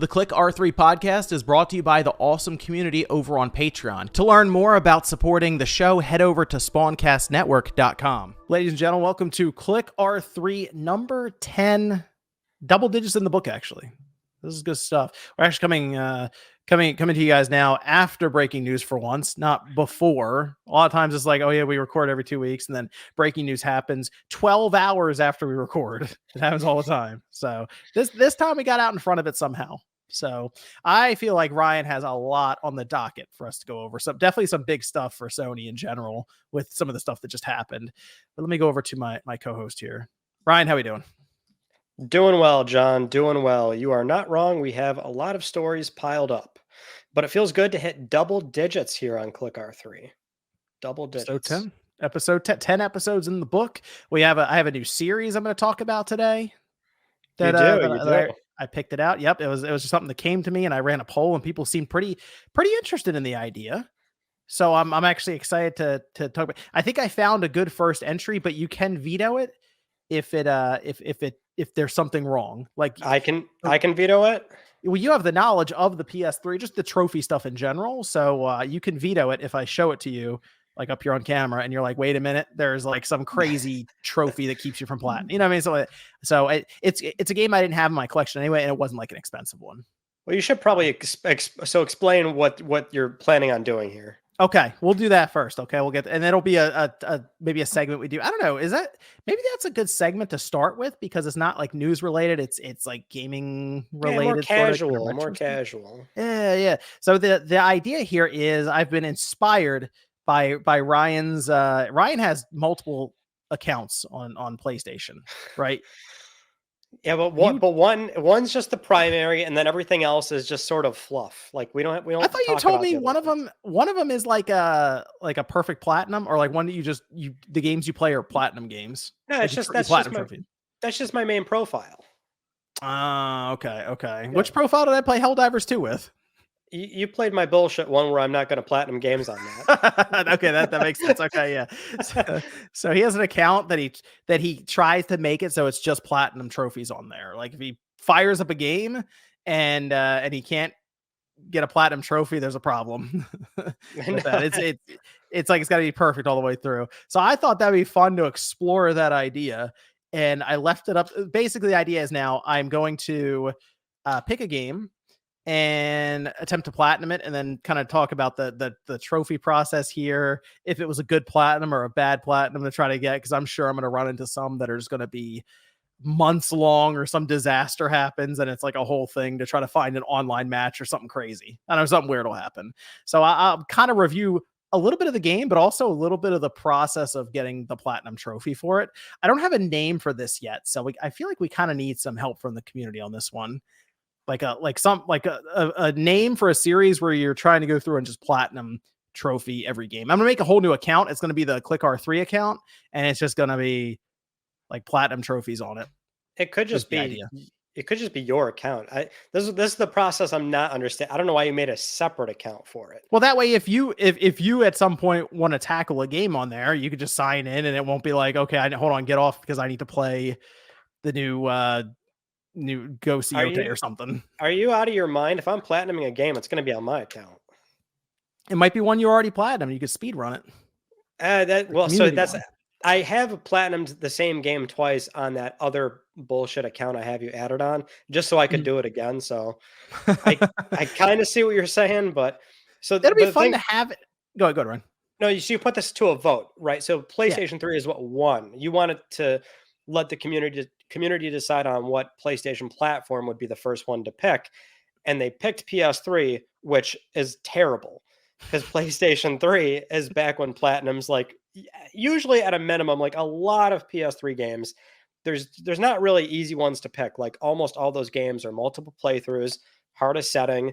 The Click R3 podcast is brought to you by the awesome community over on Patreon. To learn more about supporting the show, head over to spawncastnetwork.com. Ladies and gentlemen, welcome to Click R3 number 10. Double digits in the book, actually. This is good stuff. We're actually coming to you guys now after breaking news for once, not before. A lot of times it's like, oh yeah, we record every 2 weeks, and then breaking news happens 12 hours after we record. It happens all the time. So this time we got out in front of it somehow. So I feel like Ryan has a lot on the docket for us to go over. So definitely some big stuff for Sony in general with some of the stuff that just happened. But let me go over to my co-host here. Ryan, how we doing? Doing well, John. Doing well. You are not wrong. We have a lot of stories piled up, but it feels good to hit double digits here on Click R3. Double digits. Episode 10 episodes in the book. I have a new series I'm going to talk about today. I picked it out. Yep, it was just something that came to me, and I ran a poll, and people seemed pretty interested in the idea. So I'm actually excited to talk about. I think I found a good first entry, but you can veto it if there's something wrong. Like I can veto it. Well, you have the knowledge of the PS3, just the trophy stuff in general. So you can veto it if I show it to you, like up here on camera, and you're like, wait a minute, there's like some crazy trophy that keeps you from platinum. You know what I mean? So it's a game I didn't have in my collection anyway, and it wasn't like an expensive one. Well, you should probably explain what you're planning on doing here. Okay, we'll do that first. Okay, we'll get, and it'll be maybe a segment we do. I don't know. Maybe that's a good segment to start with, because it's not like news related. It's like gaming related, more casual. Yeah. So the idea here is I've been inspired by Ryan's. Ryan has multiple accounts on PlayStation, right? Yeah, but one's just the primary, and then everything else is just sort of fluff. Like we don't. I thought you told me one of them is like a perfect platinum, or like one that the games you play are platinum games. No, that's just my main profile. Okay. Yeah. Which profile did I play Helldivers 2 with? You played my bullshit one where I'm not going to platinum games on that. Okay, that makes sense. Okay, yeah. So he has an account that he tries to make it so it's just platinum trophies on there. Like if he fires up a game and he can't get a platinum trophy, there's a problem with that. It's like it's got to be perfect all the way through. So I thought that'd be fun to explore that idea, and I left it up. Basically, the idea is now I'm going to pick a game and attempt to platinum it, and then kind of talk about the trophy process here, if it was a good platinum or a bad platinum to try to get, because I'm sure I'm going to run into some that are just going to be months long, or some disaster happens and it's like a whole thing to try to find an online match or something crazy. I know something weird will happen. So I'll kind of review a little bit of the game, but also a little bit of the process of getting the platinum trophy for it. I don't have a name for this yet, so I feel like we kind of need some help from the community on this one. Like a name for a series where you're trying to go through and just platinum trophy every game. I'm gonna make a whole new account. It's gonna be the Click R3 account, and it's just gonna be like platinum trophies on it. It could just be your account. This is the process I'm not understanding. I don't know why you made a separate account for it. Well, that way, if you at some point want to tackle a game on there, you could just sign in, and it won't be like, okay, hold on, get off because I need to play the new Go Coyote or something. Are you out of your mind? If I'm platinuming a game, it's going to be on my account. It might be one you already platinum. You could speed run it. I have platinumed the same game twice on that other bullshit account I have you added on, just so I could do it again. So I kind of see what you're saying, but so that'd be fun to have it. Go ahead, Ryan. No, you put this to a vote, right? So PlayStation 3 is what won. You wanted to let the community decide on what PlayStation platform would be the first one to pick, and they picked PS3, which is terrible because PlayStation 3 is back when platinums, like usually at a minimum, like a lot of PS3 games, there's not really easy ones to pick. Like almost all those games are multiple playthroughs, hardest setting,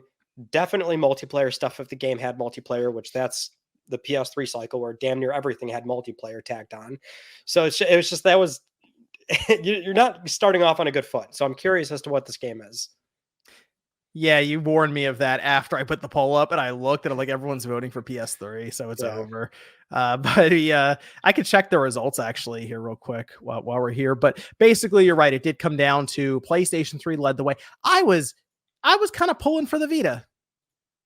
definitely multiplayer stuff if the game had multiplayer, which that's the PS3 cycle where damn near everything had multiplayer tacked on. So it was just, that was you're not starting off on a good foot. So I'm curious as to what this game is. Yeah, you warned me of that after I put the poll up, and I looked and I'm like, everyone's voting for PS3, so it's over. But I could check the results actually here real quick while we're here. But basically, you're right. It did come down to PlayStation 3 led the way. I was I was kind of pulling for the Vita.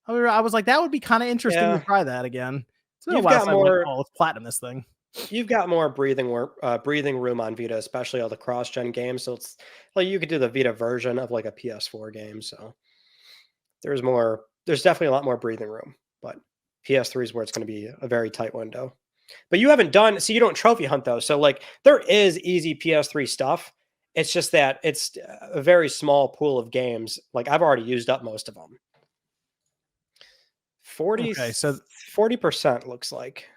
I was like, that would be kind of interesting to try that again. It's been a You've while got since I'm like, more. oh, let's platinum this thing. You've got more breathing room on Vita, especially all the cross-gen games. So it's like you could do the Vita version of like a PS4 game. So there's more. There's definitely a lot more breathing room. But PS3 is where it's going to be a very tight window. But you haven't done, so you don't trophy hunt though. So like there is easy PS3 stuff. It's just that it's a very small pool of games. Like I've already used up most of them. 40, Okay, so 40% looks like.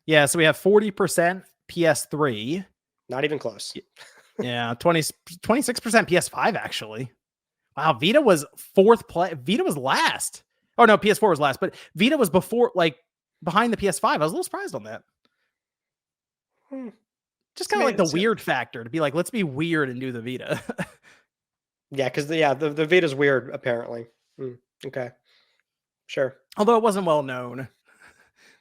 yeah, so we have 40% PS3. Not even close. Yeah, 26% PS5 actually. Wow, Vita was fourth place. Vita was last. Oh no, PS4 was last, but Vita was before, like behind the PS5. I was a little surprised on that. Just kind of like the weird factor to be like, let's be weird and do the Vita. Yeah, because the Vita's weird apparently. Okay, sure. Although it wasn't well known,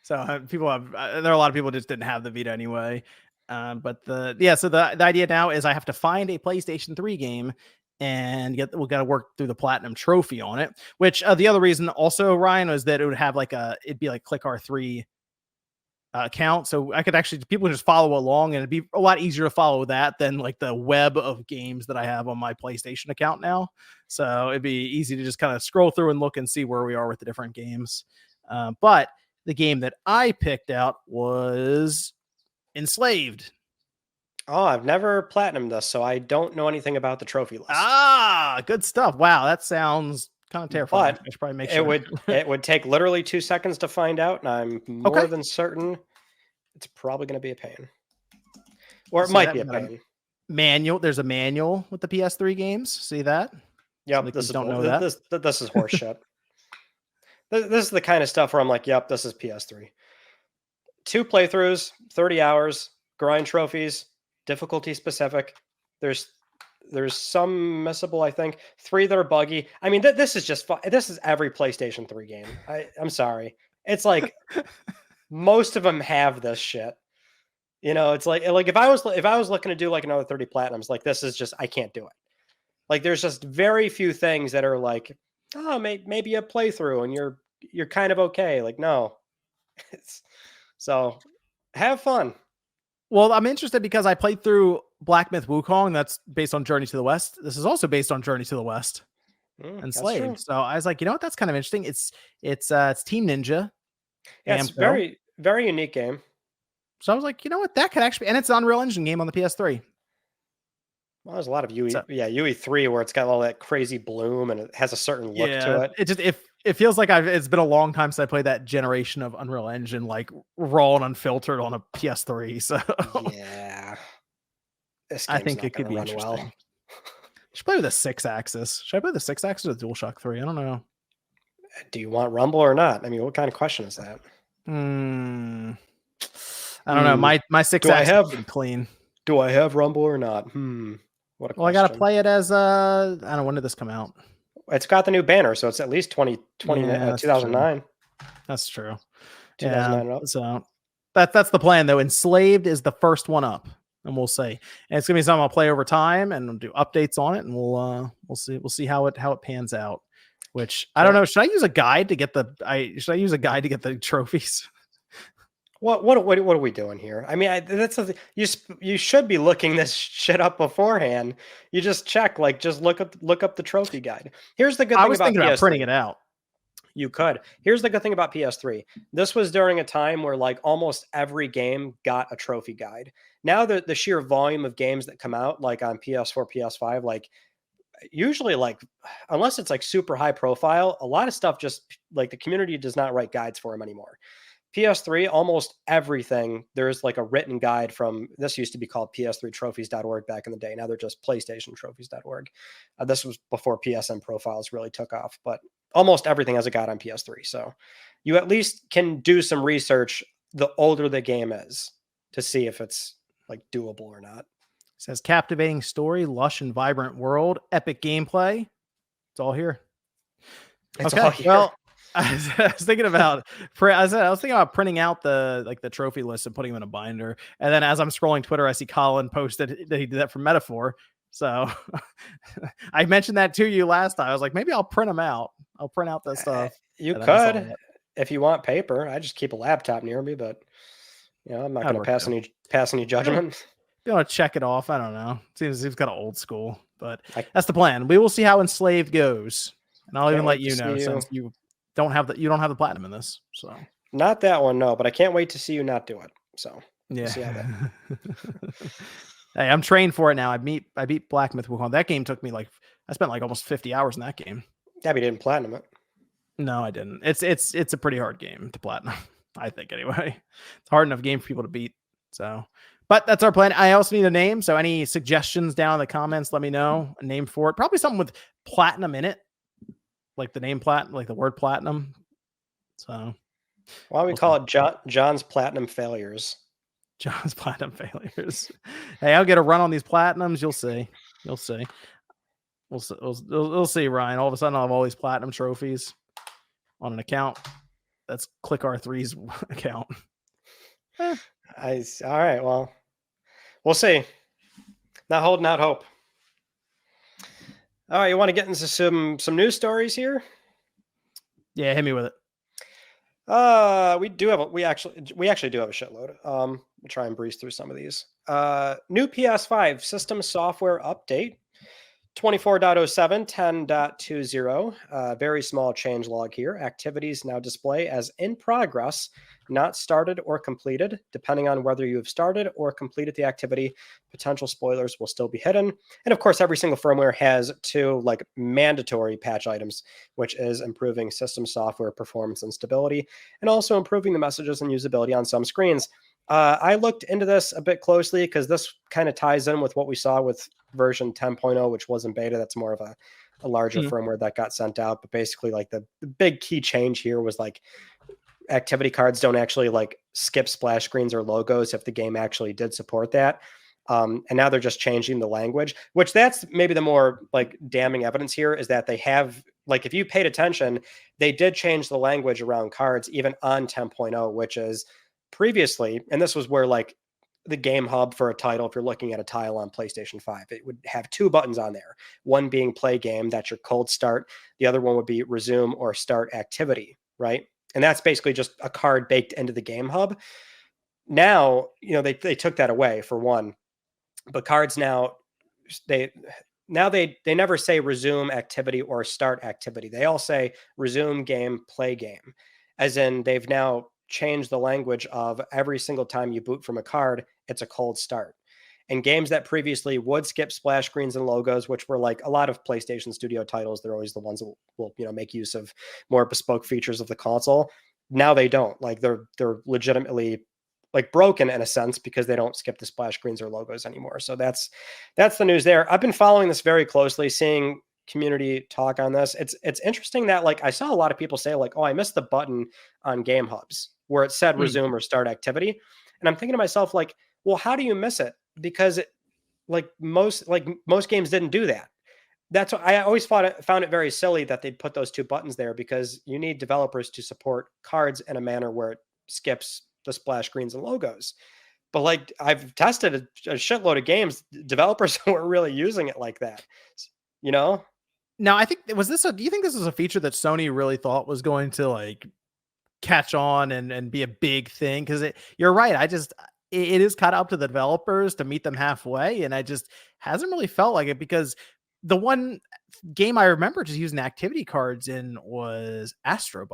so people have. There are a lot of people just didn't have the Vita anyway. But so the idea now is I have to find a PlayStation 3 game and we got to work through the platinum trophy on it. Which the other reason also, Ryan, was that it would have it'd be like Click R3 account, so I could actually people just follow along, and it'd be a lot easier to follow that than like the web of games that I have on my PlayStation account now. So it'd be easy to just kind of scroll through and look and see where we are with the different games. But the game that I picked out was Enslaved. Oh, I've never platinumed this, so I don't know anything about the trophy list. Ah, good stuff. Wow, that sounds kind of terrifying. But I should probably make sure. It would take literally 2 seconds to find out, and I'm more than certain it's probably going to be a pain. Or it might be a pain. Manual. There's a manual with the PS3 games. See that? Yep. This is horse shit. This is the kind of stuff where I'm like, yep, this is PS3. 2 playthroughs, 30 hours, grind trophies, difficulty specific. There's some missable, I think. 3 that are buggy. I mean, this is just this is every PlayStation 3 game. I'm sorry. It's like most of them have this shit. You know, it's like if I was looking to do like another 30 platinums, like this is just I can't do it. Like there's just very few things that are like, oh, maybe a playthrough and you're kind of okay. Like no. So have fun. Well, I'm interested because I played through Black Myth Wukong. That's based on Journey to the West. This is also based on Journey to the West. Enslaved. So I was like, you know what? That's kind of interesting. It's Team Ninja. Yeah, it's very, very unique game. So I was like, you know what? That could actually be, and it's an Unreal Engine game on the PS3. Well, there's a lot of UE3 where it's got all that crazy bloom and it has a certain look to it. It just it feels like it's been a long time since I played that generation of Unreal Engine, like raw and unfiltered on a PS3. So yeah, I think it could be interesting. Well. Should play with a 6-axis. Should I play the 6-axis or DualShock 3? I don't know. Do you want Rumble or not? I mean, what kind of question is that? I don't know. My 6-axis is clean. Do I have Rumble or not? What a question. Well, I got to play it as I don't know, when did this come out? It's got the new banner, so it's at least 2009. That's true. 2009 yeah, so that's the plan though. Enslaved is the first one up, and we'll see. And it's gonna be something I'll play over time and we'll do updates on it, and we'll see how it pans out. Which I don't know. Should I use a guide to get the trophies? What are we doing here? I mean, you should be looking this shit up beforehand. You just check, like, just look up the trophy guide. Here's the good thing about PS3. I was thinking about printing it out. You could. Here's the good thing about PS3. This was during a time where like almost every game got a trophy guide. Now the sheer volume of games that come out, like on PS4, PS5, like usually like unless it's like super high profile, a lot of stuff just like the community does not write guides for them anymore. PS3, almost everything, there's like a written guide from, this used to be called ps3trophies.org back in the day. Now they're just playstationtrophies.org. This was before PSN profiles really took off, but almost everything has a guide on PS3. So you at least can do some research the older the game is to see if it's like doable or not. It says captivating story, lush and vibrant world, epic gameplay. It's all here. It's all here. Well, I was thinking about printing out the trophy list and putting them in a binder. And then as I'm scrolling Twitter, I see Colin posted that he did that for Metaphor. So I mentioned that to you last time. I was like, maybe I'll print them out. I'll print out that stuff. You and I just saw could, that. if you want paper. I just keep a laptop near me, but I'm not That'd going to work too. pass any judgment. You want to check it off? I don't know. Seems kind of old school, but I that's the plan. We will see how Enslaved goes, and I'll even can't let wait to you know see you. since you don't have the platinum in this. So Not that one, no, but I can't wait to see you not do it. So we'll yeah. see how that. Hey, I'm trained for it now. I beat Black Myth Wukong. That game took me I spent almost 50 hours in that game. Gabby didn't platinum it. No, I didn't. It's a pretty hard game to platinum, I think anyway. It's hard enough game for people to beat. So, but that's our plan. I also need a name. So any suggestions down in the comments, let me know a name for it. Probably something with platinum in it. Like the name platinum, like the word platinum. So why don't we call it John's Platinum Failures? John's Platinum Failures. Hey, I'll get a run on these platinums. You'll see. You'll see. We'll see, Ryan. All of a sudden, I'll have all these platinum trophies on an account. That's Click R3's account. All right. Well, we'll see. Not holding out hope. All right. You want to get into some news stories here? Yeah, hit me with it. We actually do have a shitload. We'll try and breeze through some of these. New PS5 system software update. 24.07, 10.20. Very small change log here. Activities now display as in progress, not started or completed. Depending on whether you have started or completed the activity, potential spoilers will still be hidden. And of course, every single firmware has two mandatory patch items, which is improving system software performance and stability, and also improving the messages and usability on some screens. I looked into this a bit closely because this kind of ties in with what we saw with version 10.0, which wasn't beta. That's more of a larger firmware that got sent out. But basically, the big key change here was activity cards don't actually skip splash screens or logos if the game actually did support that. And now they're just changing the language, which that's maybe the more damning evidence here is that they have if you paid attention, they did change the language around cards even on 10.0, which is previously, and this was where the game hub for a title, if you're looking at a tile on PlayStation 5, it would have two buttons on there. One being play game, that's your cold start. The other one would be resume or start activity, right? And that's basically just a card baked into the game hub. Now, they took that away for one, but cards now, they never say resume activity or start activity. They all say resume game, play game, as in they've now change the language of every single time you boot from a card, it's a cold start. And games that previously would skip splash screens and logos, which were a lot of PlayStation Studio titles, they're always the ones that will make use of more bespoke features of the console. Now they don't. They're legitimately broken in a sense because they don't skip the splash screens or logos anymore. So that's the news there. I've been following this very closely, seeing community talk on this. It's interesting that I saw a lot of people say oh, I missed the button on game hubs where it said resume or start activity. And I'm thinking to myself, well, how do you miss it? Because most games didn't do that. That's what I always found it very silly that they'd put those two buttons there, because you need developers to support cards in a manner where it skips the splash screens and logos. But I've tested a shitload of games, developers weren't really using it like that. Now, I think do you think this was a feature that Sony really thought was going to catch on and be a big thing? Because you're right. It is kind of up to the developers to meet them halfway. And I just hasn't really felt like it, because the one game I remember just using activity cards in was Astro's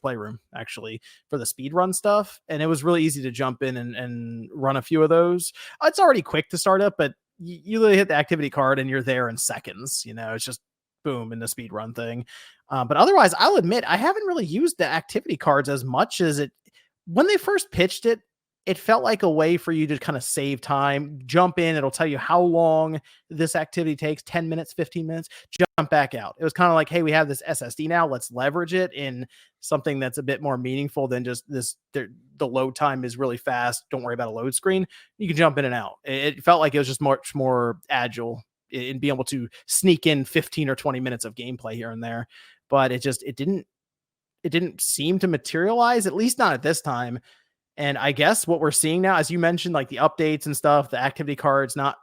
Playroom, actually, for the speedrun stuff. And it was really easy to jump in and run a few of those. It's already quick to start up, but you literally hit the activity card and you're there in seconds. It's just boom in the speed run thing. But otherwise, I'll admit I haven't really used the activity cards as much as when they first pitched it. It felt like a way for you to kind of save time, jump in. It'll tell you how long this activity takes, 10 minutes, 15 minutes, jump back out. It was kind of like, hey, we have this SSD now. Let's leverage it in something that's a bit more meaningful than just this. The load time is really fast. Don't worry about a load screen. You can jump in and out. It felt like it was just much more agile in being able to sneak in 15 or 20 minutes of gameplay here and there. But it didn't seem to materialize, at least not at this time. And I guess what we're seeing now, as you mentioned, the updates and stuff, the activity cards not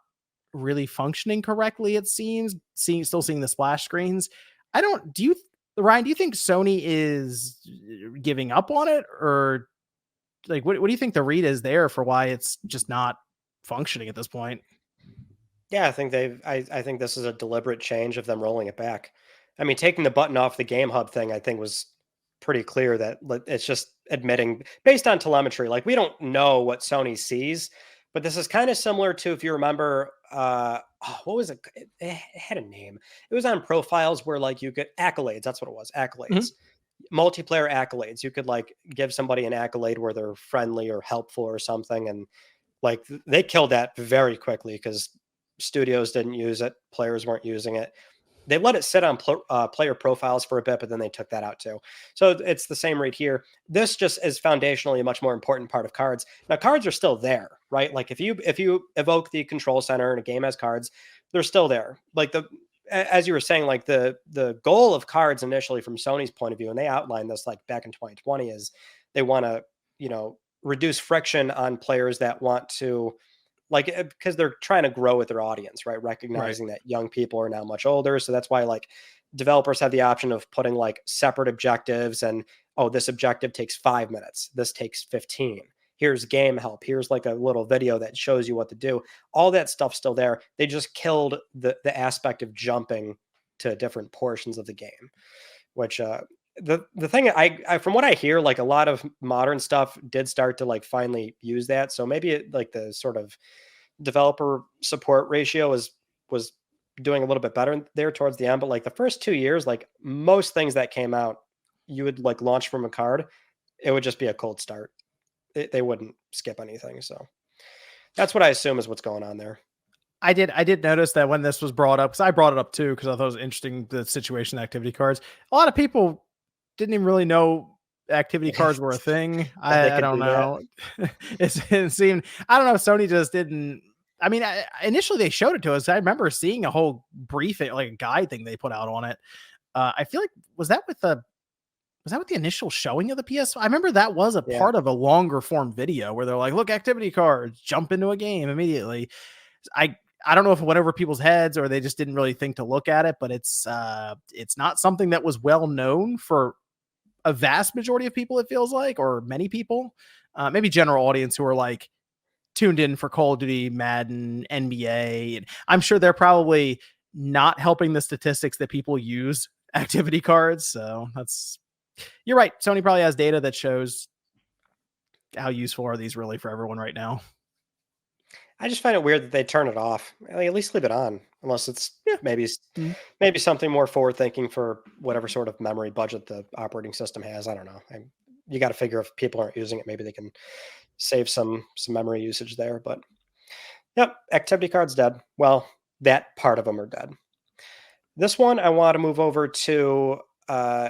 really functioning correctly, it seems. Still seeing the splash screens. Ryan, do you think Sony is giving up on it, or like what do you think the read is there for why it's just not functioning at this point? Yeah, I think I think this is a deliberate change of them rolling it back. I mean, taking the button off the Game Hub thing, I think was pretty clear that it's just admitting based on telemetry. Like we don't know what Sony sees, but this is kind of similar to if you remember, what was it? It had a name. It was on profiles where like you could accolades. That's what it was. Mhm. Accolades, multiplayer accolades. You could like give somebody an accolade where they're friendly or helpful or something, and like they killed that very quickly because studios didn't use it, players weren't using it. They let it sit on player profiles for a bit, but then they took that out too. So it's the same right here. This just is foundationally a much more important part of cards. Now, cards are still there, right? Like if you evoke the control center and a game has cards, they're still there. Like as you were saying, like the goal of cards initially from Sony's point of view, and they outlined this like back in 2020, is they want to, reduce friction on players that want to like because they're trying to grow with their audience, right? Right. Recognizing that young people are now much older. So that's why like developers have the option of putting like separate objectives and oh, this objective takes 5 minutes. This takes 15. Here's game help. Here's like a little video that shows you what to do. All that stuff's still there. They just killed the aspect of jumping to different portions of the game, which the thing I from what I hear, like a lot of modern stuff did start to like finally use that. So maybe like the sort of developer support ratio was doing a little bit better there towards the end. But like the first 2 years, like most things that came out, you would like launch from a card, it would just be a cold start. They wouldn't skip anything. So that's what I assume is what's going on there. I did notice that when this was brought up, because I brought it up too, because I thought it was interesting, the situation activity cards. A lot of people didn't even really know activity cards were a thing. That they I could don't do that. know. It seemed, I don't know, Sony just didn't. I mean, initially they showed it to us. I remember seeing a whole briefing, like a guide thing they put out on it. I feel like was that with the initial showing of the PS5? I remember that was a Yeah. part of a longer form video where they're like, "Look, activity cards, jump into a game immediately." I I don't know if it went over people's heads or they just didn't really think to look at it, but it's not something that was well known for a vast majority of people, it feels like, or many people. Maybe general audience who are like tuned in for Call of Duty, Madden, NBA. And I'm sure they're probably not helping the statistics that people use activity cards. So you're right. Sony probably has data that shows how useful are these really for everyone right now. I just find it weird that they turn it off. Like, at least leave it on, unless it's Yeah. maybe Mm. maybe something more forward thinking for whatever sort of memory budget the operating system has. I don't know. You got to figure if people aren't using it, maybe they can save some memory usage there. But yep, activity cards dead. Well, that part of them are dead. This one I want to move over to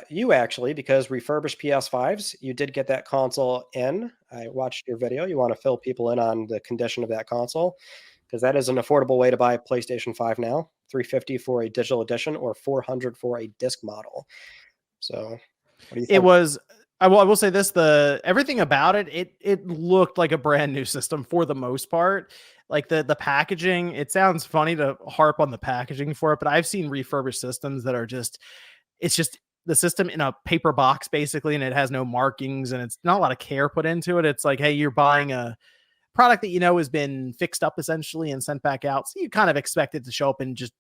you actually, because refurbished PS5s, you did get that console in. I watched your video. You want to fill people in on the condition of that console because that is an affordable way to buy a PlayStation 5 now. 350 for a digital edition or 400 for a disc model. So, what do you It think? was. I will say this: the everything about it looked like a brand new system for the most part. Like the packaging, it sounds funny to harp on the packaging for it, but I've seen refurbished systems that are just it's just the system in a paper box basically, and it has no markings and it's not a lot of care put into it. It's like, hey, you're buying a product that has been fixed up essentially and sent back out. So you kind of expect it to show up in just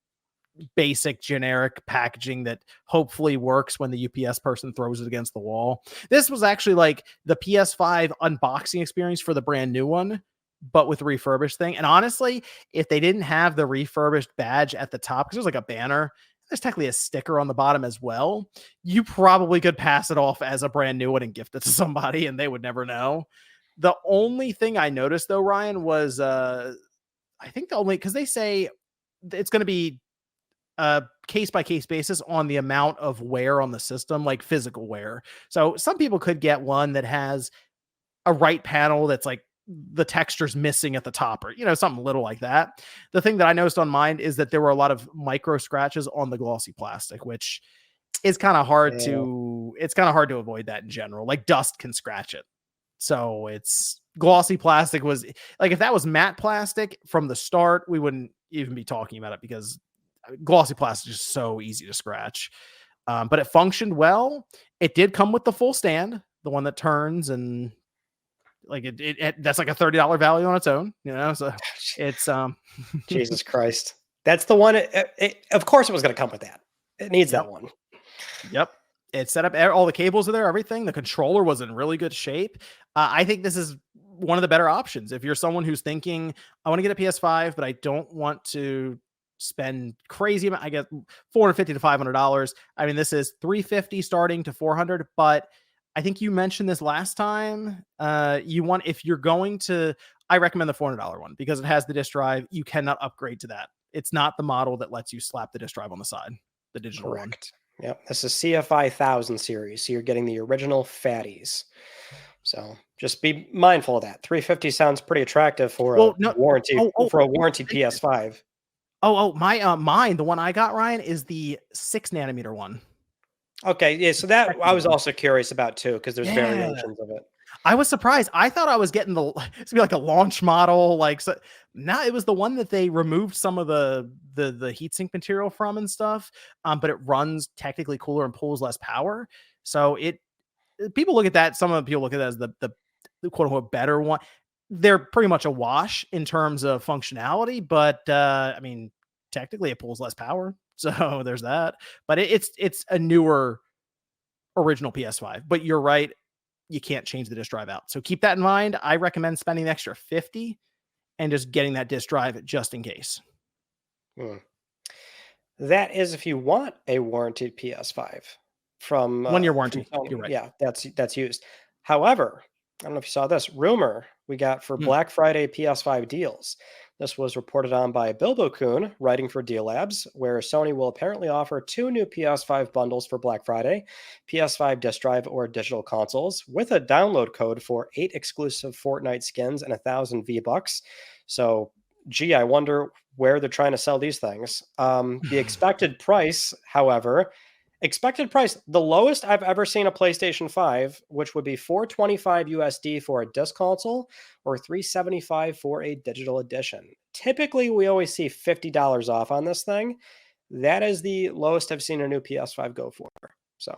basic generic packaging that hopefully works when the UPS person throws it against the wall. This was actually like the PS5 unboxing experience for the brand new one, but with the refurbished thing. And honestly, if they didn't have the refurbished badge at the top, because there's like a banner, there's technically a sticker on the bottom as well, you probably could pass it off as a brand new one and gift it to somebody and they would never know. The only thing I noticed though, Ryan, was I think the only because they say it's going to be a case by case basis on the amount of wear on the system, like physical wear. So some people could get one that has a right panel that's like the texture's missing at the top or, something little like that. The thing that I noticed on mine is that there were a lot of micro scratches on the glossy plastic, which is kind of hard Yeah. to avoid that in general. Like dust can scratch it. So it's glossy plastic was like, if that was matte plastic from the start, we wouldn't even be talking about it because glossy plastic is just so easy to scratch. But it functioned well. It did come with the full stand, the one that turns, and like that's like a $30 value on its own, you know. So it's Jesus Christ, that's the one. Of course, it was going to come with that. It needs Yep. that one. Yep. It's set up. All the cables are there. Everything. The controller was in really good shape. I think this is one of the better options if you're someone who's thinking, I want to get a PS5, but I don't want to spend crazy amount. I get $450 to $500. I mean, this is $350 starting to $400. But I think you mentioned this last time. If you're going to, I recommend the $400 one because it has the disk drive. You cannot upgrade to that. It's not the model that lets you slap the disk drive on the side. The digital one. Yep, this is CFI 1000 series, so you're getting the original fatties. So just be mindful of that. $350 sounds pretty attractive for a warranty for a warranty PS5. Mine, the one I got, Ryan, is the 6 nanometer one. Okay, yeah, so that I was also curious about too, because there's variations of it. I was surprised. I thought I was getting it's gonna be like a launch model, like so. Now it was the one that they removed some of the heatsink material from and stuff. But it runs technically cooler and pulls less power. So people look at that. Some of the people look at it as the quote unquote better one. They're pretty much a wash in terms of functionality, but I mean, technically it pulls less power. So there's that. But it's a newer original PS5. But you're right. You can't change the disk drive out. So keep that in mind. I recommend spending the extra $50 and just getting that disk drive just in case. That is if you want a warranted PS5 from 1 year warranty. You're right. Yeah, that's used. However, I don't know if you saw this rumor we got for Black Friday PS5 deals. This was reported on by Bilbo Kuhn, writing for Deal Labs, where Sony will apparently offer 2 new PS5 bundles for Black Friday, PS5 disc drive or digital consoles, with a download code for 8 exclusive Fortnite skins and 1,000 V-Bucks. So, gee, I wonder where they're trying to sell these things. The expected price, however, the lowest I've ever seen a PlayStation 5, which would be $425 USD for a disc console or $375 for a digital edition. Typically, we always see $50 off on this thing. That is the lowest I've seen a new PS5 go for. So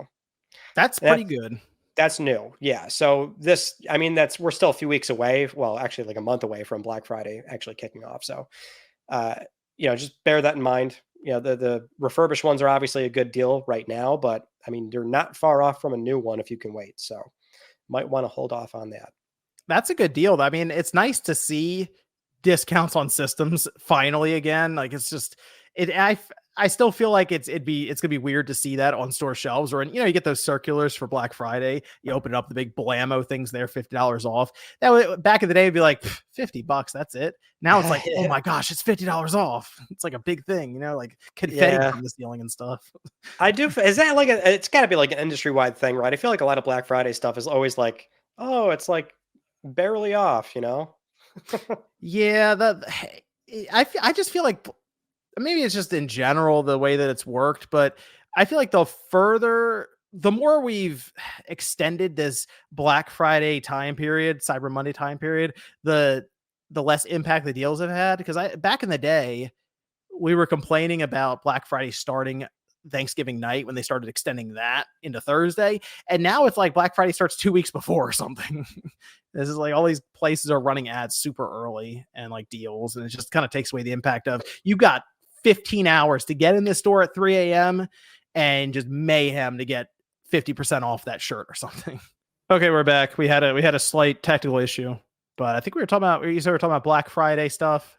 that's pretty good. That's new. Yeah. So we're still a few weeks away. Well, actually like a month away from Black Friday actually kicking off. So, just bear that in mind. The refurbished ones are obviously a good deal right now, but I mean, you're not far off from a new one if you can wait. So might want to hold off on that. That's a good deal. I mean, it's nice to see discounts on systems finally again. Like it's just I still feel like it's gonna be weird to see that on store shelves, or you get those circulars for Black Friday. You open up the big blammo things there, $50 off. That way, back in the day, it'd be like $50. That's it. Now it's like, oh my gosh, it's $50 off. It's like a big thing, like confetti from the ceiling and stuff. I do. Is that like it's got to be like an industry wide thing, right? I feel like a lot of Black Friday stuff is always like, oh, it's like barely off, Yeah, I just feel like. Maybe it's just in general the way that it's worked, but I feel like the more we've extended this Black Friday time period, Cyber Monday time period, the less impact the deals have had. Because back in the day, we were complaining about Black Friday starting Thanksgiving night when they started extending that into Thursday, and now it's like Black Friday starts 2 weeks before or something. This is like all these places are running ads super early and like deals, and it just kind of takes away the impact of you got 15 hours to get in the store at 3 a.m. and just mayhem to get 50% off that shirt or something. Okay, we're back. We had a slight technical issue, but I think we were talking about Black Friday stuff.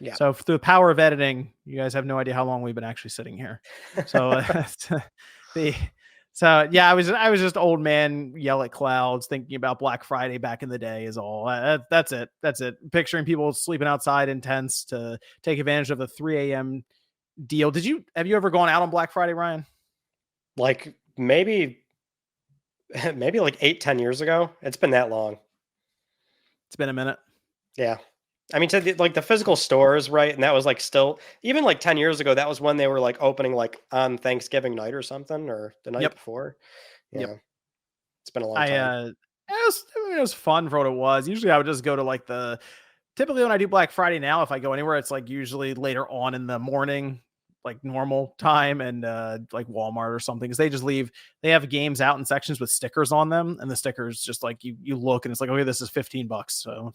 Yeah. So through the power of editing, you guys have no idea how long we've been actually sitting here. So I was just old man yell at clouds thinking about Black Friday back in the day is all. That's it. Picturing people sleeping outside in tents to take advantage of the 3 a.m. deal. Have you ever gone out on Black Friday, Ryan? Like maybe like 8-10 years ago. It's been that long. It's been a minute. Yeah. I mean, like the physical stores, right? And that was like still even like 10 years ago, that was when they were like opening like on Thanksgiving night or something, or the night before. Yeah. It's been a long time. It was fun for what it was. Usually I would just go to like the typically when I do Black Friday now, if I go anywhere, it's like usually later on in the morning, like normal time, and like Walmart or something, because they have games out in sections with stickers on them, and the stickers just like you look and it's like, okay, this is $15. So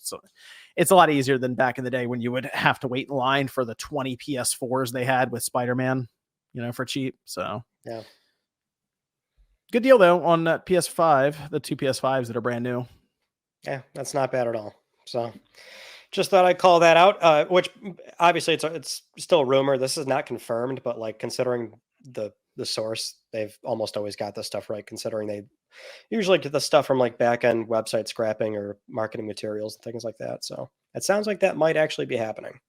it's a lot easier than back in the day when you would have to wait in line for the 20 PS4s they had with Spider-Man, for cheap. So yeah. Good deal though on that PS5, the 2 PS5s that are brand new. Yeah, that's not bad at all. So just thought I'd call that out, which obviously it's still a rumor. This is not confirmed, but like considering the source, they've almost always got this stuff right, considering they usually get the stuff from like back end website scrapping or marketing materials and things like that. So it sounds like that might actually be happening.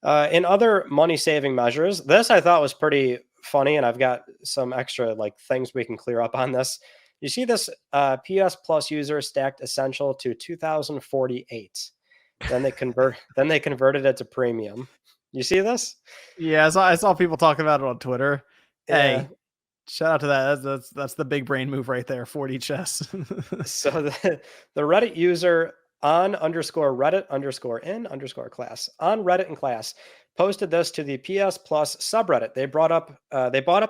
In other money saving measures, this I thought was pretty funny, and I've got some extra like things we can clear up on this. You see this PS Plus user stacked Essential to 2048. Then they converted it to Premium. You see this? Yeah, I saw people talking about it on Twitter. Yeah. Hey, shout out to that. That's the big brain move right there. 40 chess. So the Reddit user on_Reddit_in_class on Reddit and class posted this to the PS Plus subreddit. They bought up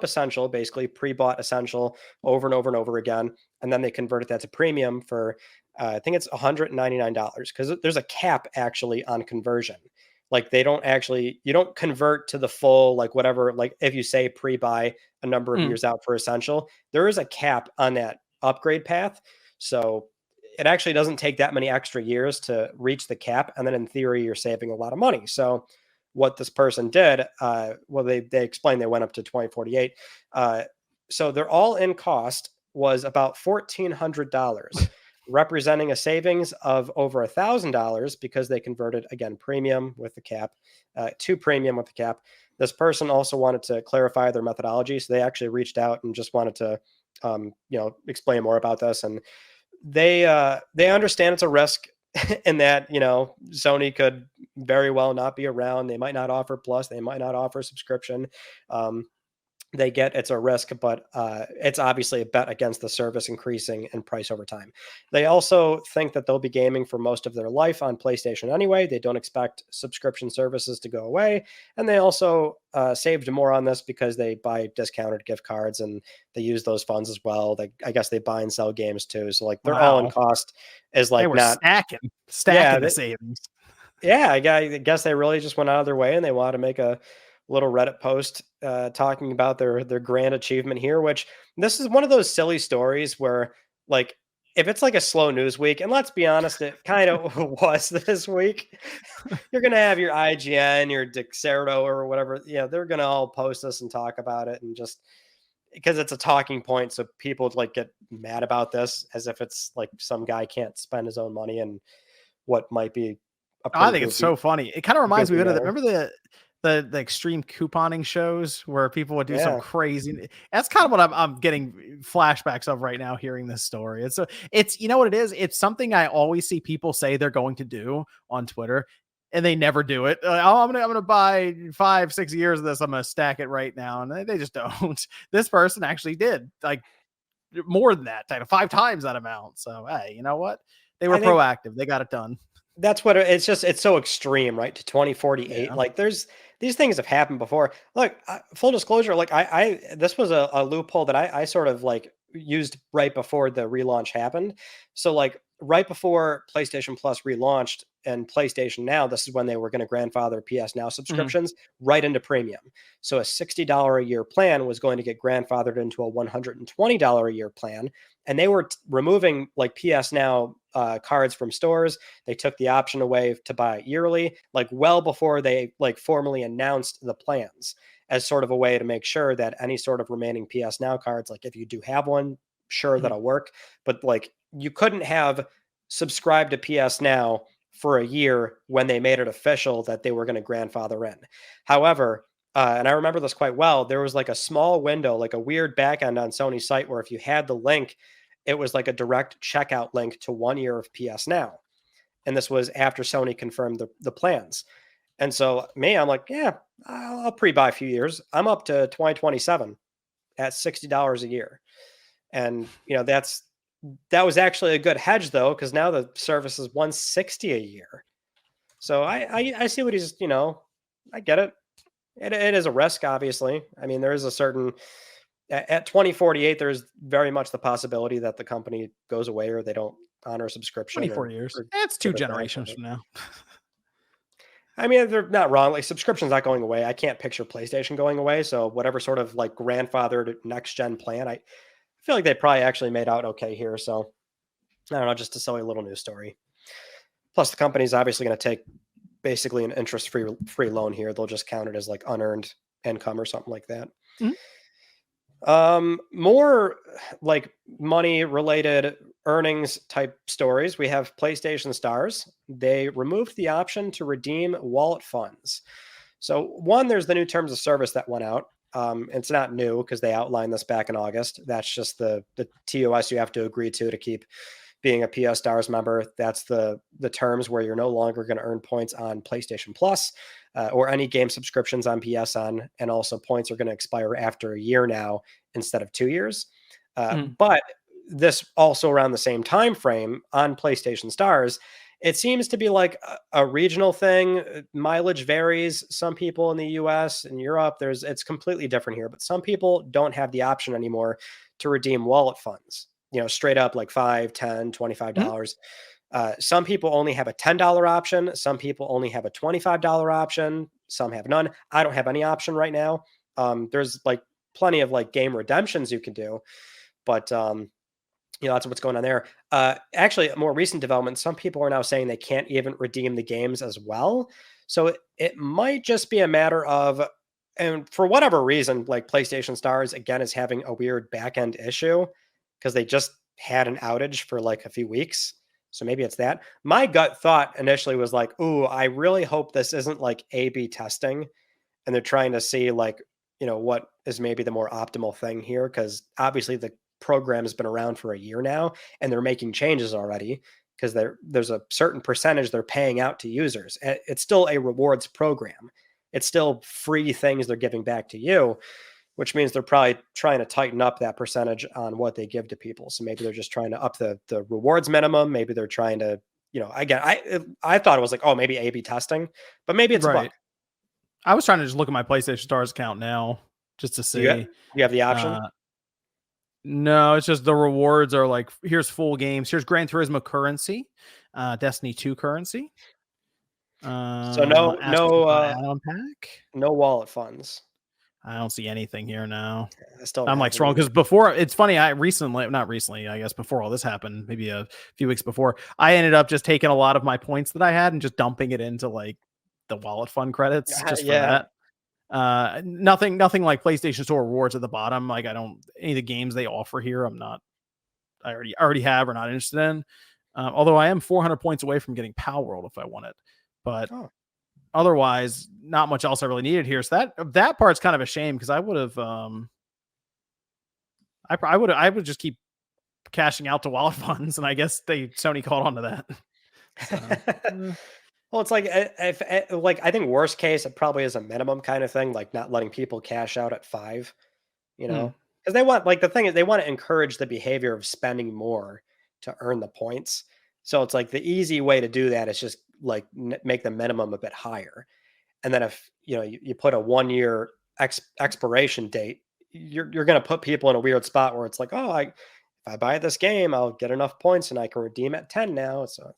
Essential, basically pre-bought Essential over and over and over again, and then they converted that to Premium for I think it's $199, because there's a cap actually on conversion. Like you don't convert to the full, like whatever, like if you say pre-buy a number of years out for Essential, there is a cap on that upgrade path. So it actually doesn't take that many extra years to reach the cap. And then in theory, you're saving a lot of money. So what this person did, they explained they went up to 2048. So their all-in cost was about $1,400, representing a savings of over $1,000 because they converted, again, Premium with the cap to Premium with the cap. This person also wanted to clarify their methodology. So they actually reached out and just wanted to, explain more about this. And they understand it's a risk in that, Sony could very well not be around. They might not offer Plus. They might not offer subscription. They get it's a risk, but it's obviously a bet against the service increasing in price over time. They also think that they'll be gaming for most of their life on PlayStation anyway. They don't expect subscription services to go away. And they also saved more on this because they buy discounted gift cards and they use those funds as well. I guess they buy and sell games too. So like their all-in cost is like they were not stacking the savings. Yeah, I guess they really just went out of their way and they wanted to make a little Reddit post talking about their grand achievement here, which this is one of those silly stories where, like, if it's like a slow news week, and let's be honest, it kind of was this week, you're going to have your IGN, your Dexerto or whatever, they're going to all post this and talk about it, and just because it's a talking point. So people like get mad about this as if it's like some guy can't spend his own money and what might be. I think it's so funny. It kind of reminds me of remember the extreme couponing shows where people would do some crazy. That's kind of what I'm getting flashbacks of right now hearing this story. It's you know what it is? It's something I always see people say they're going to do on Twitter and they never do it. I'm gonna buy 5-6 years of this. I'm gonna stack it right now, and they just don't. This person actually did like more than that, 5 times that amount. So hey, you know what? They were proactive. They got it done. That's what it's so extreme, right? To 2048. Yeah. Like these things have happened before. Look, full disclosure, like this was a loophole that I sort of like used right before the relaunch happened. So like right before PlayStation Plus relaunched and PlayStation Now, this is when they were going to grandfather PS Now subscriptions right into Premium. So a $60 a year plan was going to get grandfathered into a $120 a year plan. And they were removing like PS Now cards from stores. They took the option away to buy it yearly, like well before they like formally announced the plans, as sort of a way to make sure that any sort of remaining PS Now cards, like if you do have one, sure, that'll work. But like you couldn't have subscribed to PS Now for a year when they made it official that they were going to grandfather in. However, and I remember this quite well, there was like a small window, like a weird backend on Sony's site where if you had the link, it was like a direct checkout link to 1 year of PS Now. And this was after Sony confirmed the plans. And so I'm like, yeah, I'll pre-buy a few years. I'm up to 2027 at $60 a year. And, that was actually a good hedge though, because now the service is $160 a year. So I see what he's, I get it. It is a risk, obviously. I mean, there is a certain at 2048, there's very much the possibility that the company goes away or they don't honor subscription 24 years. or It's two give it back. generations from now. I mean, they're not wrong. Like subscription's not going away. I can't picture PlayStation going away. So whatever sort of like grandfathered next gen plan, I feel like they probably actually made out okay here. So I don't know, just to sell you a little news story. Plus, the company's obviously going to take basically an interest free loan here. They'll just count it as like unearned income or something like that. More like money related earnings type stories. We have PlayStation Stars. They removed the option to redeem wallet funds. So one, there's the new terms of service that went out. It's not new because they outlined this back in August. That's just the TOS you have to agree to keep being a PS Stars member. That's the terms where you're no longer going to earn points on PlayStation Plus or any game subscriptions on PSN. And also points are going to expire after a year now instead of 2 years. But this also around the same time frame on PlayStation Stars, it seems to be like a regional thing. Mileage varies. Some people in the US and Europe, it's completely different here, but some people don't have the option anymore to redeem wallet funds, straight up like $5, $10, $25. Some people only have a $10 option. Some people only have a $25 option. Some have none. I don't have any option right now. There's like plenty of like game redemptions you can do, but that's what's going on there. Actually, a more recent development, some people are now saying they can't even redeem the games as well. So it might just be a matter of, and for whatever reason, like PlayStation Stars again is having a weird back end issue because they just had an outage for like a few weeks. So maybe it's that. My gut thought initially was like, ooh, I really hope this isn't like A/B testing and they're trying to see like, what is maybe the more optimal thing here. Because obviously the program has been around for a year now and they're making changes already because there's a certain percentage they're paying out to users. It's still a rewards program. It's still free things they're giving back to you, which means they're probably trying to tighten up that percentage on what they give to people. So maybe they're just trying to up the rewards minimum. Maybe they're trying to, again, I thought it was like, oh, maybe A/B testing, but maybe it's a bug. I was trying to just look at my PlayStation Stars account now just to see. You have the option? No, it's just the rewards are like, here's full games. Here's Gran Turismo currency, Destiny 2 currency. So no add-on pack. No wallet funds. I don't see anything here now. Yeah, I'm like strong because before, it's funny. Not recently, I guess before all this happened, maybe a few weeks before, I ended up just taking a lot of my points that I had and just dumping it into like the wallet fund credits just for that. Nothing like PlayStation Store rewards at the bottom. Like any of the games they offer here, I already have or not interested in. Although I am 400 points away from getting Pal World if I want it, but otherwise not much else I really needed here. So that part's kind of a shame because I would have, I would just keep cashing out to wallet funds, and I guess Sony caught on to that. So, well, it's like I think worst case it probably is a minimum kind of thing, like not letting people cash out at 5, because they want, like, the thing is they want to encourage the behavior of spending more to earn the points. So it's like the easy way to do that is just like make the minimum a bit higher, and then if you put a 1-year expiration date, you're going to put people in a weird spot where it's like, oh, if I buy this game, I'll get enough points and I can redeem at 10 now. So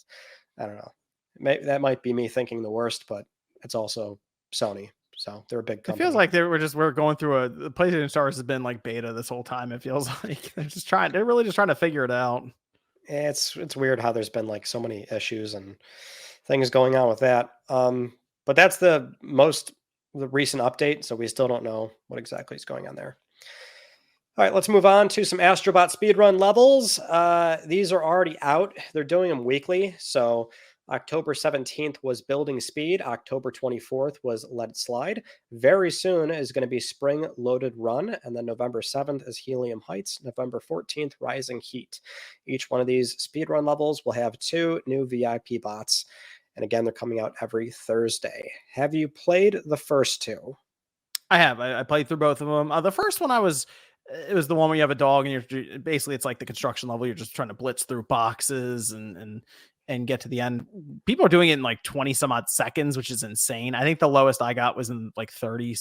I don't know. That might be me thinking the worst, but it's also Sony, so they're a big company. It feels like we're going through the PlayStation Stars has been like beta this whole time. It feels like they're really just trying to figure it out. It's weird how there's been like so many issues and things going on with that. But that's the recent update, so we still don't know what exactly is going on there. All right, let's move on to some Astrobot speedrun levels. These are already out. They're doing them weekly, so October 17th was Building Speed. October 24th was Let It Slide. Very soon is going to be Spring Loaded Run. And then November 7th is Helium Heights. November 14th, Rising Heat. Each one of these speedrun levels will have 2 new VIP bots. And again, they're coming out every Thursday. Have you played the first 2? I have. I played through both of them. The first one it was the one where you have a dog and it's like the construction level. You're just trying to blitz through boxes and and get to the end. People are doing it in like 20 some odd seconds, which is insane. I think the lowest I got was in like 30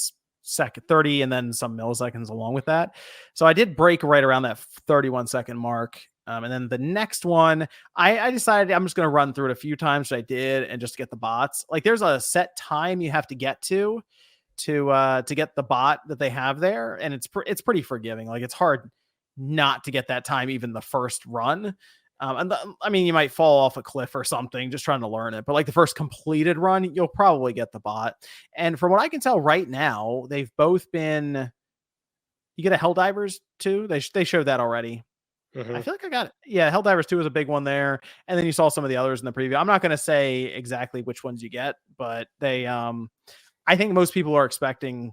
and then some milliseconds along with that. So I did break right around that 31-second mark. And then the next one, I decided I'm just going to run through it a few times, which I did, and just get the bots. Like there's a set time you have to get to get the bot that they have there, and it's pretty forgiving. Like it's hard not to get that time even the first run. I mean, you might fall off a cliff or something just trying to learn it, but like the first completed run, you'll probably get the bot. And from what I can tell right now, they've both been. You get a Helldivers too. They showed that already. I feel like I got it. Yeah, Helldivers 2 is a big one there, and then you saw some of the others in the preview. I'm not going to say exactly which ones you get, but they. I think most people are expecting.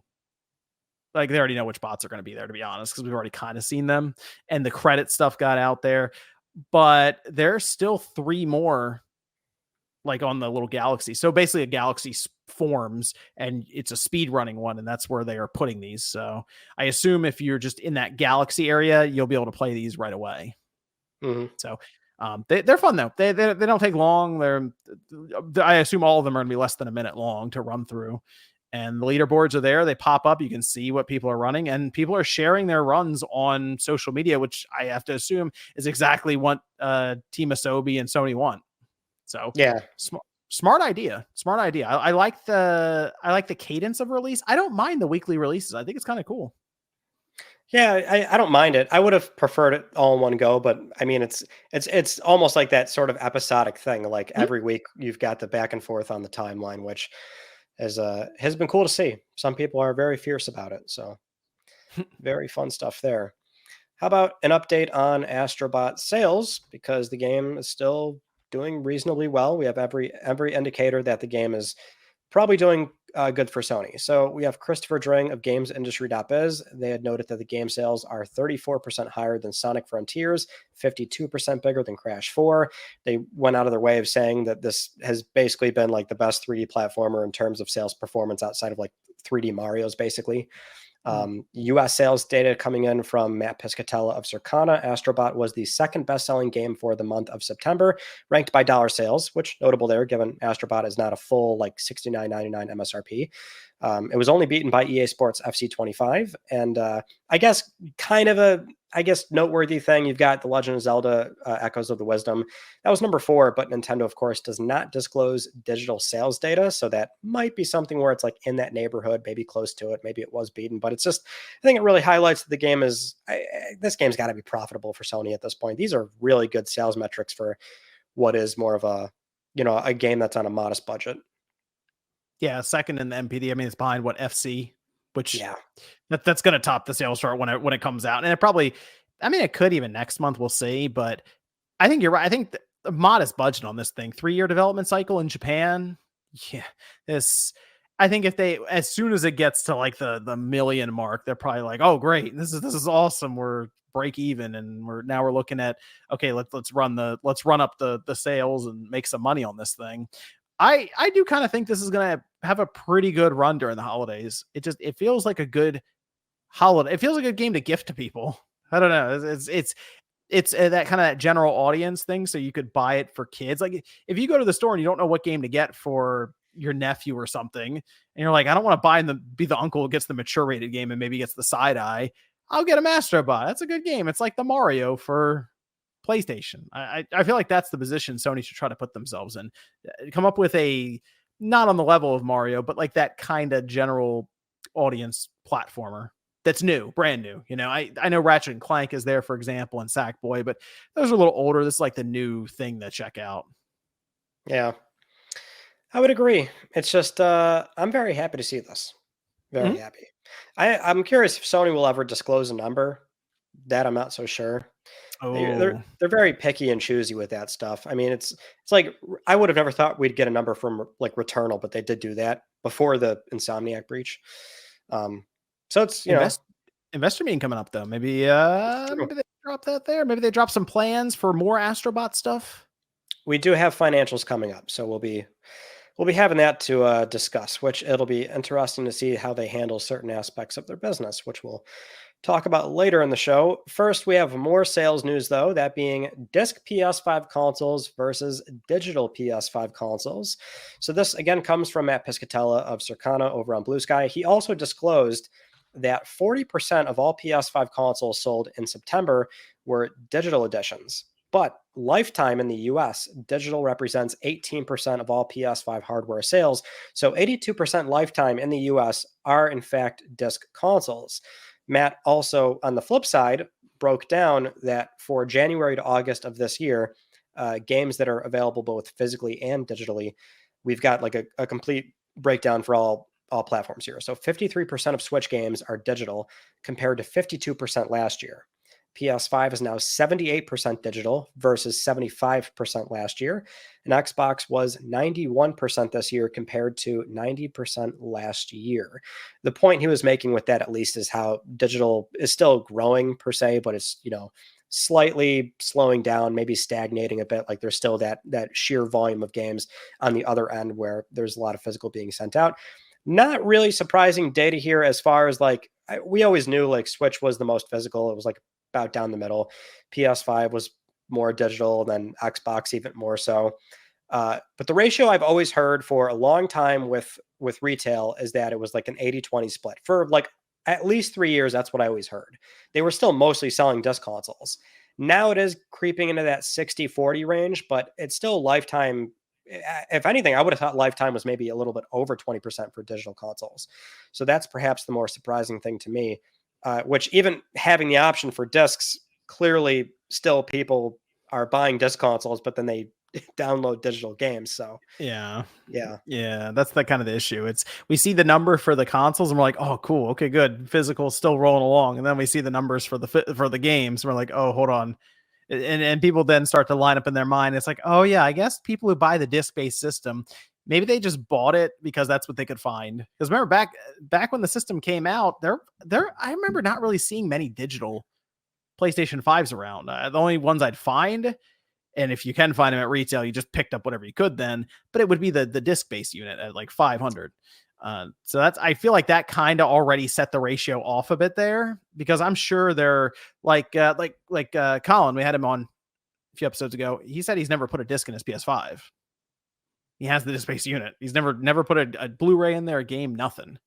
Like they already know which bots are going to be there, to be honest, because we've already kind of seen them, and the credit stuff got out there. But there's still 3 more like on the little galaxy. So basically a galaxy forms and it's a speed running one, and that's where they are putting these. So I assume if you're just in that galaxy area, you'll be able to play these right away. So they're fun though. They don't take long. I assume all of them are going to be less than a minute long to run through. And the leaderboards are there. They pop up. You can see what people are running, and people are sharing their runs on social media, which I have to assume is exactly what Team Asobi and Sony want. So yeah, smart idea. I like the cadence of release. I don't mind the weekly releases. I think it's kind of cool. Yeah, I don't mind it. I would have preferred it all in one go, but I mean, it's almost like that sort of episodic thing. Like every week you've got the back and forth on the timeline, which has been cool to see. Some people are very fierce about it. So very fun stuff there. How about an update on Astrobot sales? Because the game is still doing reasonably well. We have every indicator that the game is probably doing good for Sony. So we have Christopher Dring of GamesIndustry.biz. They had noted that the game sales are 34% higher than Sonic Frontiers, 52% bigger than Crash 4. They went out of their way of saying that this has basically been like the best 3D platformer in terms of sales performance outside of like 3D Mario's basically. US sales data coming in from Matt Piscatella of Circana. Astrobot was the second best-selling game for the month of September, ranked by dollar sales, which notable there, given Astrobot is not a full like $69.99 MSRP. It was only beaten by EA Sports FC25, and I guess kind of a noteworthy thing. You've got The Legend of Zelda: Echoes of the Wisdom. That was number 4, but Nintendo, of course, does not disclose digital sales data, so that might be something where it's like in that neighborhood, maybe close to it, maybe it was beaten. But it's just, I think it really highlights that the game is this game's got to be profitable for Sony at this point. These are really good sales metrics for what is more of a a game that's on a modest budget. Yeah, second in the MPD. I mean, it's behind what FC, which yeah, that's going to top the sales chart when it comes out, and it probably, I mean, it could even next month. We'll see, but I think you're right. I think the modest budget on this thing, 3-year development cycle in Japan. Yeah, I think if they, as soon as it gets to like the million mark, they're probably like, oh great, this is awesome. We're break even, and we're looking at, okay, let's run up the sales and make some money on this thing. I do kind of think this is going to have a pretty good run during the holidays. It feels like a good holiday. It feels like a game to gift to people. I don't know. It's that kind of that general audience thing. So you could buy it for kids. Like if you go to the store and you don't know what game to get for your nephew or something, and you're like, I don't want to buy and be the uncle who gets the mature rated game and maybe gets the side eye. I'll get a Astrobot. That's a good game. It's like the Mario for PlayStation. I feel like that's the position Sony should try to put themselves in. Come up with a, not on the level of Mario, but like that kind of general audience platformer that's new, brand new. I know Ratchet and Clank is there, for example, and Sackboy, but those are a little older. This is like the new thing to check out. Yeah, I would agree. It's just I'm very happy to see this. Very happy. I'm curious if Sony will ever disclose a number. That I'm not so sure. They're very picky and choosy with that stuff. I mean, it's like I would have never thought we'd get a number from like Returnal, but they did do that before the Insomniac breach. So it's investor meeting coming up though. Maybe they drop that there. Maybe they drop some plans for more Astrobot stuff. We do have financials coming up, so we'll be having that to discuss. Which it'll be interesting to see how they handle certain aspects of their business, which will talk about later in the show. First, we have more sales news, though, that being disc PS5 consoles versus digital PS5 consoles. So this, again, comes from Matt Piscatella of Circana over on Blue Sky. He also disclosed that 40% of all PS5 consoles sold in September were digital editions. But lifetime in the US, digital represents 18% of all PS5 hardware sales. So 82% lifetime in the US are, in fact, disc consoles. Matt also, on the flip side, broke down that for January to August of this year, games that are available both physically and digitally, we've got like a complete breakdown for all platforms here. So 53% of Switch games are digital compared to 52% last year. PS5 is now 78% digital versus 75% last year. And Xbox was 91% this year compared to 90% last year. The point he was making with that, at least, is how digital is still growing per se, but it's, slightly slowing down, maybe stagnating a bit. Like there's still that sheer volume of games on the other end where there's a lot of physical being sent out. Not really surprising data here as far as we always knew like Switch was the most physical. It was like about down the middle. PS5 was more digital than Xbox, even more so. But the ratio I've always heard for a long time with retail is that it was like an 80-20 split. For like at least 3 years, that's what I always heard. They were still mostly selling disc consoles. Now it is creeping into that 60-40 range, but it's still lifetime. If anything, I would have thought lifetime was maybe a little bit over 20% for digital consoles. So that's perhaps the more surprising thing to me. Which even having the option for discs, clearly still people are buying disc consoles, but then they download digital games. So yeah, yeah, that's the kind of the issue. It's we see the number for the consoles and we're like, oh, cool, okay, good, physical still rolling along, and then we see the numbers for the games and we're like, oh, hold on, and people then start to line up in their mind. It's like, oh yeah, I guess people who buy the disc-based system, maybe they just bought it because that's what they could find. Because remember back when the system came out, I remember not really seeing many digital PlayStation 5s around. The only ones I'd find, and if you can find them at retail, you just picked up whatever you could then, but it would be the disc-based unit at like 500. So I feel like that kind of already set the ratio off a bit there, because I'm sure they're like Colin, we had him on a few episodes ago. He said he's never put a disc in his PS5. He has the disc-based unit. He's never put a Blu-ray in there, a game, nothing.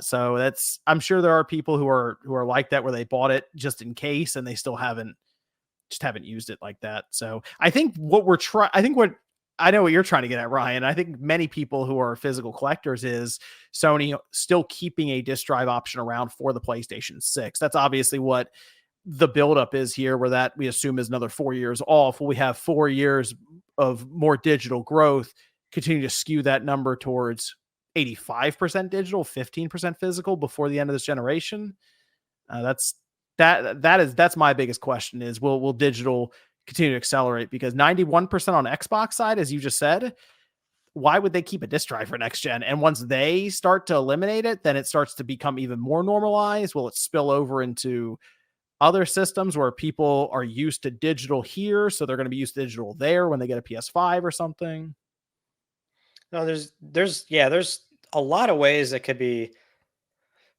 So I'm sure there are people who are like that, where they bought it just in case and they still haven't used it like that. So I think what I know what you're trying to get at, Ryan. I think many people who are physical collectors is Sony still keeping a disc drive option around for the PlayStation 6. That's obviously what the buildup is here, where that we assume is another 4 years off. We have 4 years of more digital growth, continue to skew that number towards 85% digital, 15% physical before the end of this generation. That's my biggest question is, will digital continue to accelerate? Because 91% on Xbox side, as you just said, why would they keep a disc drive for next gen? And once they start to eliminate it, then it starts to become even more normalized. Will it spill over into other systems where people are used to digital here, so they're going to be used to digital there when they get a PS5 or something? No, there's a lot of ways that could be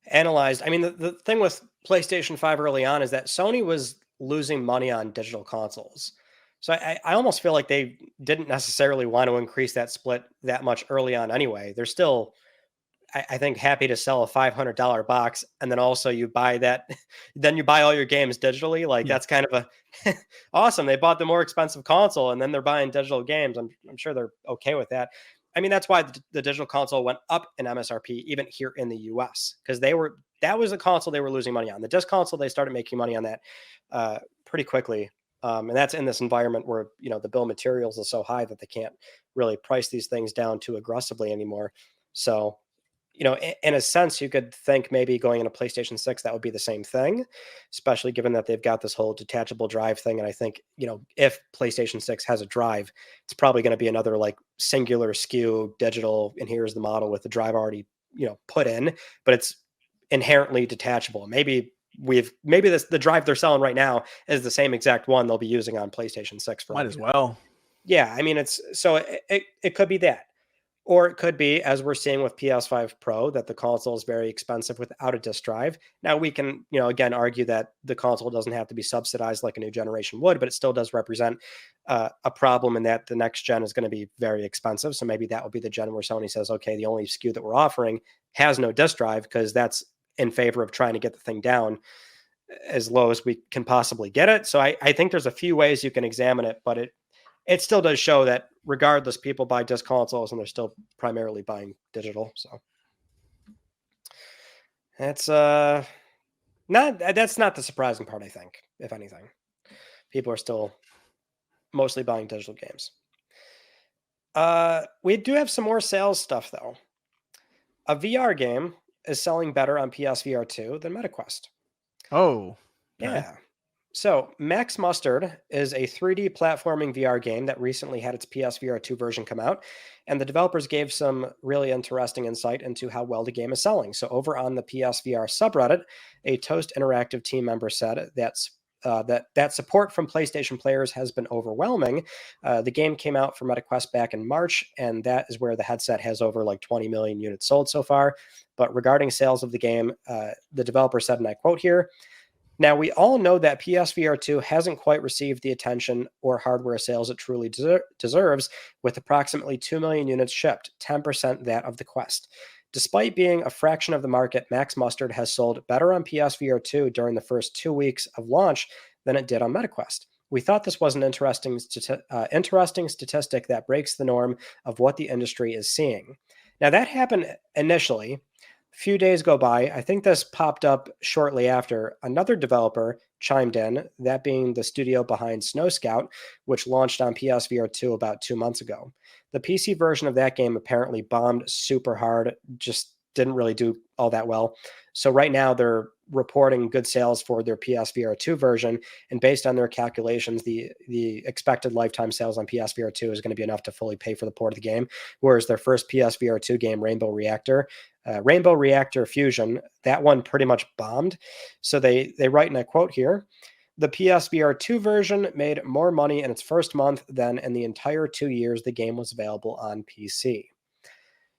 analyzed. I mean, the thing with PlayStation 5 early on is that Sony was losing money on digital consoles. So I almost feel like they didn't necessarily want to increase that split that much early on anyway. They're still, I think, happy to sell a $500 box, and then also you buy that, then you buy all your games digitally. Like that's kind of a awesome. They bought the more expensive console and then they're buying digital games. I'm sure they're okay with that. I mean, that's why the digital console went up in MSRP even here in the US, because that was the console they were losing money on. The disc console, they started making money on that pretty quickly. And that's in this environment where, the bill of materials is so high that they can't really price these things down too aggressively anymore. So, in a sense, you could think maybe going into PlayStation 6, that would be the same thing, especially given that they've got this whole detachable drive thing. And I think, if PlayStation 6 has a drive, it's probably going to be another like singular SKU digital. And here's the model with the drive already, put in, but it's inherently detachable. Maybe the drive they're selling right now is the same exact one they'll be using on PlayStation 6. Might as well. Yeah. I mean, it could be that. Or it could be, as we're seeing with PS5 Pro, that the console is very expensive without a disk drive. Now we can, again, argue that the console doesn't have to be subsidized like a new generation would, but it still does represent a problem in that the next gen is going to be very expensive. So maybe that will be the gen where Sony says, okay, the only SKU that we're offering has no disk drive, because that's in favor of trying to get the thing down as low as we can possibly get it. So I think there's a few ways you can examine it, but it still does show that regardless, people buy disc consoles and they're still primarily buying digital. So that's not the surprising part, I think. If anything, people are still mostly buying digital games. We do have some more sales stuff though. A VR game is selling better on PSVR 2 than MetaQuest. Oh, okay. Yeah. So, Max Mustard is a 3D platforming VR game that recently had its PSVR 2 version come out, and the developers gave some really interesting insight into how well the game is selling. So, over on the PSVR subreddit, a Toast Interactive team member said that support from PlayStation players has been overwhelming. The game came out for MetaQuest back in March, and that is where the headset has over like 20 million units sold so far. But regarding sales of the game, the developer said, and I quote here, "Now, we all know that PSVR 2 hasn't quite received the attention or hardware sales it truly deserves, with approximately 2 million units shipped, 10% that of the Quest. Despite being a fraction of the market, Max Mustard has sold better on PSVR 2 during the first 2 weeks of launch than it did on MetaQuest. We thought this was an interesting statistic that breaks the norm of what the industry is seeing." Now, that happened initially. Few days go by. I think this popped up shortly after. Another developer chimed in, that being the studio behind Snow Scout, which launched on PSVR 2 about 2 months ago. The PC version of that game apparently bombed super hard, just didn't really do all that well. So right now they're reporting good sales for their PSVR 2 version, and based on their calculations, the expected lifetime sales on PSVR 2 is going to be enough to fully pay for the port of the game, whereas their first PSVR 2 game, Rainbow Reactor Fusion, that one pretty much bombed. So they write in a quote here, "The PSVR 2 version made more money in its first month than in the entire 2 years the game was available on PC."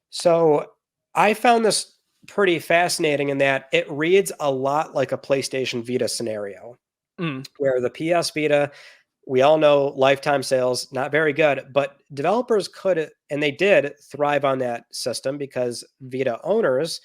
So I found this pretty fascinating in that it reads a lot like a PlayStation Vita scenario, where the PS Vita, we all know lifetime sales, not very good, but developers could, and they did thrive on that system because Vita owners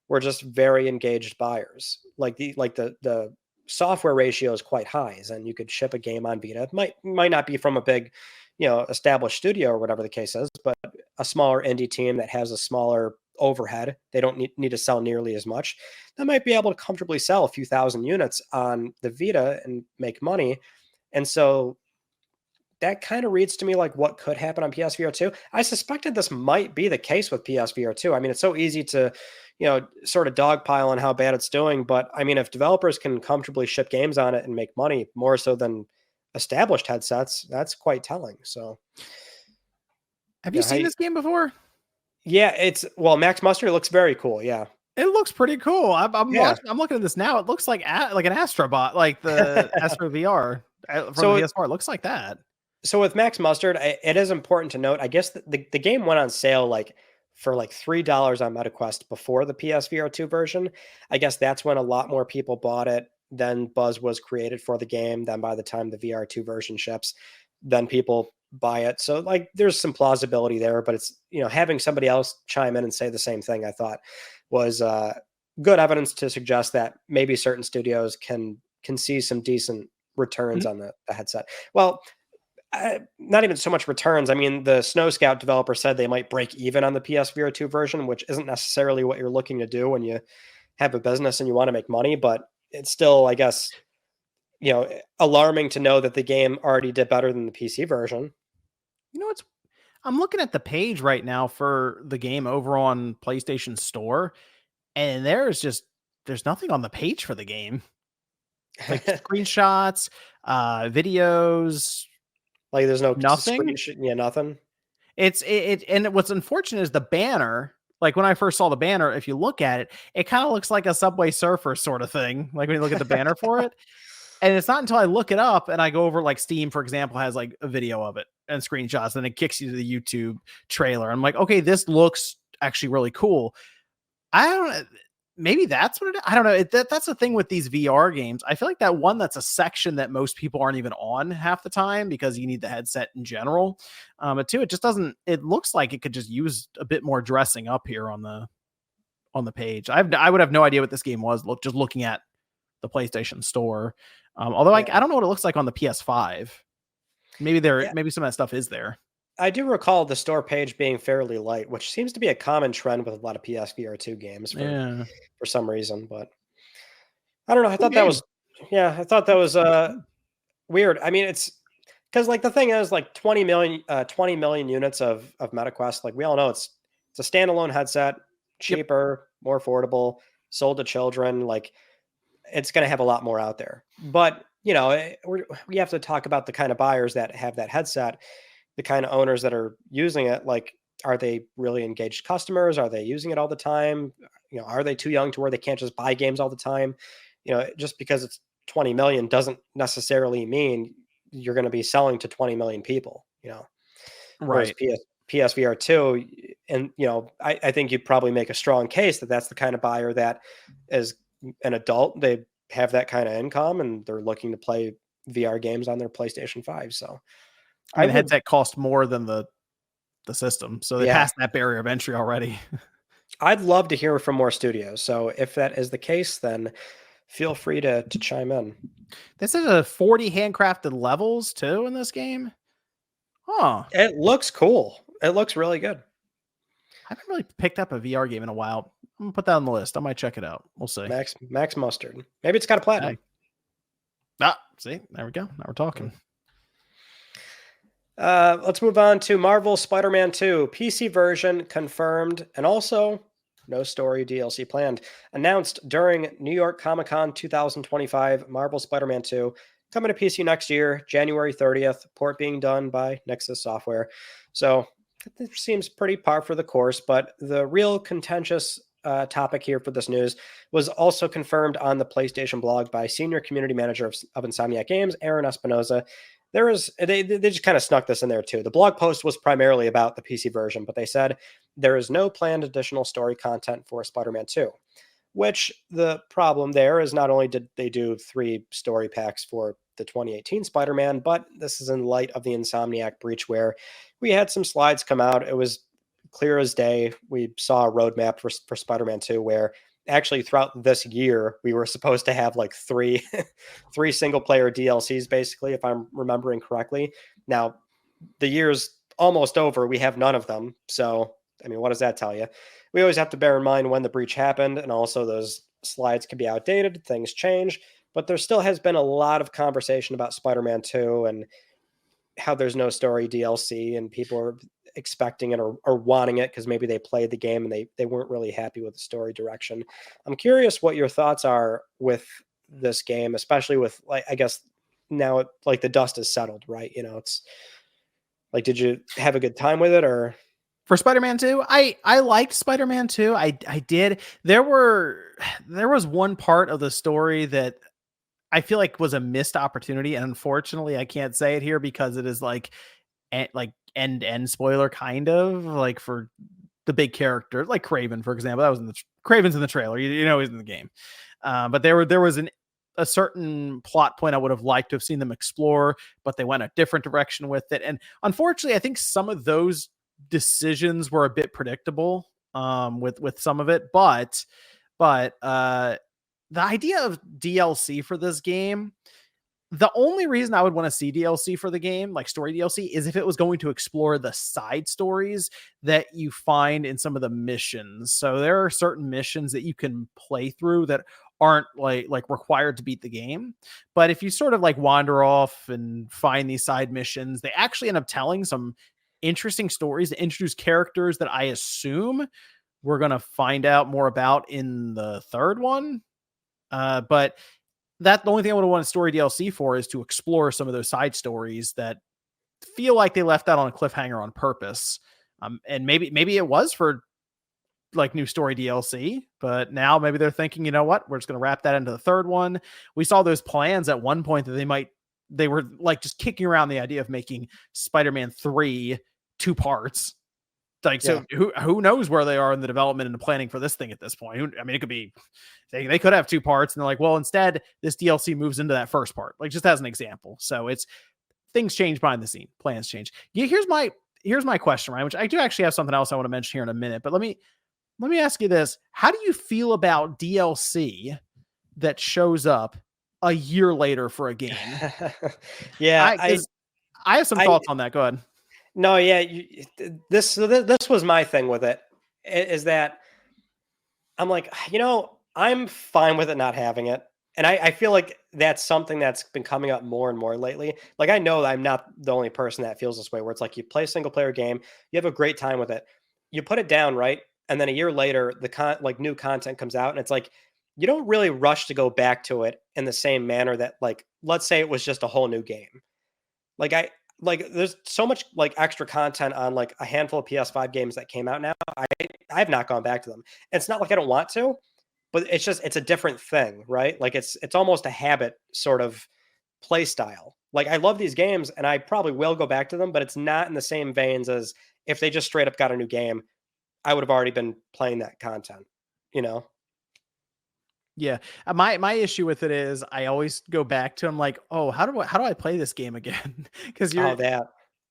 were just very engaged buyers. Like the software ratio is quite high, and you could ship a game on Vita. It might not be from a big, established studio or whatever the case is, but a smaller indie team that has a smaller overhead, they don't need to sell nearly as much, they might be able to comfortably sell a few thousand units on the Vita and make money. And so that kind of reads to me like what could happen on PSVR 2. I suspected this might be the case with PSVR 2. I mean, it's so easy to, sort of dogpile on how bad it's doing. But I mean, if developers can comfortably ship games on it and make money more so than established headsets, that's quite telling. So have you seen this game before? Yeah, Max Mustard looks very cool. Yeah. It looks pretty cool. I'm looking at this now. It looks like an Astrobot, like the Astro VR from the PS4. It looks like that. So with Max Mustard, it is important to note, I guess the game went on sale for $3 on MetaQuest before the PSVR 2 version. I guess that's when a lot more people bought it. Then buzz was created for the game. Then by the time the VR 2 version ships, then people buy it. So there's some plausibility there, but it's, having somebody else chime in and say the same thing, I thought was good evidence to suggest that maybe certain studios can see some decent returns on the headset. Well, not even so much returns. I mean, the Snow Scout developer said they might break even on the PSVR 2 version, which isn't necessarily what you're looking to do when you have a business and you want to make money, but it's still, I guess, alarming to know that the game already did better than the PC version. I'm looking at the page right now for the game over on PlayStation Store, and there's nothing on the page for the game. Like screenshots, videos. Like there's nothing. Nothing. And what's unfortunate is the banner. Like when I first saw the banner, if you look at it, it kind of looks like a Subway Surfer sort of thing. Like when you look at the banner for it. And it's not until I look it up and I go over, like Steam, for example, has like a video of it and screenshots, and it kicks you to the YouTube trailer. I'm like, okay, this looks actually really cool. I don't know. Maybe that's what it is. I don't know. That's the thing with these VR games. I feel like that one, that's a section that most people aren't even on half the time because you need the headset in general. But two, it just doesn't, it looks like it could just use a bit more dressing up here on the page. I would have no idea what this game was. Just looking at the PlayStation Store. Although I don't know what it looks like on the PS5. Maybe maybe some of that stuff is there. I do recall the store page being fairly light, which seems to be a common trend with a lot of PSVR 2 games for some reason. But I don't know. I thought that was weird. I mean, it's because like the thing is like 20 million units of MetaQuest. Like we all know, it's a standalone headset, cheaper, more affordable, sold to children. Like it's going to have a lot more out there. But you know, we have to talk about the kind of buyers that have that headset. The kind of owners that are using it, like, are they really engaged customers? Are they using it all the time? You know, are they too young to where they can't just buy games all the time? You know, just because it's 20 million doesn't necessarily mean you're going to be selling to 20 million people, you know, right. Whereas PSVR 2, and, you know, I think you'd probably make a strong case that that's the kind of buyer that is an adult. They have that kind of income and they're looking to play VR games on their PlayStation 5. So the headset cost more than the system, so they passed that barrier of entry already. I'd love to hear from more studios. So if that is the case, then feel free to chime in. This is a 40 handcrafted levels too in this game. Huh. It looks cool. It looks really good. I haven't really picked up a VR game in a while. I'm gonna put that on the list. I might check it out. We'll see. Max Mustard. Maybe it's got a platinum. See, there we go. Now we're talking. Let's move on to Marvel Spider-Man 2 PC version confirmed, and also no story DLC planned. Announced during New York Comic-Con 2025, Marvel Spider-Man 2 coming to PC next year, January 30th. Port being done by Nexus Software. So it seems pretty par for the course, but the real contentious topic here for this news was also confirmed on the PlayStation blog by senior community manager of Insomniac Games, Aaron Espinoza. They just kind of snuck this in there too. The blog post was primarily about the PC version, but they said there is no planned additional story content for Spider-Man 2, which the problem there is not only did they do 3 story packs for the 2018 Spider-Man, but this is in light of the Insomniac breach where we had some slides come out. It was clear as day. We saw a roadmap for Spider-Man 2 where actually throughout this year we were supposed to have like 3 single player DLCs basically, if I'm remembering correctly. Now the year's almost over, we have none of them. So I mean, what does that tell you? We always have to bear in mind when the breach happened, and also those slides can be outdated, things change, but there still has been a lot of conversation about Spider-Man 2 and how there's no story DLC, and people are expecting it or wanting it because maybe they played the game and they weren't really happy with the story direction. I'm curious what your thoughts are with this game, especially with, like, I guess now like the dust is settled, right? You know, it's like, did you have a good time with it? Or for Spider-Man 2, I liked Spider-Man 2. I did. There was one part of the story that I feel like was a missed opportunity, and unfortunately I can't say it here because it is like end spoiler kind of, like for the big character like Kraven, for example. That was in the Kraven's in the trailer, you know he's in the game, but there was a certain plot point I would have liked to have seen them explore, but they went a different direction with it. And unfortunately I think some of those decisions were a bit predictable with some of it, but the idea of DLC for this game, the only reason I would want to see DLC for the game, like story DLC, is if it was going to explore the side stories that you find in some of the missions. So there are certain missions that you can play through that aren't like required to beat the game. But if you sort of like wander off and find these side missions, they actually end up telling some interesting stories that introduce characters that I assume we're going to find out more about in the third one. But the only thing I would want a story DLC for is to explore some of those side stories that feel like they left that on a cliffhanger on purpose. And maybe it was for like new story DLC, but now maybe they're thinking, you know what, we're just going to wrap that into the third one. We saw those plans at one point that they were like just kicking around the idea of making Spider-Man 3 2 parts. Like, Yeah. so who knows where they are in the development and the planning for this thing at this point? I mean, it could be, they could have 2 parts and they're like, well, instead this DLC moves into that first part, like just as an example. So it's, things change behind the scene, plans change. Yeah, here's my question, Ryan, which I do actually have something else I want to mention here in a minute, but let me ask you this. How do you feel about DLC that shows up a year later for a game? Yeah, I have some I thoughts on that. Go ahead. no, yeah, this was my thing with it, is that I'm like, I'm fine with it not having it. And I feel like that's something that's been coming up more and more lately. Like, I know that I'm not the only person that feels this way, where it's like you play a single player game, you have a great time with it, you put it down, right? And then a year later, like new content comes out, and it's like you don't really rush to go back to it in the same manner that, like, let's say it was just a whole new game. Like, there's so much like extra content on like a handful of PS5 games that came out now. I've not gone back to them. And it's not like I don't want to, but it's a different thing, right? Like, it's almost a habit sort of play style. Like, I love these games and I probably will go back to them, but it's not in the same veins as if they just straight up got a new game. I would have already been playing that content, you know? Yeah. My issue with it is I always go back to, I'm like, oh, how do I play this game again? Because Oh, that.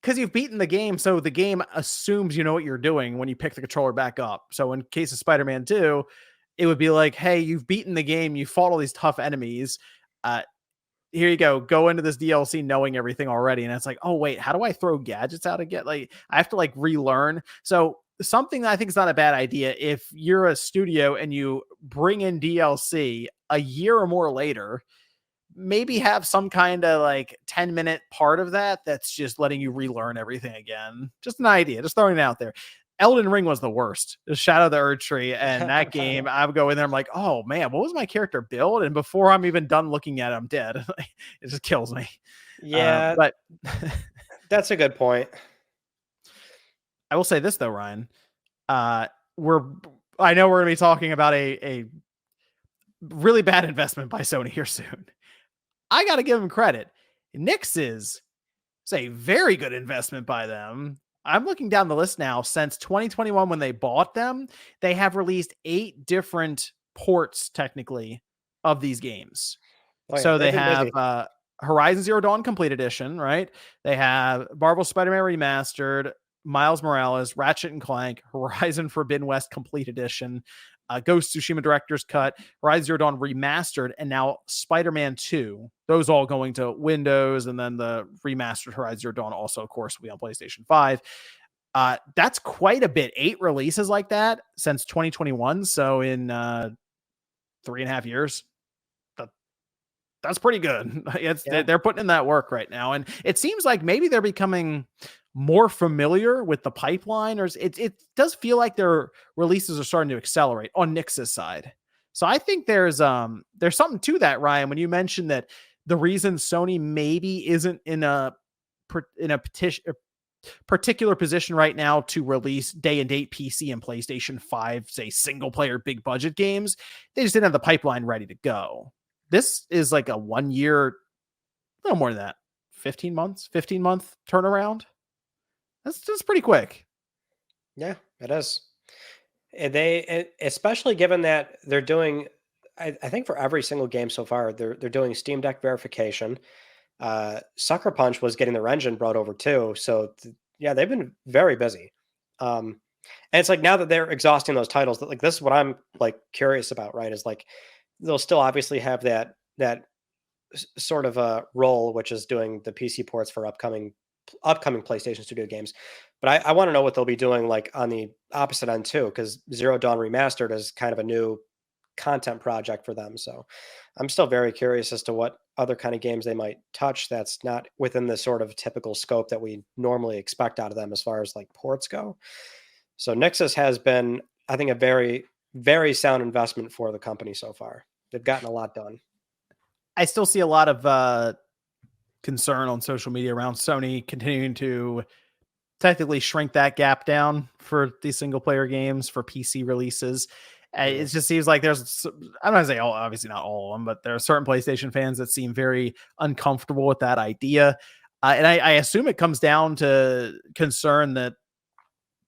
you've beaten the game, so the game assumes you know what you're doing when you pick the controller back up. So in case of Spider-Man 2, it would be like, hey, you've beaten the game, you fought all these tough enemies. Here you go into this DLC knowing everything already. And it's like, oh wait, how do I throw gadgets out again? Like, I have to like relearn. So something that I think is not a bad idea, if you're a studio and you bring in DLC a year or more later, maybe have some kind of like 10-minute part of that that's just letting you relearn everything again. Just an idea, just throwing it out there. Elden Ring was the worst. The Shadow of the Erd Tree, and that game, I would go in there, I'm like, oh man, what was my character build? And before I'm even done looking at it, I'm dead. It just kills me. Yeah, But that's a good point. I will say this though, Ryan. I know we're gonna be talking about a really bad investment by Sony here soon. I gotta give them credit. Nix's is a very good investment by them. I'm looking down the list now. Since 2021, when they bought them, they have released 8 different ports, technically, of these games. Oh, yeah, So they they've been have busy. Horizon Zero Dawn Complete Edition, right? They have Marvel Spider-Man Remastered, Miles Morales, Ratchet and Clank, Horizon Forbidden West Complete Edition, Ghost of Tsushima Director's Cut, Horizon Zero Dawn Remastered, and now Spider-Man 2. Those all going to Windows, and then the remastered Horizon Zero Dawn also, of course, will be on PlayStation 5. That's quite a bit. 8 releases like that since 2021. So in 3.5 years, that's pretty good. They're putting in that work right now. And it seems like maybe they're becoming more familiar with the pipeline, or it does feel like their releases are starting to accelerate on Nix's side. So I think there's something to that, Ryan, when you mentioned that the reason Sony maybe isn't in a particular position right now to release day and date PC and PlayStation 5, say single player big budget games, they just didn't have the pipeline ready to go. This is like a 1 year, a little more than that, 15 month turnaround. That's just pretty quick. Yeah, it is. Especially given that they're doing, I think for every single game so far, they're doing Steam Deck verification. Sucker Punch was getting their engine brought over too. So yeah, they've been very busy. And it's like, now that they're exhausting those titles, that like, this is what I'm like curious about, right? Is like, they'll still obviously have that sort of a role, which is doing the PC ports for upcoming PlayStation Studio games. But I want to know what they'll be doing like on the opposite end too, because Zero Dawn Remastered is kind of a new content project for them. So I'm still very curious as to what other kind of games they might touch that's not within the sort of typical scope that we normally expect out of them as far as like ports go. So Nixus has been, I think, a very, very sound investment for the company so far. They've gotten a lot done. I still see a lot of concern on social media around Sony continuing to technically shrink that gap down for these single player games for PC releases. It just seems like there's, I'm not saying all, obviously not all of them, but there are certain PlayStation fans that seem very uncomfortable with that idea. And I assume it comes down to concern that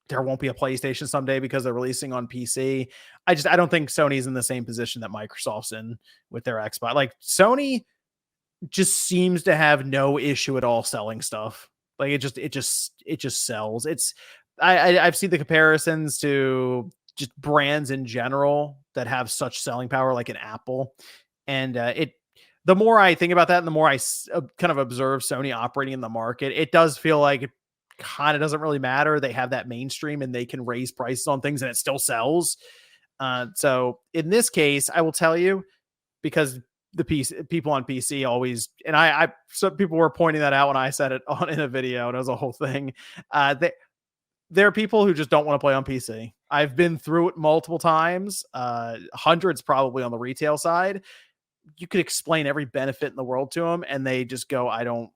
there won't be a PlayStation someday because they're releasing on PC. I don't think Sony's in the same position that Microsoft's in with their Xbox. Like Sony just seems to have no issue at all selling stuff. Like it just sells. I've seen the comparisons to just brands in general that have such selling power, like an Apple. And the more I think about that and the more I kind of observe Sony operating in the market, it does feel like it kind of doesn't really matter. They have that mainstream and they can raise prices on things and it still sells. So in this case, I will tell you, because the people on PC always, and some people were pointing that out when I said it on in a video, and it was a whole thing. There are people who just don't want to play on PC. I've been through it multiple times, hundreds probably on the retail side. You could explain every benefit in the world to them, and they just go, "I don't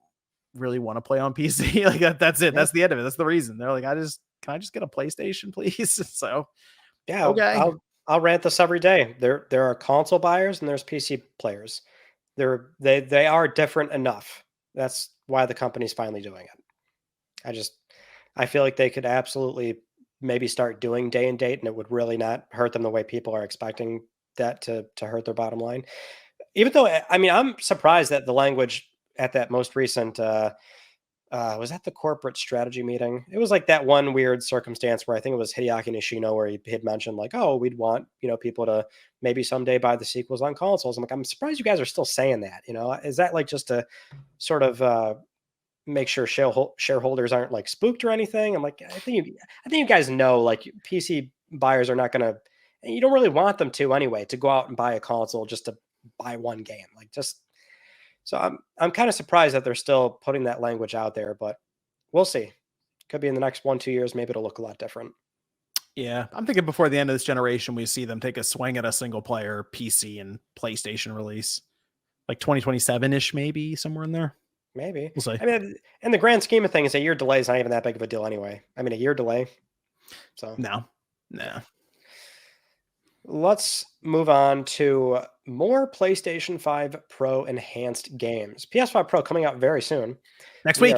really want to play on PC." Like that's it. Yeah. That's the end of it. That's the reason. They're like, can I just get a PlayStation, please? So, yeah, okay. I'll rant this every day. There are console buyers and there's PC players. They are different enough. That's why the company's finally doing it. I feel like they could absolutely maybe start doing day and date, and it would really not hurt them the way people are expecting that to hurt their bottom line. Even though, I mean, I'm surprised that the language at that most recent, was that the corporate strategy meeting? It was like that one weird circumstance where I think it was Hideaki Nishino where he had mentioned like, oh, we'd want, people to maybe someday buy the sequels on consoles. I'm like, I'm surprised you guys are still saying that, is that like just to sort of make sure shareholders aren't like spooked or anything? I'm like, I think you guys know, like PC buyers are not going to, and you don't really want them to anyway, to go out and buy a console just to buy one game. Like so I'm kind of surprised that they're still putting that language out there, but we'll see. Could be in the next 1-2 years. Maybe it'll look a lot different. Yeah, I'm thinking before the end of this generation, we see them take a swing at a single player PC and PlayStation release, like 2027-ish, maybe somewhere in there. Maybe. We'll see. I mean, in the grand scheme of things, a year delay is not even that big of a deal anyway. I mean, a year delay. So no. Let's move on to more PlayStation 5 Pro enhanced games. PS5 Pro coming out very soon. Next week.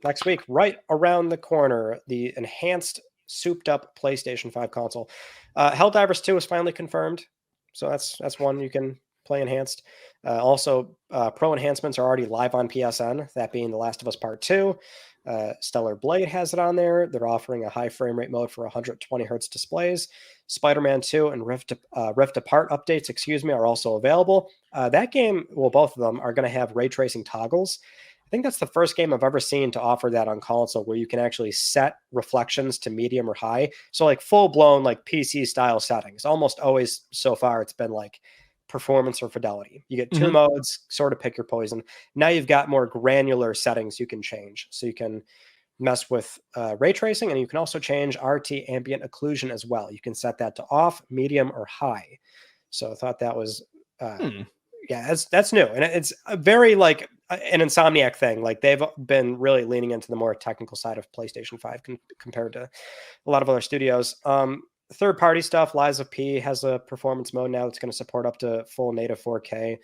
Next week, right around the corner. The enhanced, souped up PlayStation 5 console. Helldivers 2 is finally confirmed, so that's one you can play enhanced. Also, Pro enhancements are already live on PSN. That being The Last of Us Part 2. Stellar Blade has it on there. They're offering a high frame rate mode for 120 hertz displays. Spider-Man 2 and Rift Apart updates, are also available. That game, well, both of them are going to have ray tracing toggles. I think that's the first game I've ever seen to offer that on console, where you can actually set reflections to medium or high. So like full blown like PC style settings. Almost always so far it's been like performance or fidelity. You get two modes, sort of pick your poison. Now you've got more granular settings you can change. So you can mess with ray tracing, and you can also change RT ambient occlusion as well. You can set that to off, medium, or high. So I thought that was, that's new. And it's a very like an Insomniac thing. Like they've been really leaning into the more technical side of PlayStation 5 compared to a lot of other studios. Third-party stuff, Lies of P has a performance mode now that's going to support up to full native 4K.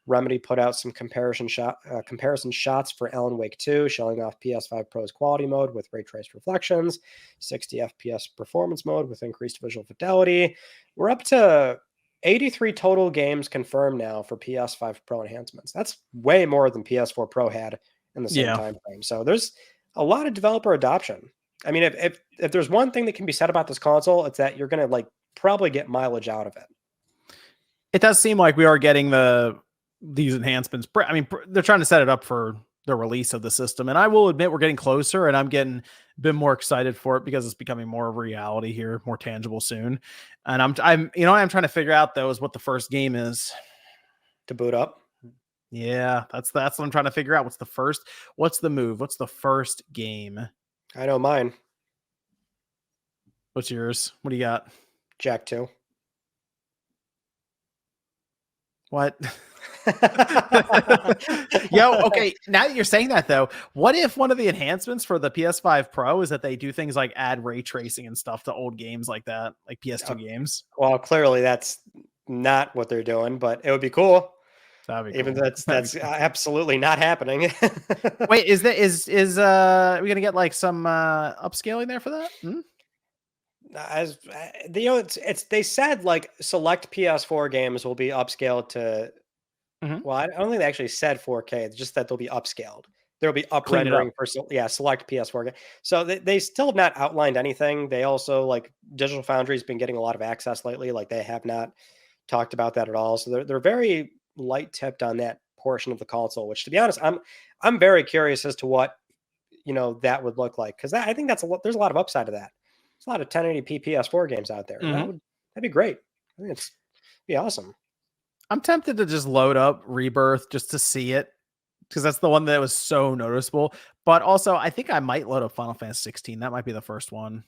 Remedy put out some comparison shots for Alan Wake 2, showing off PS5 Pro's quality mode with ray traced reflections, 60 FPS performance mode with increased visual fidelity. We're up to 83 total games confirmed now for PS5 Pro enhancements. That's way more than PS4 Pro had in the same time frame. So there's a lot of developer adoption. I mean, if there's one thing that can be said about this console, it's that you're going to like probably get mileage out of it. It does seem like we are getting these enhancements. I mean, they're trying to set it up for the release of the system, and I will admit we're getting closer, and I'm getting a bit more excited for it because it's becoming more of a reality here, more tangible soon. And I'm trying to figure out though is what the first game is to boot up. Yeah, that's what I'm trying to figure out. What's the move? What's the first game? I know mine. What's yours? What do you got? Jak 2. What? Yo, okay. Now that you're saying that, though, what if one of the enhancements for the PS5 Pro is that they do things like add ray tracing and stuff to old games like that, like PS2 games? Well, clearly that's not what they're doing, but it would be cool. That'd be Even cool. that's absolutely not happening. Wait, is we gonna get like some upscaling there for that? Hmm? As it's they said like select PS4 games will be upscaled to Mhm. well, I don't think they actually said 4K. It's just that they'll be upscaled. There'll be up Clean it rendering up. for select PS4 game. So they still have not outlined anything. They also like Digital Foundry's been getting a lot of access lately. Like they have not talked about that at all. So they're very light tipped on that portion of the console. Which to be honest, I'm very curious as to what that would look like because I think there's a lot of upside to that. There's a lot of 1080p PS4 games out there. Mhm. That'd be great. I think it'd be awesome. I'm tempted to just load up Rebirth just to see it because that's the one that was so noticeable. But also, I think I might load up Final Fantasy 16. That might be the first one.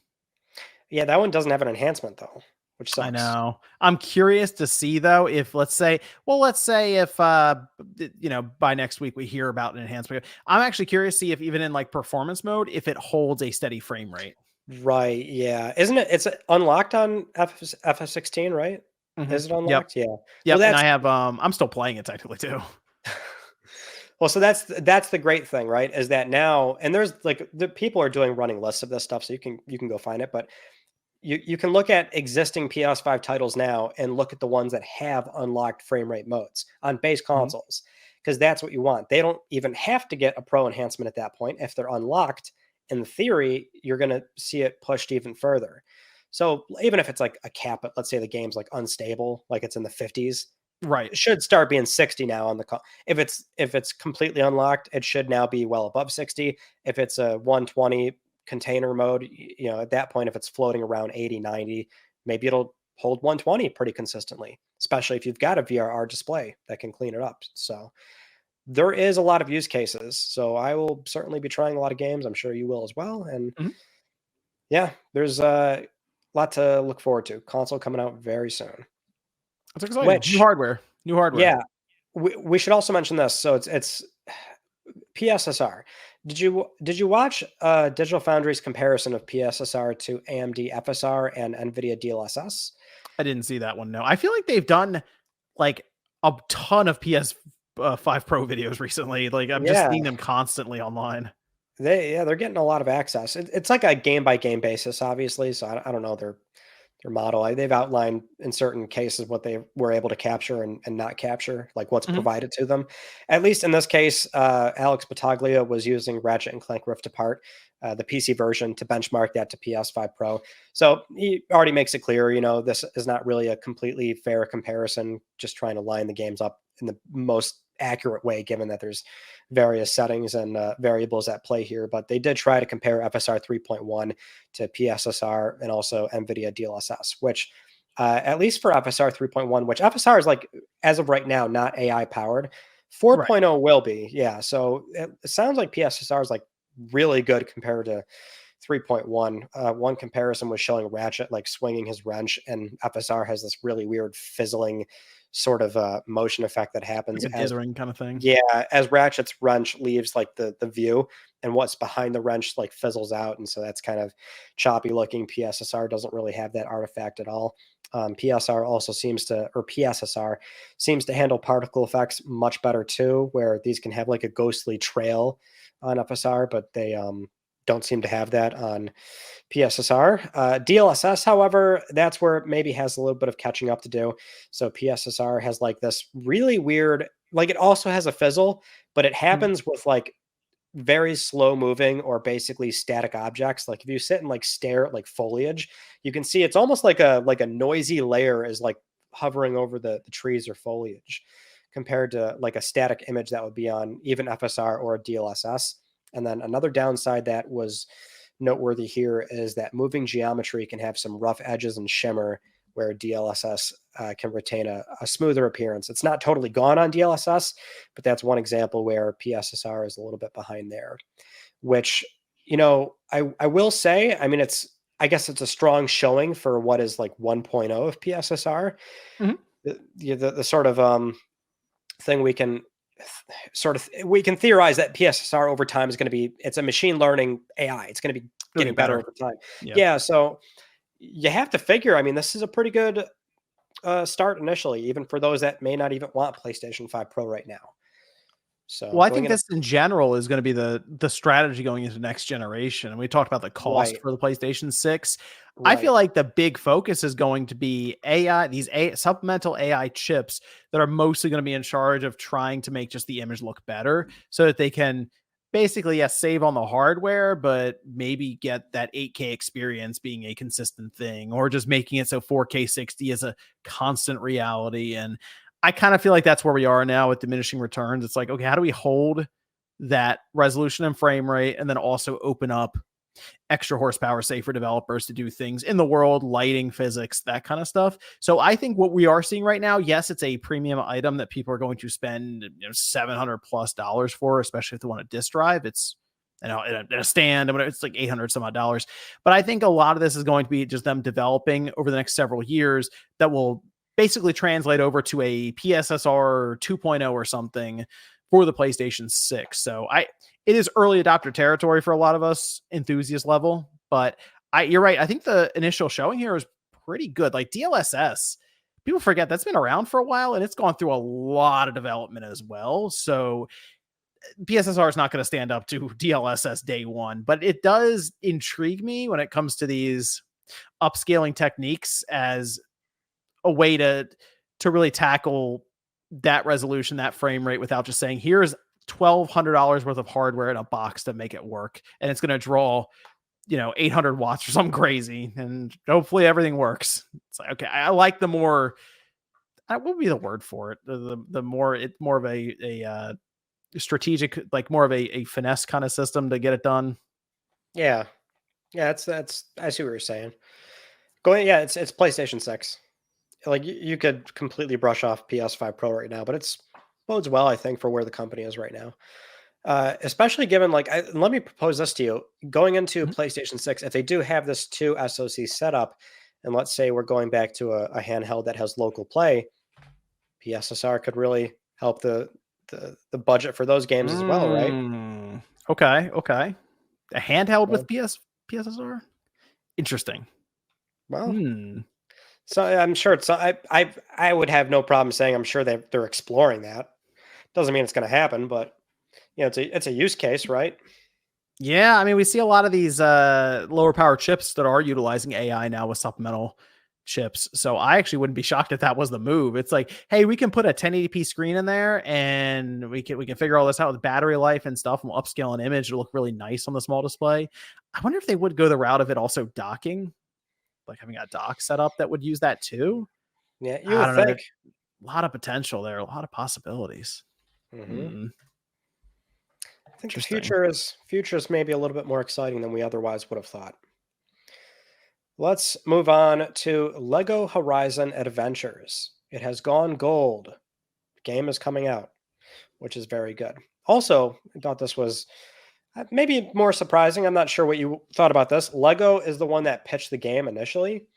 Yeah, that one doesn't have an enhancement though, which I sucks. know. I'm curious to see though if let's say if by next week we hear about an enhancement. I'm actually curious to see if even in like performance mode if it holds a steady frame rate. Right, yeah. Isn't it it's unlocked on FF16, right? Mhm. Is it Yep. unlocked? Yeah. Well, Yep, and that's I have I'm still playing it technically too. well, so that's the great thing, right? Is that now and there's like the people are doing running lists of this stuff, so you can go find it, but you can look at existing PS5 titles now and look at the ones that have unlocked frame rate modes on base Mhm. consoles because that's what you want. They don't even have to get a pro enhancement at that point. If they're unlocked, in theory, you're going to see it pushed even further. So even if it's like a cap, let's say the game's like unstable, like it's in the 50s, Right. it should start being 60 now on the if it's completely unlocked, it should now be well above 60. If it's a 120 container mode, at that point, if it's floating around 80, 90, maybe it'll hold 120 pretty consistently, especially if you've got a VRR display that can clean it up. So there is a lot of use cases. So I will certainly be trying a lot of games. I'm sure you will as well. And Mhm. yeah, there's a lot to look forward to. Console coming out very soon. That's exciting. New Which, hardware. New hardware. yeah, we should also mention this. So it's PSSR. Did you watch Digital Foundry's comparison of PSSR to AMD FSR and NVIDIA DLSS? I didn't see that one. No. I feel like they've done like a ton of PS5 Pro videos recently. Like I'm just Yeah, seeing them constantly online. they're getting a lot of access. It's like a game by game basis, obviously. So I don't know their model. They've outlined in certain cases what they were able to capture and not capture, like what's Mhm. provided to them. At least in this case, Alex Battaglia was using Ratchet and Clank Rift Apart, the PC version, to benchmark that to PS5 Pro. So he already makes it clear, this is not really a completely fair comparison, just trying to line the games up in the most accurate way, given that there's various settings and variables at play here. But they did try to compare FSR 3.1 to PSSR and also NVIDIA DLSS, which at least for FSR 3.1, which FSR is like, as of right now, not AI powered. Right. 4.0 will be. Yeah. So it sounds like PSSR is like really good compared to 3.1. One comparison was showing Ratchet like swinging his wrench, and FSR has this really weird fizzling sort of motion effect that happens Like a as dithering kind of thing. yeah, as Ratchet's wrench leaves like the view and what's behind the wrench like fizzles out. And so that's kind of choppy looking. PSSR doesn't really have that artifact at all. PSR also PSSR seems to handle particle effects much better too, where these can have like a ghostly trail on FSR, but they don't seem to have that on PSSR. DLSS, however, that's where it maybe has a little bit of catching up to do. So PSSR has like this really weird, like it also has a fizzle, but it Mhm. happens with like very slow moving or basically static objects. Like if you sit and like stare at like foliage, you can see it's almost like a noisy layer is like hovering over the trees or foliage compared to like a static image that would be on even FSR or DLSS. And then another downside that was noteworthy here is that moving geometry can have some rough edges and shimmer where DLSS can retain a smoother appearance. It's not totally gone on DLSS, but that's one example where PSSR is a little bit behind there, which, I will say, I mean, I guess it's a strong showing for what is like 1.0 of PSSR. Mhm. The sort of thing we can we can theorize that PSSR over time is going to be, it's a machine learning AI. It's going to be getting better over time. Yeah. So you have to figure, I mean, this is a pretty good start initially, even for those that may not even want PlayStation 5 Pro right now. So, well, I think this in general is going to be the strategy going into next generation. And we talked about the cost for the PlayStation 6. I feel like the big focus is going to be AI, these supplemental AI chips that are mostly going to be in charge of trying to make just the image look better so that they can basically, yes, save on the hardware, but maybe get that 8K experience being a consistent thing, or just making it so 4K 60 is a constant reality. And I kind of feel like that's where we are now with diminishing returns. It's like, okay, how do we hold that resolution and frame rate and then also open up extra horsepower, say, for developers to do things in the world, lighting, physics, that kind of stuff. So I think what we are seeing right now, yes, it's a premium item that people are going to spend $700+ for, especially if they want a disk drive. It's in a stand, it's like $800 some odd dollars. But I think a lot of this is going to be just them developing over the next several years that will basically translate over to a PSSR 2.0 or something for the PlayStation 6. So it is early adopter territory for a lot of us, enthusiast level, but you're right. I think the initial showing here is pretty good. Like DLSS, people forget that's been around for a while and it's gone through a lot of development as well. So PSSR is not going to stand up to DLSS day one, but it does intrigue me when it comes to these upscaling techniques as a way to really tackle that resolution, that frame rate, without just saying, here's $1,200 worth of hardware in a box to make it work. And it's going to draw, 800 watts or something crazy. And hopefully everything works. It's like, okay, I like the more, what would be the word for it? The more, it's more of a strategic, like more of a finesse kind of system to get it done. Yeah. Yeah. That's, I see what you're saying. It's PlayStation 6. Like you could completely brush off PS5 Pro right now, but it's bodes well, I think, for where the company is right now. Especially given, let me propose this to you. Going into PlayStation 6, if they do have this 2 SoC setup, and let's say we're going back to a handheld that has local play, PSSR could really help the budget for those games as well, right? Okay. A handheld with PSSR? Interesting. Well, so I'm sure I would have no problem saying I'm sure they're exploring that. Doesn't mean it's going to happen, but it's a use case, right? Yeah, I mean, we see a lot of these lower power chips that are utilizing AI now with supplemental chips. So I actually wouldn't be shocked if that was the move. It's like, hey, we can put a 1080p screen in there and we can figure all this out with battery life and stuff, and we'll upscale an image to look really nice on the small display. I wonder if they would go the route of it also docking, like having a dock set up that would use that too. Yeah, you would think. A lot of potential there, a lot of possibilities. I think the future is maybe a little bit more exciting than we otherwise would have thought. Let's move on to Lego Horizon Adventures. It has gone gold. The game is coming out, which is very good. Also, I thought this was maybe more surprising. I'm not sure what you thought about this. Lego is the one that pitched the game initially.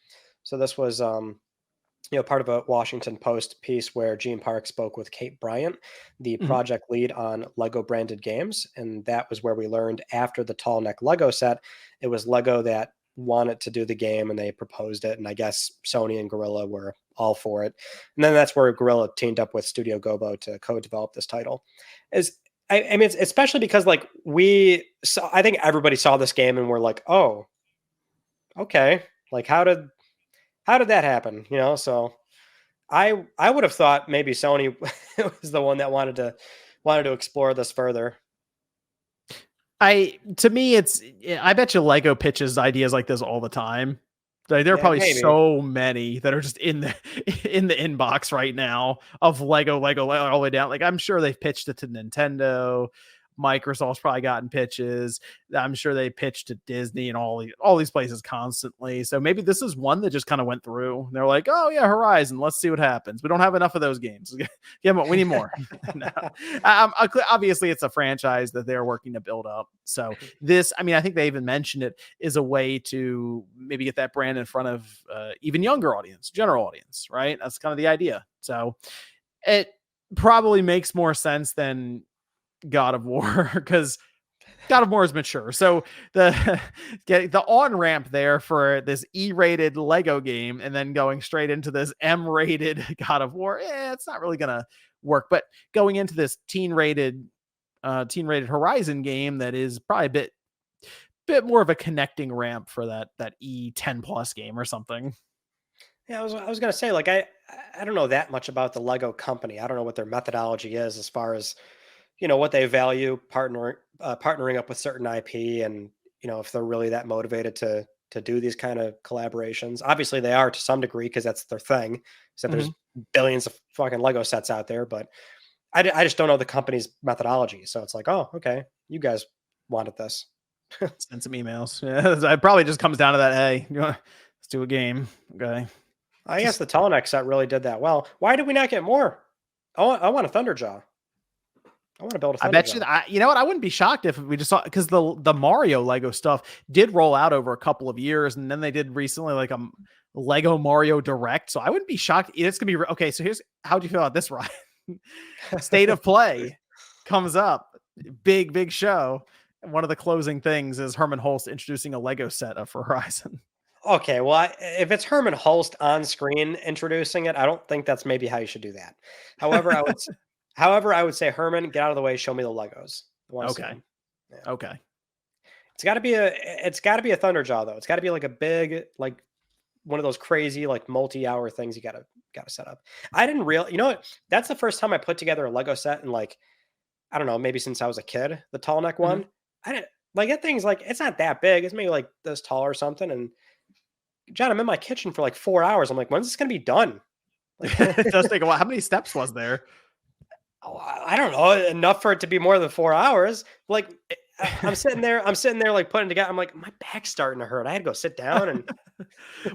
So this was part of a Washington Post piece where Gene Park spoke with Kate Bryant, the project lead on Lego branded games. And that was where we learned after the tall neck Lego set, it was Lego that wanted to do the game and they proposed it. And I guess Sony and Guerilla were all for it. And then that's where Guerilla teamed up with Studio Gobo to co-develop this title. I mean, it's especially because I think everybody saw this game and we're like, oh, okay. Like how did that happen? So I would have thought maybe Sony was the one that wanted to explore this further. To me, I bet you Lego pitches ideas like this all the time. There are probably so many that are just in the inbox right now of Lego all the way down. Like I'm sure they've pitched it to Nintendo. Microsoft's probably gotten pitches. I'm sure they pitched to Disney and all these places constantly. So maybe this is one that just kind of went through. And they're like, oh yeah, Horizon. Let's see what happens. We don't have enough of those games. Yeah, but we need more. No. Obviously, it's a franchise that they're working to build up. So this, I mean, I think they even mentioned it is a way to maybe get that brand in front of even younger audience, general audience, right? That's kind of the idea. So probably makes more sense than God of War, because God of War is mature. So the the on ramp there for this E-rated Lego game and then going straight into this M-rated God of War, it's not really gonna work. But going into this teen-rated Horizon game that is probably a bit more of a connecting ramp for that E10 plus game or something. Yeah, I was gonna say, like, I don't know that much about the Lego company. I don't know what their methodology is as far as, what they value partnering up with certain IP, and if they're really that motivated to do these kind of collaborations. Obviously, they are to some degree because that's their thing. So there's Mhm. billions of fucking Lego sets out there, but I just don't know the company's methodology. So it's like, oh, okay, you guys wanted this. Send some emails. Yeah, it probably just comes down to that. Hey, let's do a game. Okay. I guess Just the Telenex set really did that well. Why did we not get more? I want a Thunderjaw. I want to build a I bet you. Thunderjaw. You know what? I wouldn't be shocked if we just saw, because the Mario Lego stuff did roll out over a couple of years, and then they did recently like a Lego Mario Direct. So I wouldn't be shocked. It's gonna be okay. So here's how do you feel about this, Ryan? State of Play comes up, big show. And one of the closing things is Herman Holst introducing a Lego set of Horizon. Okay, well, if it's Herman Hulst on screen introducing it, I don't think that's maybe how you should do that. However, I would say, Herman, get out of the way. Show me the Legos. I want to see Okay. them. Yeah. Okay. It's got to be a Thunderjaw though. It's got to be like a big, like one of those crazy like multi-hour things you gotta set up. I didn't real. You know what? That's the first time I put together a Lego set in, like, I don't know, maybe since I was a kid. The tall neck Mhm. one. I didn't like that thing's like it's not that big. It's maybe like this tall or something. And John, I'm in my kitchen for like 4 hours. I'm like, when's this gonna be done? Like, It does take a while. How many steps was there? oh, I don't know, enough for it to be more than 4 hours. Like, I'm sitting there like putting it together. I'm like, my back's starting to hurt. I had to go sit down and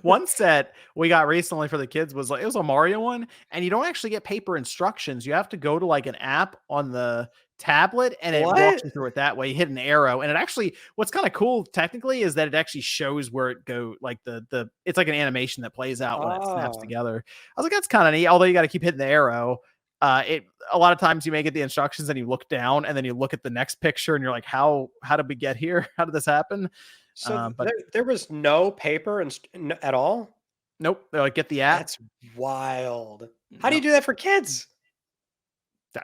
One set we got recently for the kids was like, it was a Mario one, and you don't actually get paper instructions. You have to go to like an app on the tablet, and it walks what? you through it that way. You hit an arrow, and it actually, what's kind of cool technically is that it actually shows where it go, like the it's like an animation that plays out when it snaps Ah, together. I was like, that's kind of neat. Although you got to keep hitting the arrow. It a lot of times you may get the instructions and you look down and then you look at the next picture and you're like, how did we get here? How did this happen? so But there was no paper and at all. nope, they're like, get the app. That's wild. How do you Nope. do that for kids?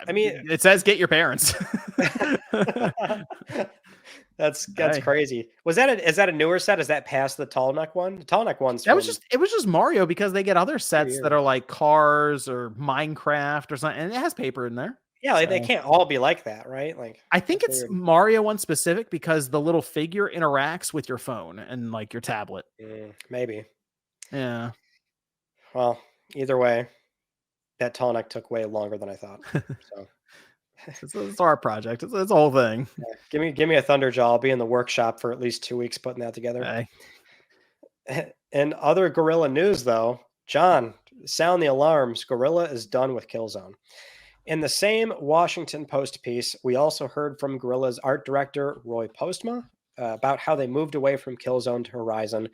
I mean, It says get your parents. that's Hey, crazy. Is that a newer set? Is that past the tall neck one? The tall neck one's that was from just it was just Mario, because they get other few sets that years. are like Cars or Minecraft or something, and it has paper in there. Yeah, like, they So can't all be like that, right? Like, I think that's it's weird. Mario one specific because the little figure interacts with your phone and like your tablet. Maybe. Yeah. Well, either way, that tall neck took way longer than I thought. So It's our project. It's a whole thing. yeah, give me a Thunderjaw. I'll be in the workshop for at least 2 weeks putting that together. Hey. And other Guerrilla news, though, John, sound the alarms. Guerrilla is done with Killzone. In the same Washington Post piece, we also heard from Guerrilla's art director, Roy Postma, about how they moved away from Killzone to Horizon.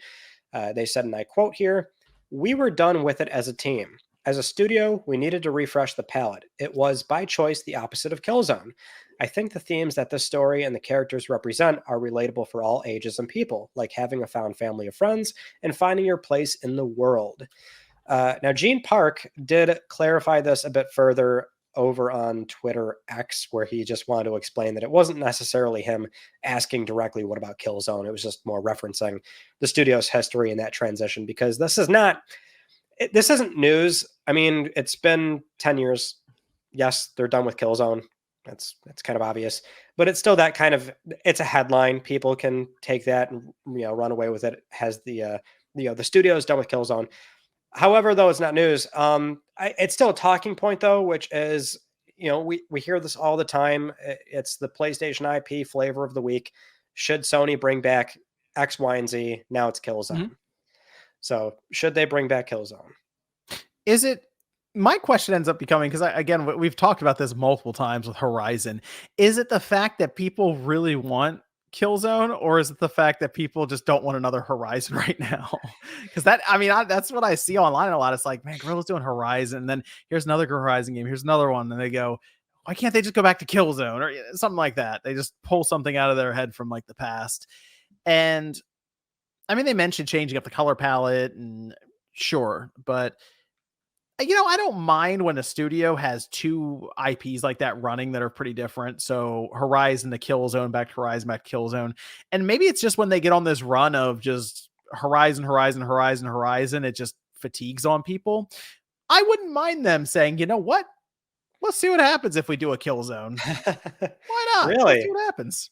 They said, and I quote here, "We were done with it as a team. As a studio, we needed to refresh the palette. It was, by choice, the opposite of Killzone. I think the themes that this story and the characters represent are relatable for all ages and people, like having a found family of friends and finding your place in the world." Now, Gene Park did clarify this a bit further over on Twitter X, where he just wanted to explain that it wasn't necessarily him asking directly, what about Killzone? It was just more referencing the studio's history in that transition, because this isn't news. I mean, it's been 10 years. Yes, they're done with Killzone. That's kind of obvious, but it's still that kind of, it's a headline. People can take that and run away with it. It has the studio's done with Killzone. However, though, it's not news. It's still a talking point, though, which is, we hear this all the time. It's the PlayStation IP flavor of the week. Should Sony bring back X, Y, and Z? Now it's Killzone. Mhm. So should they bring back Killzone? Is it My question ends up becoming, because again, we've talked about this multiple times with Horizon. Is it the fact that people really want Killzone, or is it the fact that people just don't want another Horizon right now? Because that's what I see online a lot. It's like, man, Guerrilla's doing Horizon, and then here's another Horizon game, here's another one, and they go, why can't they just go back to Killzone or something like that? They just pull something out of their head from like the past. And I mean, they mentioned changing up the color palette, and sure, but I don't mind when a studio has two IPs like that running that are pretty different. So Horizon to Killzone, back to Horizon, back to Killzone. And maybe it's just when they get on this run of just Horizon, Horizon, Horizon, Horizon, it just fatigues on people. I wouldn't mind them saying, you know what? Let's see what happens if we do a Killzone. Why not? Really? Let's see what happens.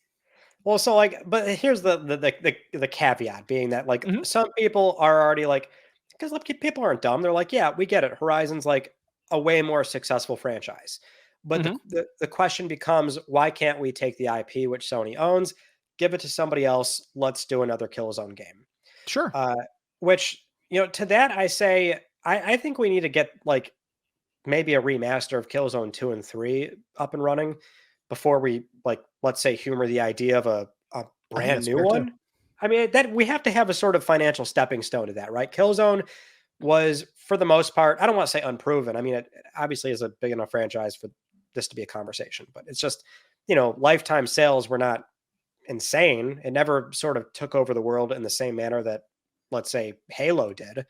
Well, so like, but here's the caveat being that like Mhm. some people are already like, because people aren't dumb. They're like, yeah, we get it. Horizon's like a way more successful franchise. But Mhm. the question becomes, why can't we take the IP which Sony owns, give it to somebody else? Let's do another Killzone game. Sure. Which, to that I say, I think we need to get like maybe a remaster of Killzone 2 and 3 up and running before we like, let's say, humor the idea of a I think brand that's new fair too. one. I mean, that we have to have a sort of financial stepping stone to that, right? Killzone was, for the most part, I don't want to say unproven. I mean, it obviously is a big enough franchise for this to be a conversation, but it's just, lifetime sales were not insane. It never sort of took over the world in the same manner that, let's say, Halo did.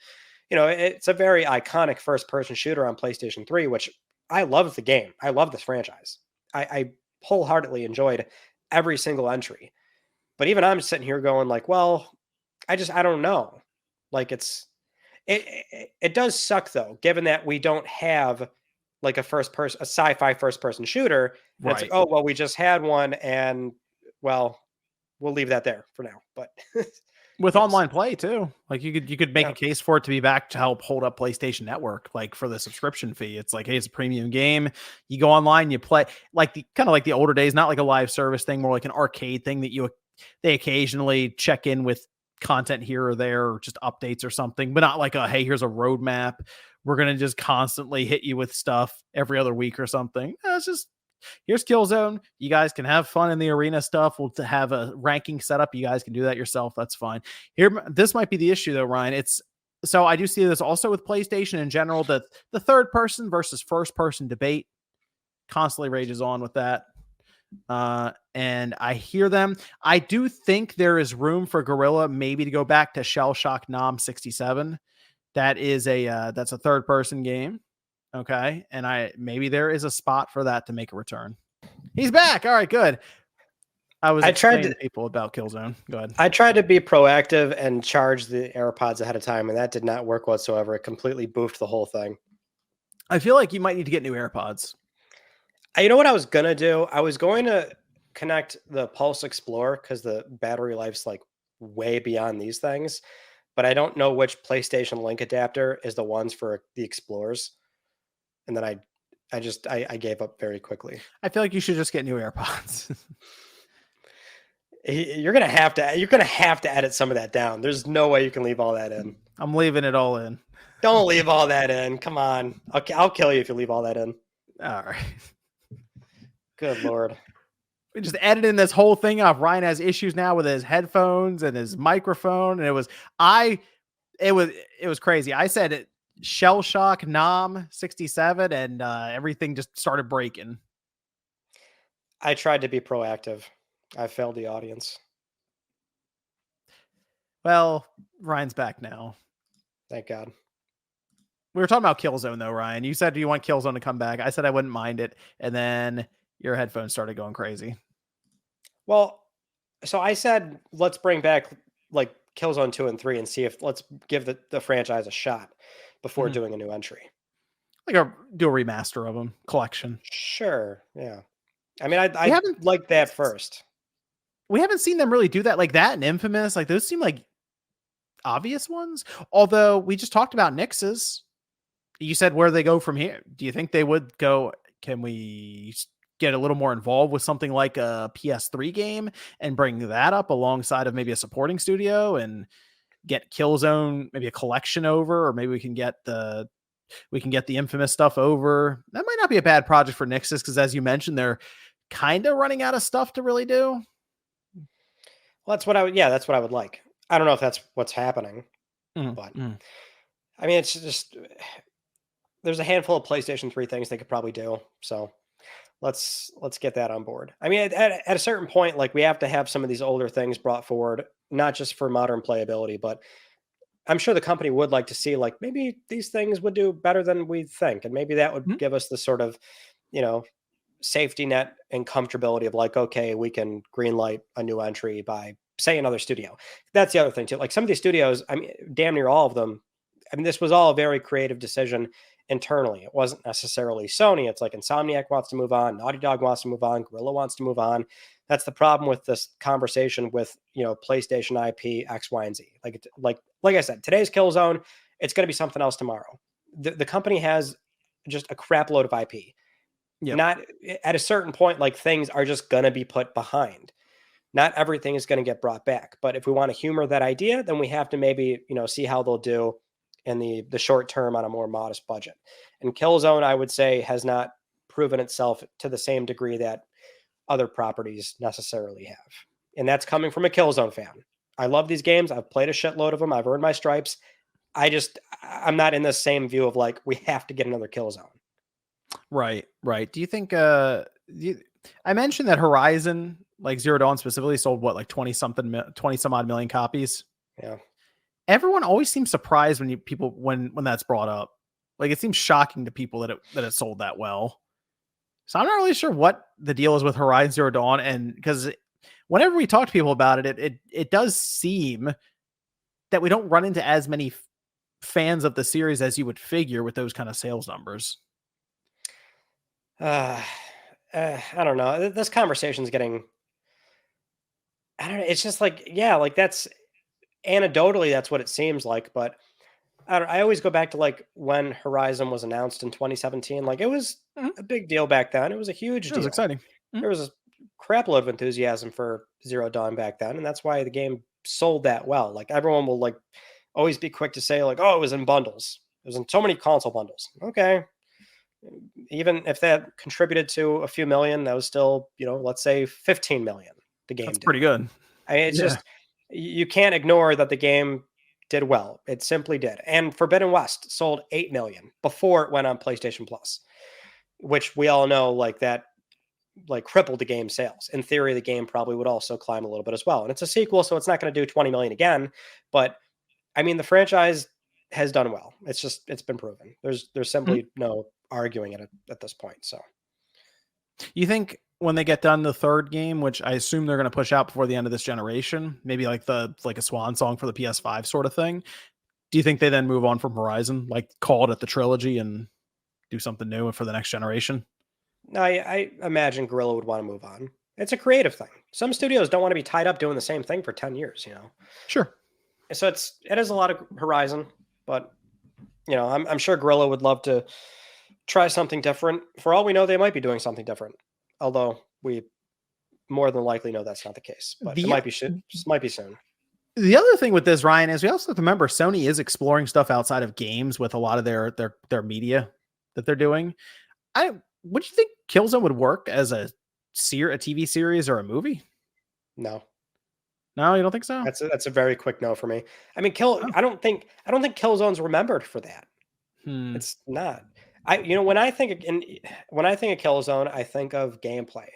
It's a very iconic first person shooter on PlayStation 3, which I love the game. I love this franchise. I wholeheartedly enjoyed every single entry. But even I'm sitting here going like, well, I don't know. Like it does suck though, given that we don't have like a sci-fi first person shooter. And it's like, Right. oh, well, we just had one and well, we'll leave that there for now. But With yes. online play too. Like you could make Yeah. a case for it to be back to help hold up PlayStation Network, like for the subscription fee. It's like, hey, it's a premium game. You go online, you play like the kind of like the older days, not like a live service thing, more like an arcade thing that they occasionally check in with content here or there, or just updates or something, but not like a, hey, here's a roadmap. We're gonna just constantly hit you with stuff every other week or something. It's just, here's Killzone. You guys can have fun in the arena stuff. We'll have a ranking setup. You guys can do that yourself. That's fine. This might be the issue though, Ryan. So I do see this also with PlayStation in general, that the third person versus first person debate constantly rages on with that. And I hear them. I do think there is room for Guerilla maybe to go back to Shell Shock Nom 67. That's a third person game. Okay. And maybe there is a spot for that to make a return. He's back. All right, good. I was explaining to people about Killzone. Go ahead. I tried to be proactive and charge the AirPods ahead of time, and that did not work whatsoever. It completely boofed the whole thing. I feel like you might need to get new AirPods. You know what I was going to do? I was going to connect the Pulse Explorer because the battery life's like way beyond these things, but I don't know which PlayStation Link adapter is the ones for the Explorers. And then I gave up very quickly. I feel like you should just get new AirPods. You're gonna have to edit some of that down. There's no way you can leave all that in. I'm leaving it all in. Don't leave all that in. Come on, I'll kill you if you leave all that in. All right. Good Lord. We just edited this whole thing off. Ryan has issues now with his headphones and his microphone, and it was crazy. I said it, Shell Shock Nom 67, and everything just started breaking. I tried to be proactive. I failed the audience. Well, Ryan's back now. Thank God. We were talking about Killzone though, Ryan. You said you want Killzone to come back. I said I wouldn't mind it, and then your headphones started going crazy. Well, so I said let's bring back like Killzone 2 and 3 and let's give the franchise a shot before doing a new entry. Like do a remaster of them, collection. Sure. Yeah. I mean, I like that first. We haven't seen them really do that, like that and Infamous. Like those seem like obvious ones. Although we just talked about Nix's. You said where they go from here. Do you think they would go? Can we get a little more involved with something like a PS3 game and bring that up alongside of maybe a supporting studio and get Killzone, maybe a collection over, or maybe we can get the Infamous stuff over. That might not be a bad project for Nix's because, as you mentioned, they're kind of running out of stuff to really do. Well, that's what I would. Yeah, that's what I would like. I don't know if that's what's happening, Mm, but mm. I mean, it's just there's a handful of PlayStation 3 things they could probably do. So let's get that on board. I mean, at a certain point, like we have to have some of these older things brought forward, not just for modern playability, but I'm sure the company would like to see like maybe these things would do better than we think, and maybe that would Mhm. give us the sort of you know safety net and comfortability of like, okay, we can greenlight a new entry by say another studio. That's the other thing too. Like some of these studios, I mean, damn near all of them. I mean, this was all a very creative decision internally. It wasn't necessarily Sony. It's like Insomniac wants to move on, Naughty Dog wants to move on, Guerrilla wants to move on. That's the problem with this conversation with PlayStation IP X, Y, and Z. Like I said, today's Killzone, it's going to be something else tomorrow. The company has just a crap load of IP. Yep. Not at a certain point, like things are just going to be put behind. Not everything is going to get brought back. But if we want to humor that idea, then we have to maybe, see how they'll do in the short term on a more modest budget. And Killzone, I would say, has not proven itself to the same degree that other properties necessarily have. And that's coming from a Killzone fan. I love these games. I've played a shitload of them. I've earned my stripes. I'm not in the same view of like, we have to get another Killzone. Right, right. Do you think I mentioned that Horizon, like Zero Dawn specifically, sold what, like 20 some odd million copies? Yeah. Everyone always seems surprised when that's brought up. Like it seems shocking to people that it sold that well. So I'm not really sure what the deal is with Horizon Zero Dawn, and because whenever we talk to people about it does seem that we don't run into as many fans of the series as you would figure with those kind of sales numbers. I don't know. This conversation's getting. I don't know. It's just like, yeah, like that's anecdotally, that's what it seems like. But I always go back to like when Horizon was announced in 2017. Like it was Mhm. a big deal back then. It was a huge It was deal. exciting. Mhm. There was a crap load of enthusiasm for Zero Dawn back then, and that's why the game sold that well. Like everyone will like always be quick to say like, oh, it was in bundles. It was in so many console bundles. Okay, even if that contributed to a few million, that was still, let's say 15 million the game That's did. pretty good. I mean, it's Yeah. just, you can't ignore that the game did well. It simply did. And Forbidden West sold 8 million before it went on PlayStation Plus, which we all know like that like crippled the game sales. In theory, the game probably would also climb a little bit as well. And it's a sequel, so it's not going to do 20 million again. But I mean, the franchise has done well. It's been proven. There's Mhm. simply no arguing it at this point. So You think when they get done the third game, which I assume they're going to push out before the end of this generation, maybe like a swan song for the PS5 sort of thing, do you think they then move on from Horizon, like call it the trilogy and do something new for the next generation? I imagine Guerrilla would want to move on. It's a creative thing. Some studios don't want to be tied up doing the same thing for 10 years. Sure. So it is a lot of Horizon, but I'm sure Guerrilla would love to try something different. For all we know, they might be doing something different. Although we more than likely know that's not the case. But it The might be soon. the other thing with this, Ryan, is we also have to remember Sony is exploring stuff outside of games with a lot of their media that they're doing. Would you think Killzone would work as a TV series or a movie? No. No, you don't think so? That's a very quick no for me. I mean, Oh. I don't think Killzone's remembered for that. Hmm. It's not. When I think of Killzone, I think of gameplay.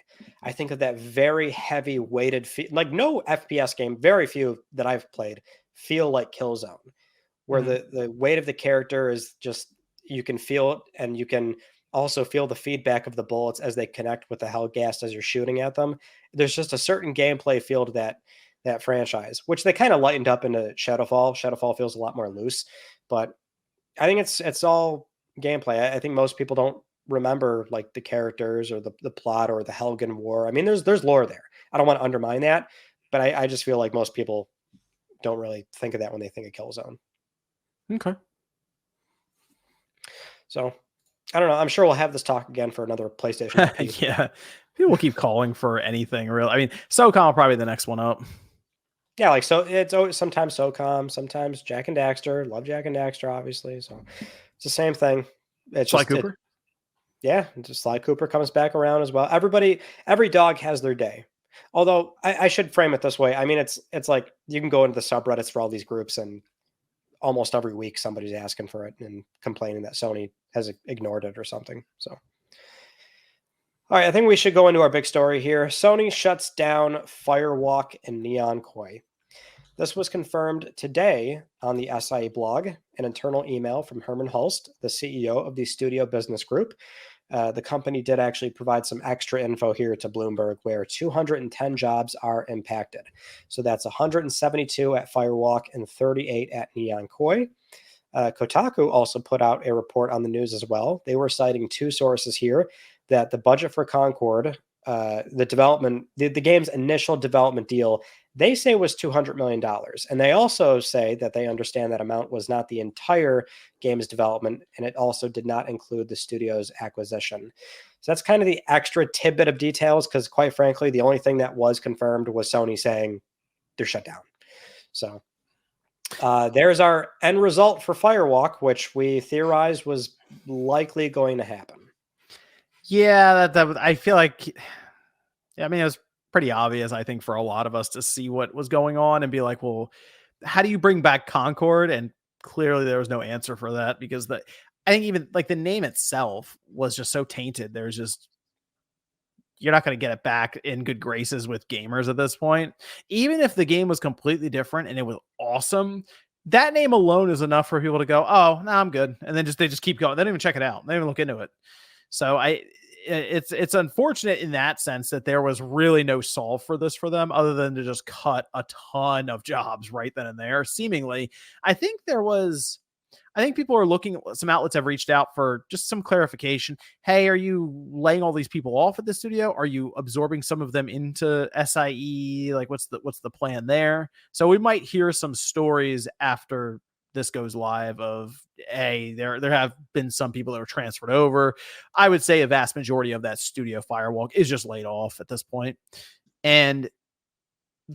I think of that very heavy weighted like no FPS game, very few that I've played feel like Killzone, where Mhm. the weight of the character is just you can feel it, and you can also feel the feedback of the bullets as they connect with the Hellgast as you're shooting at them. There's just a certain gameplay feel to that franchise, which they kind of lightened up into Shadowfall. Shadowfall feels a lot more loose, but I think it's all gameplay. I think most people don't remember like the characters or the plot or the Helgen War. I mean, there's lore there. I don't want to undermine that, but I just feel like most people don't really think of that when they think of Killzone. Okay. So I don't know. I'm sure we'll have this talk again for another PlayStation IP. Yeah. People will keep calling for anything, really. I mean, SOCOM will probably be the next one up. Yeah, like so it's always sometimes SOCOM, sometimes Jack and Daxter. Love Jack and Daxter, obviously. So it's the same thing. It's Sly just it Cooper. Yeah, just Sly Cooper comes back around as well. Every dog has their day. Although I should frame it this way. I mean, it's like you can go into the subreddits for all these groups, and almost every week somebody's asking for it and complaining that Sony has ignored it or something. So, all right, I think we should go into our big story here. Sony shuts down Firewalk and Neon Koi. This was confirmed today on the SIE blog, an internal email from Herman Hulst, the CEO of the Studio Business Group. The company did actually provide some extra info here to Bloomberg, where 210 jobs are impacted. So that's 172 at Firewalk and 38 at Neon Koi. Kotaku also put out a report on the news as well. They were citing two sources here that the budget for Concord, the game's initial development deal, they say was $200 million. And they also say that they understand that amount was not the entire game's development, and it also did not include the studio's acquisition. So that's kind of the extra tidbit of details, because quite frankly, the only thing that was confirmed was Sony saying they're shut down. So there's our end result for Firewalk, which we theorized was likely going to happen. Yeah, I feel like, I mean, it was pretty obvious, I think, for a lot of us to see what was going on and be like, well, how do you bring back Concord? And clearly there was no answer for that, because I think even like the name itself was just so tainted. There's just, you're not going to get it back in good graces with gamers at this point. Even if the game was completely different and it was awesome, that name alone is enough for people to go, oh, no, I'm good. And then they just keep going. They don't even check it out. They don't even look into it. So it's unfortunate in that sense that there was really no solve for this for them, other than to just cut a ton of jobs right then and there. Seemingly, I think people are looking, some outlets have reached out for just some clarification. Hey, are you laying all these people off at the studio? Are you absorbing some of them into SIE? Like, what's the plan there? So we might hear some stories after this goes live of, hey, there have been some people that were transferred over. I would say a vast majority of that studio Firewalk is just laid off at this point. And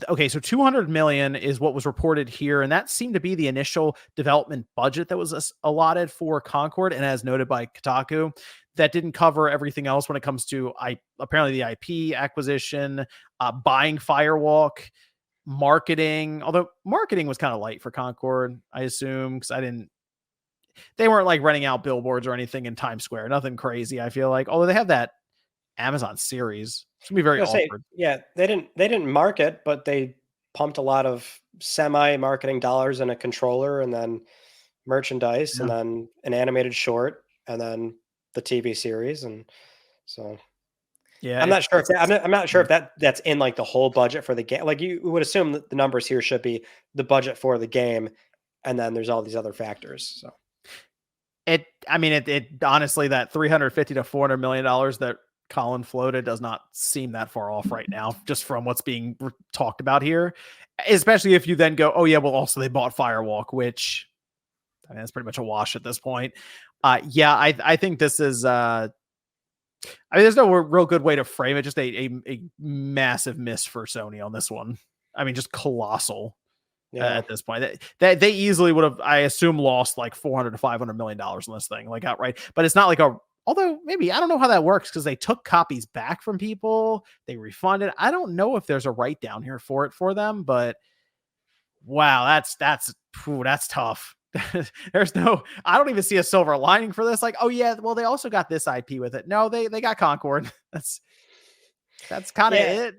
okay, so 200 million is what was reported here, and that seemed to be the initial development budget that was allotted for Concord. And as noted by Kotaku, that didn't cover everything else when it comes to apparently the IP acquisition, buying Firewalk, marketing. Although marketing was kind of light for Concord, I assume, because they weren't like renting out billboards or anything in Times Square. Nothing crazy, I feel like. Although they have that Amazon series. It's gonna be very awkward. They didn't market, but they pumped a lot of semi-marketing dollars in a controller, and then merchandise, Yeah. and then an animated short, and then the TV series. And so Yeah, I'm not sure if that's in like the whole budget for the game. Like, you would assume that the numbers here should be the budget for the game, and then there's all these other factors. So it honestly, that 350 to 400 million dollars that Colin floated does not seem that far off right now, just from what's being talked about here. Especially if you then go, oh yeah, well also they bought Firewalk, which I mean, that's pretty much a wash at this point. Yeah, I think this is there's no real good way to frame it. Just a massive miss for Sony on this one. I mean, just colossal. At this point, that they easily would have, I assume, lost like 400 to 500 million dollars on this thing, like outright. But it's not like although maybe, I don't know how that works, because they took copies back from people, they refunded. I don't know if there's a write down here for them, but wow, that's tough. There's no, I don't even see a silver lining for this. Like, oh yeah, well they also got this IP with it. No, they got Concord. That's kind of it.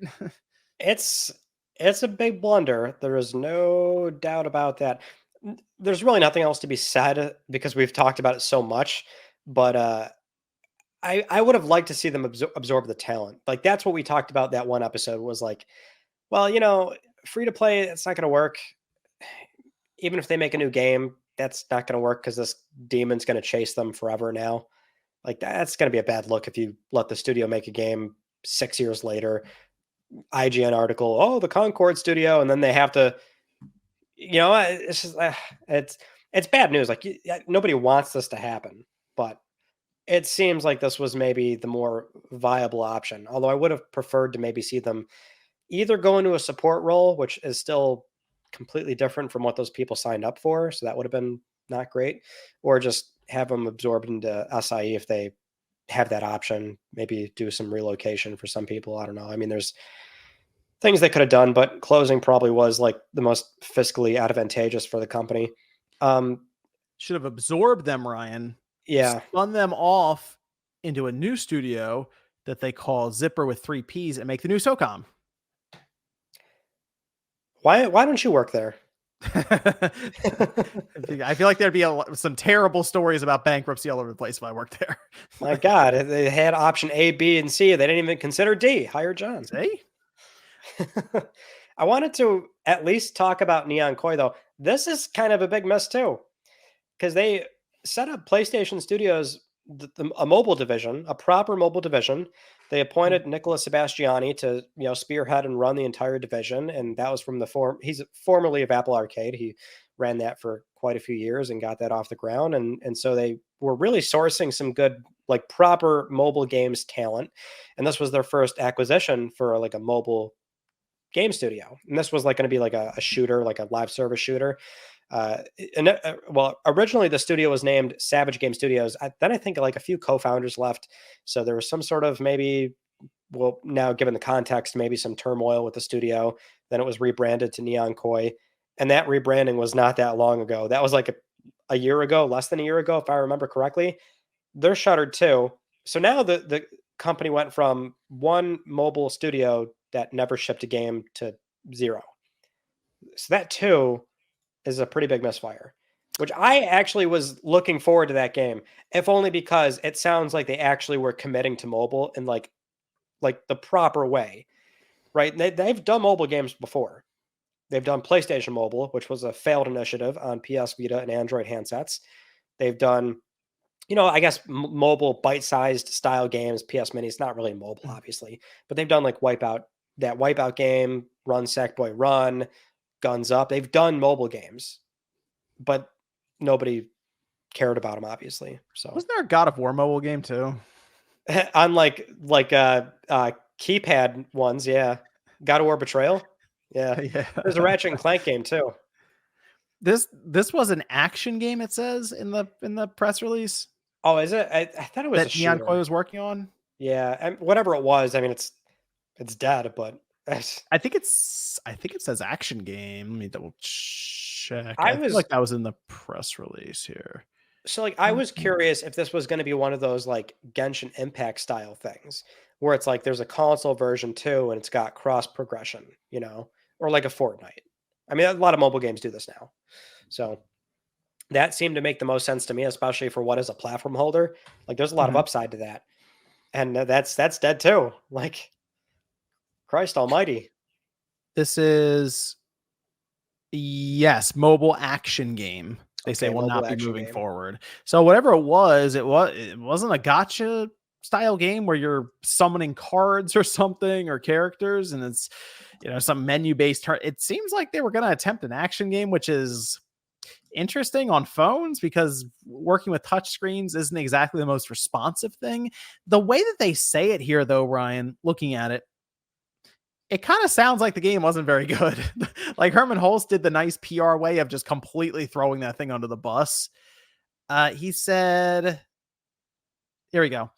It's a big blunder. There is no doubt about that. There's really nothing else to be said, because we've talked about it so much. But I would have liked to see them absorb the talent. Like, that's what we talked about that one episode, was like, well, free to play, it's not going to work. Even if they make a new game, that's not going to work, because this demon's going to chase them forever now. Like, that's going to be a bad look if you let the studio make a game 6 years later. IGN article, oh, the Concord studio, and then they have to, it's just, it's bad news. Like, nobody wants this to happen, but it seems like this was maybe the more viable option. Although I would have preferred to maybe see them either go into a support role, which is still completely different from what those people signed up for, so that would have been not great, or just have them absorbed into SIE if they have that option. Maybe do some relocation for some people. I don't know. I mean, things they could have done, but closing probably was like the most fiscally advantageous for the company. Should have absorbed them, Ryan. Yeah. Spun them off into a new studio that they call Zipper with 3 Ps and make the new SOCOM. Why don't you work there? I feel like there'd be some terrible stories about bankruptcy all over the place if I worked there. My God, they had option A, B, and C. They didn't even consider D. Hire John. See? I wanted to at least talk about Neon Koi, though. This is kind of a big miss, too, because they set up PlayStation Studios, a mobile division, a proper mobile division. They appointed Nicolas Sebastiani to, spearhead and run the entire division, and that was from he's formerly of Apple Arcade. He ran that for quite a few years and got that off the ground, and so they were really sourcing some good, like, proper mobile games talent, and this was their first acquisition for like a mobile game studio, and this was like going to be like a shooter, like a live service shooter. Well, originally the studio was named Savage Game Studios. Then I think like a few co-founders left, so there was some sort of maybe, well, now given the context, maybe some turmoil with the studio. Then it was rebranded to Neon Koi, and that rebranding was not that long ago. That was like a year ago, less than a year ago, if I remember correctly. They're shuttered too. So now the company went from one mobile studio that never shipped a game to 0. So that too is a pretty big misfire, which I actually was looking forward to that game, if only because it sounds like they actually were committing to mobile in like the proper way, right? They've done mobile games before. They've done PlayStation Mobile, which was a failed initiative on PS Vita and Android handsets. They've done, I guess mobile bite-sized style games. PS Mini is not really mobile, obviously, but they've done like Wipeout, that Wipeout game, Run Sackboy Run, Guns Up. They've done mobile games, but nobody cared about them, obviously. So wasn't there a God of War mobile game too? On like keypad ones, yeah. God of War Betrayal, yeah. There's a Ratchet and Clank game too. This was an action game, it says in the press release. Oh, is it? I thought it was that Neon Koi was working on. Yeah, and whatever it was, I mean, it's dead, but I think it says action game. Let me double check. I feel like that was in the press release here. So like I was curious if this was going to be one of those like Genshin Impact style things where it's like there's a console version too and it's got cross progression, or like a Fortnite. I mean, a lot of mobile games do this now. So that seemed to make the most sense to me, especially for what is a platform holder. Like there's a lot of upside to that. And that's dead too. Like, Christ almighty. This is, yes, mobile action game. They say will not be moving forward. So whatever it wasn't a gacha style game where you're summoning cards or something or characters and it's, some menu based. It seems like they were going to attempt an action game, which is interesting on phones because working with touch screens isn't exactly the most responsive thing. The way that they say it here though, Ryan, looking at it, it kind of sounds like the game wasn't very good. Like Herman Hulst did the nice PR way of just completely throwing that thing under the bus. He said, here we go.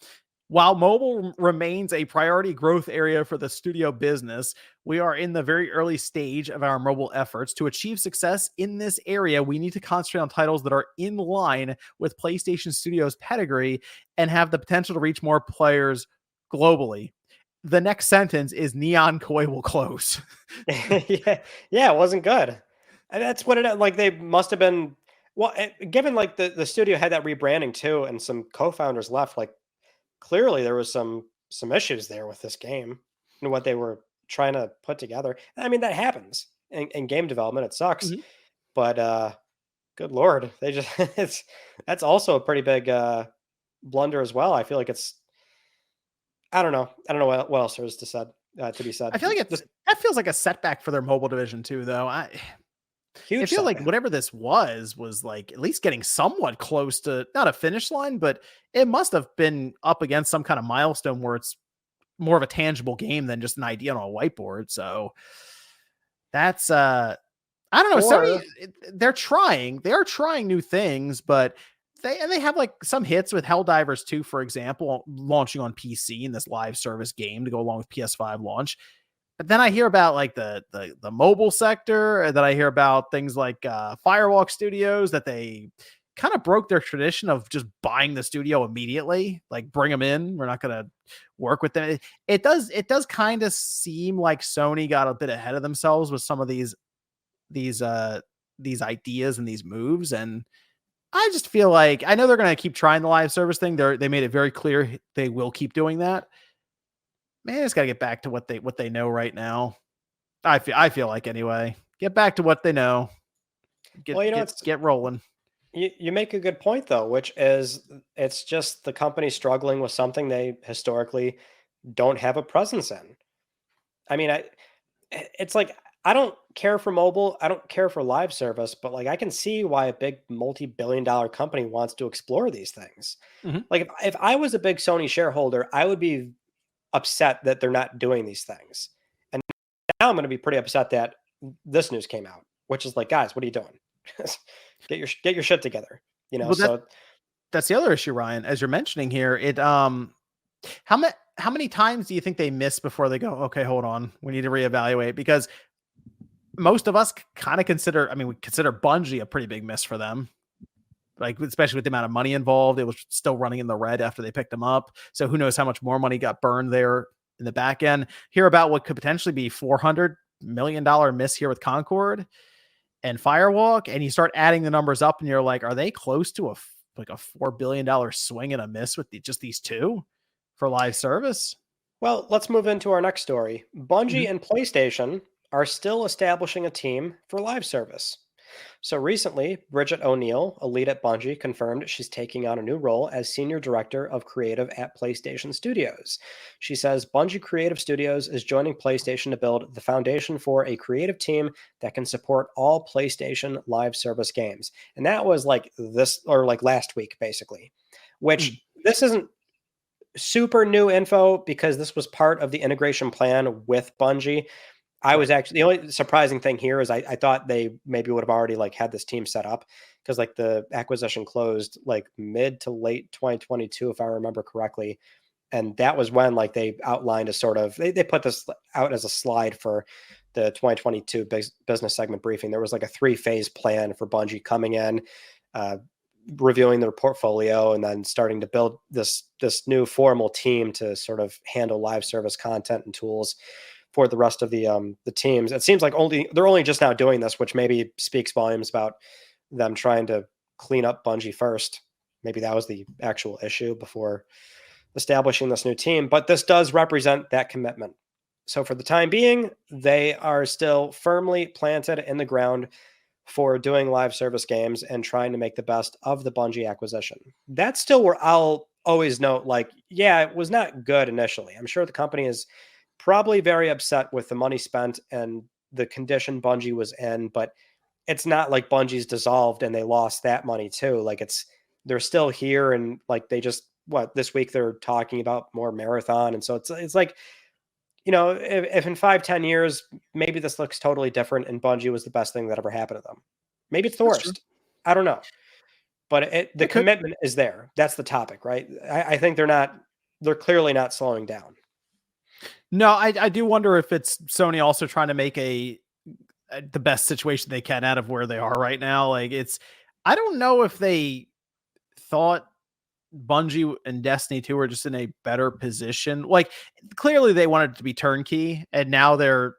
While mobile remains a priority growth area for the studio business, we are in the very early stage of our mobile efforts. To achieve success in this area, we need to concentrate on titles that are in line with PlayStation Studios' pedigree and have the potential to reach more players globally. The next sentence is Neon Koi will close. yeah, it wasn't good. And that's what it like. They must have been. Well, given like the studio had that rebranding too, and some co-founders left. Like clearly there was some issues there with this game and what they were trying to put together. I mean, that happens in game development. It sucks, but good Lord, they just that's also a pretty big blunder as well. I feel like it's. I don't know what else there is to be said. I feel like that feels like a setback for their mobile division too, though. I feel setback. Like whatever this was like at least getting somewhat close to not a finish line, but it must have been up against some kind of milestone where it's more of a tangible game than just an idea on a whiteboard. So that's I don't know. Sony, they are trying new things, but they have like some hits with Helldivers 2, for example, launching on PC in this live service game to go along with PS5 launch. But then I hear about like the mobile sector, and then I hear about things like Firewalk Studios that they kind of broke their tradition of just buying the studio immediately, like bring them in. We're not going to work with them. It does kind of seem like Sony got a bit ahead of themselves with some of these ideas and these moves, and I just feel like I know they're going to keep trying the live service thing. They made it very clear they will keep doing that. Man, it's got to get back to what they know right now. I feel like anyway. Get back to what they know. Well, Get rolling. you make a good point though, which is it's just the company struggling with something they historically don't have a presence in. I mean, it's like I don't care for mobile, I don't care for live service, but like I can see why a big multi-billion-dollar company wants to explore these things. Mhm. Like if I was a big Sony shareholder, I would be upset that they're not doing these things. And now I'm going to be pretty upset that this news came out, which is like, guys, what are you doing? get your shit together, Well, so that's the other issue, Ryan. As you're mentioning here, how many times do you think they miss before they go, okay, hold on, we need to reevaluate? Because most of us kind of consider, I mean, we consider Bungie a pretty big miss for them. Like, especially with the amount of money involved, it was still running in the red after they picked them up. So who knows how much more money got burned there in the back end. Hear about what could potentially be $400 million miss here with Concord and Firewalk, and you start adding the numbers up, and you're like, are they close to a $4 billion swing and a miss with just these two for live service? well, let's move into our next story. Bungie Mhm. and PlayStation are still establishing a team for live service. So recently, Bridget O'Neill, a lead at Bungie, confirmed she's taking on a new role as Senior Director of Creative at PlayStation Studios. She says Bungie Creative Studios is joining PlayStation to build the foundation for a creative team that can support all PlayStation live service games. And that was like this, or like last week, basically, Mm. which this isn't super new info because this was part of the integration plan with Bungie. I was Right. actually the only surprising thing here is I thought they maybe would have already like had this team set up because like the acquisition closed like mid to late 2022, if I remember correctly. And that was when like they outlined a sort of they put this out as a slide for the 2022 business segment briefing. There was like a 3-phase plan for Bungie coming in, uh, reviewing their portfolio, and then starting to build this new formal team to sort of handle live service content and tools for the rest of the teams. It seems like they're only just now doing this, which maybe speaks volumes about them trying to clean up Bungie first. Maybe that was the actual issue before establishing this new team, but this does represent that commitment. So for the time being, they are still firmly planted in the ground for doing live service games and trying to make the best of the Bungie acquisition. That's still where I'll always note, like, yeah, it was not good initially. I'm sure the company is probably very upset with the money spent and the condition Bungie was in, but it's not like Bungie's dissolved and they lost that money too. Like they're still here, and like they just this week they're talking about more marathon. And so it's like, if in 5-10 years, maybe this looks totally different and Bungie was the best thing that ever happened to them. Maybe it's the That's true. worst. I don't know. But the It could. commitment is there. That's the topic, right? I think they're clearly not slowing down. No, I do wonder if it's Sony also trying to make the best situation they can out of where they are right now. Like I don't know if they thought Bungie and Destiny 2 are just in a better position. Like clearly they wanted it to be turnkey, and now they're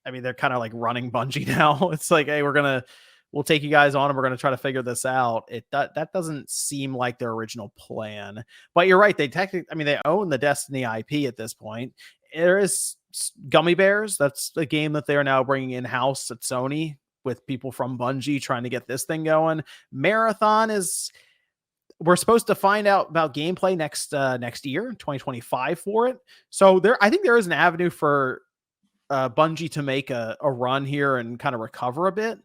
kind of like running Bungie now. It's like, hey, we'll take you guys on and we're gonna try to figure this out. That doesn't seem like their original plan. But you're right, they technically, they own the Destiny IP at this point. There is Gummy Bears. That's the game that they are now bringing in house at Sony with people from Bungie trying to get this thing going. Marathon we're supposed to find out about gameplay next year, 2025 for it. So I think there is an avenue for Bungie to make a run here and kind of recover a bit,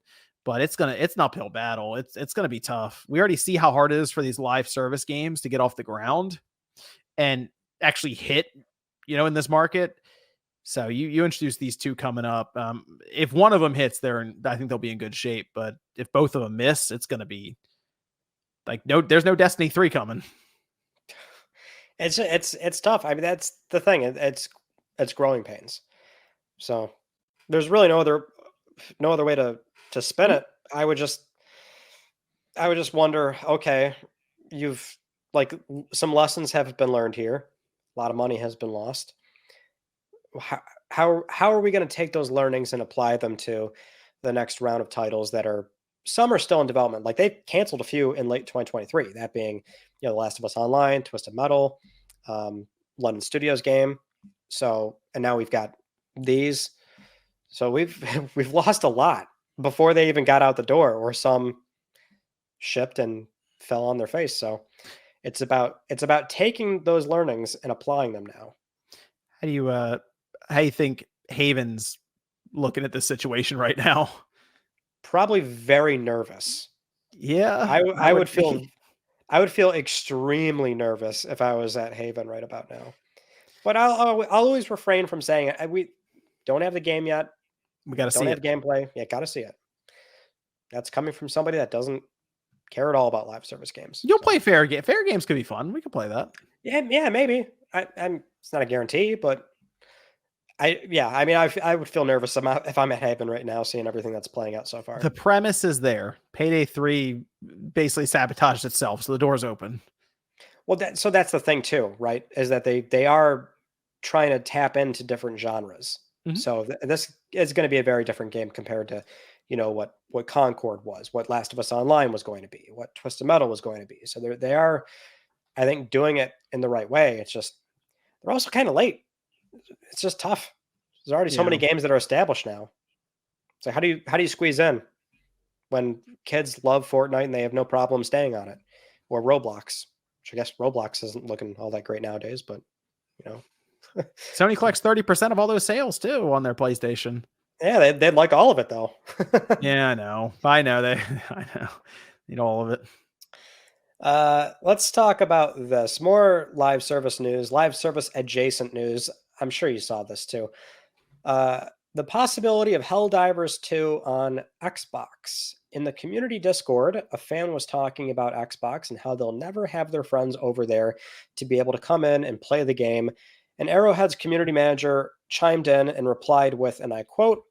but it's an uphill battle. It's gonna be tough. We already see how hard it is for these live service games to get off the ground and actually hit, in this market. So you introduce these two coming up. If one of them hits, I think they'll be in good shape. But if both of them miss, it's gonna be like there's no Destiny 3 coming. It's tough. That's the thing. It's growing pains. So there's really no other way to spin it. I would just wonder, okay, you've like some lessons have been learned here. A lot of money has been lost. How are we going to take those learnings and apply them to the next round of titles that are some are still in development? Like they canceled a few in late 2023, that being, The Last of Us Online, Twisted Metal, London Studios game. So, and now we've got these. So we've we've lost a lot before they even got out the door, or some shipped and fell on their face. So it's about taking those learnings and applying them now. How do you think Haven's looking at this situation right now? Probably very nervous. Yeah, I would feel extremely nervous if I was at Haven right about now. But I'll always refrain from saying it. We don't have the game yet. We got to see Don't have it. gameplay. Yeah, got to see it. That's coming from somebody that doesn't care at all about live service games. You'll play fair game. Fair games could be fun. We could play that. Yeah, maybe. It's not a guarantee, but I would feel nervous if I'm at Haven right now, seeing everything that's playing out so far. The premise is there. Payday 3 basically sabotaged itself, so the door's open. Well, that's the thing too, right? Is that they are trying to tap into different genres. Mm-hmm. So this is going to be a very different game compared to, what Concord was, what Last of Us Online was going to be, what Twisted Metal was going to be. So they are, I think, doing it in the right way. It's just they're also kind of late. It's just tough. There's already so many games that are established now. So how do you squeeze in when kids love Fortnite and they have no problem staying on it, or Roblox? Which I guess Roblox isn't looking all that great nowadays, but Sony collects 30% of all those sales too on their PlayStation. Yeah, they'd like all of it though. Yeah, I know. I know need all of it. Let's talk about this. More live service news, live service adjacent news. I'm sure you saw this too. The possibility of Helldivers 2 on Xbox. In the community Discord, a fan was talking about Xbox and how they'll never have their friends over there to be able to come in and play the game. And Arrowhead's community manager chimed in and replied with, and I quote,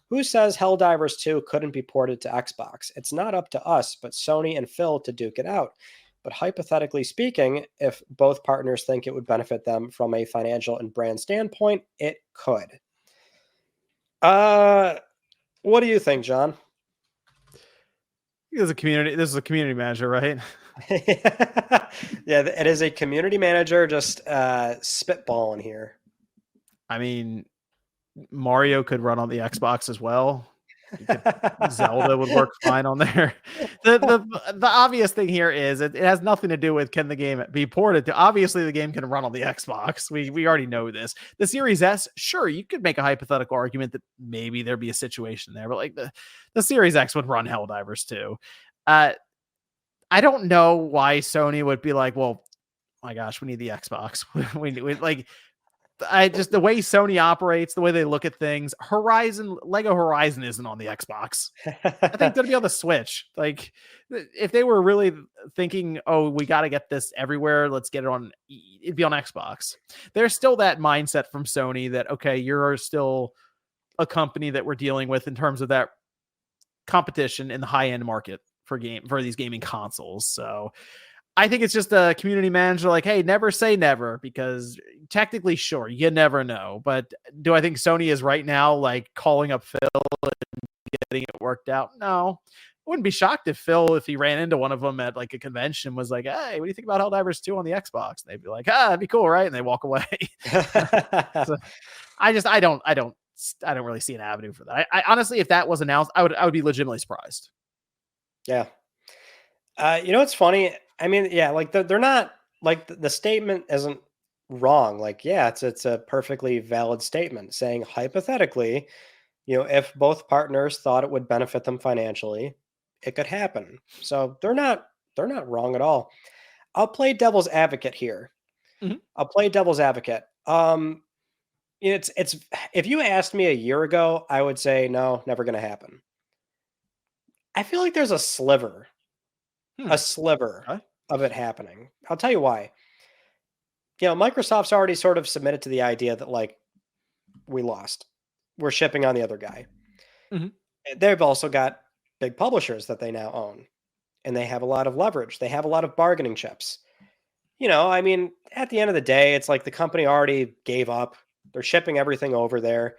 "Who says Helldivers 2 couldn't be ported to Xbox? It's not up to us, but Sony and Phil to duke it out. But hypothetically speaking, if both partners think it would benefit them from a financial and brand standpoint, it could." What do you think, John? This is a community manager, right? Yeah, it is a community manager just spitballing here. I mean, Mario could run on the Xbox as well. Zelda would work fine on there. The obvious thing here is it has nothing to do with can the game be ported to. Obviously, the game can run on the Xbox. We already know this. The Series S, sure, you could make a hypothetical argument that maybe there'd be a situation there, but like the Series X would run Helldivers too. I don't know why Sony would be like, well, my gosh, we need the Xbox. we like. The way Sony operates, the way they look at things, Lego Horizon isn't on the Xbox. I think it'll be on the Switch. Like if they were really thinking, oh, we got to get this everywhere, let's get it on, it'd be on Xbox. There's still that mindset from Sony that, okay, you're still a company that we're dealing with in terms of that competition in the high end market for these gaming consoles. So I think it's just a community manager like, hey, never say never, because technically, sure, you never know. But do I think Sony is right now like calling up Phil and getting it worked out? No. I wouldn't be shocked if he ran into one of them at like a convention, was like, hey, what do you think about Helldivers 2 on the Xbox? And they'd be like, that'd be cool, right? And they walk away. So I don't really see an avenue for that. I honestly, if that was announced, I would be legitimately surprised. Yeah. It's funny. I mean, yeah, like they're not like the statement isn't wrong. Like, yeah, it's a perfectly valid statement saying hypothetically, if both partners thought it would benefit them financially, it could happen. So they're not wrong at all. I'll play devil's advocate here. Mm-hmm. I'll play devil's advocate. It's if you asked me a year ago, I would say no, never going to happen. I feel like there's a sliver of it happening. I'll tell you why. Microsoft's already sort of submitted to the idea that like we lost. we're shipping on the other guy. Mhm. They've also got big publishers that they now own, and they have a lot of leverage. They have a lot of bargaining chips. I mean, at the end of the day, it's like the company already gave up. They're shipping everything over there.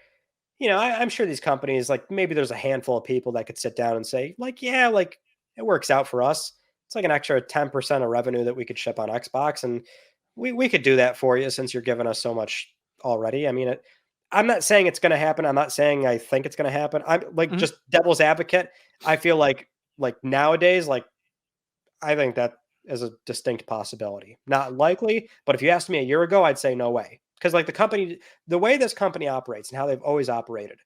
I'm sure these companies, like maybe there's a handful of people that could sit down and say, like, yeah, like it works out for us. It's like an extra 10% of revenue that we could ship on Xbox. And we could do that for you since you're giving us so much already. I mean, I'm not saying it's going to happen. I'm not saying I think it's going to happen. I'm like Mhm. just devil's advocate. I feel like nowadays, like I think that is a distinct possibility. Not likely, but if you asked me a year ago, I'd say no way. Because like the way this company operates and how they've always operated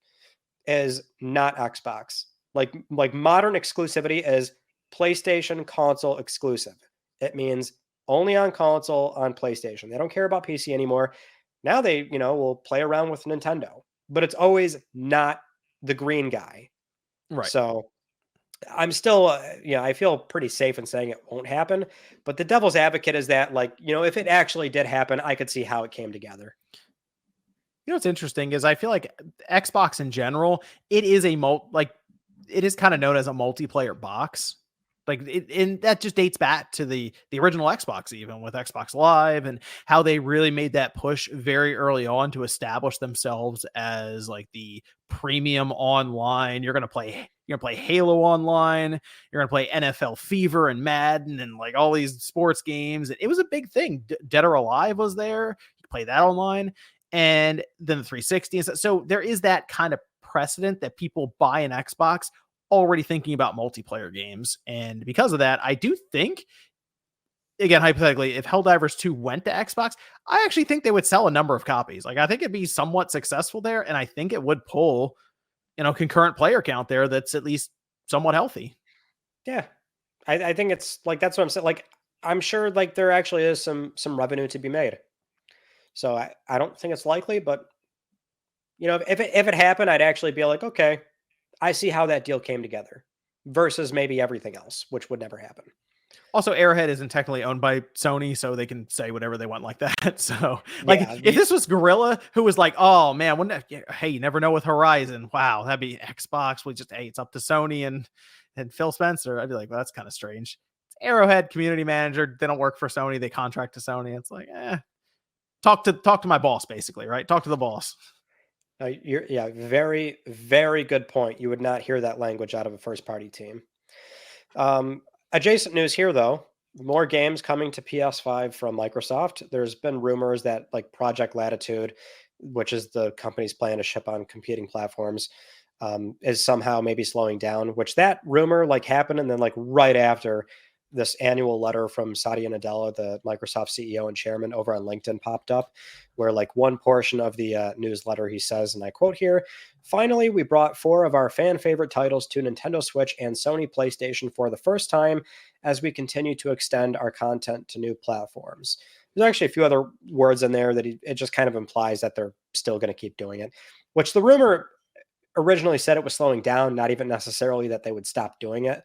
is not Xbox. Like modern exclusivity is PlayStation console exclusive. It means only on console on PlayStation. They don't care about PC anymore. Now they, will play around with Nintendo, but it's always not the green guy. Right. So I'm still, I feel pretty safe in saying it won't happen. But the devil's advocate is that, like, if it actually did happen, I could see how it came together. What's interesting is I feel like Xbox in general, it is it is kind of known as a multiplayer box. And that just dates back to the original Xbox, even with Xbox Live, and how they really made that push very early on to establish themselves as like the premium online. You're gonna play Halo online, you're gonna play NFL Fever and Madden and like all these sports games. It was a big thing. Dead or Alive was there. You could play that online, and then the 360 and stuff. So there is that kind of precedent that people buy an Xbox already thinking about multiplayer games. And because of that, I do think, again, hypothetically, if Helldivers 2 went to Xbox, I actually think they would sell a number of copies. Like, I think it'd be somewhat successful there, and I think it would pull, concurrent player count there that's at least somewhat healthy. Yeah. I think it's like, that's what I'm saying. Like, I'm sure like there actually is some revenue to be made. So I don't think it's likely, but if it happened, I'd actually be like, okay, I see how that deal came together versus maybe everything else, which would never happen. Also, Arrowhead isn't technically owned by Sony, so they can say whatever they want like that. So, like, Yeah. if this was Guerilla, who was like, "Oh man, wouldn't that, yeah, hey, you never know with Horizon. Wow, that'd be Xbox. We just, hey, it's up to Sony and Phil Spencer." I'd be like, "Well, that's kind of strange." It's Arrowhead, community manager. They don't work for Sony. They contract to Sony. It's like, talk to my boss, basically, right? Talk to the boss. Yeah, very, very good point. You would not hear that language out of a first party team. Adjacent news here, though. More games coming to PS5 from Microsoft. There's been rumors that like Project Latitude, which is the company's plan to ship on competing platforms, is somehow maybe slowing down. Which that rumor like happened, and then like right after this annual letter from Satya Nadella, the Microsoft CEO and chairman, over on LinkedIn popped up, where like one portion of the newsletter he says, and I quote here: "Finally, we brought 4 of our fan favorite titles to Nintendo Switch and Sony PlayStation for the first time as we continue to extend our content to new platforms." There's actually a few other words in there that it just kind of implies that they're still going to keep doing it, which the rumor originally said it was slowing down, not even necessarily that they would stop doing it.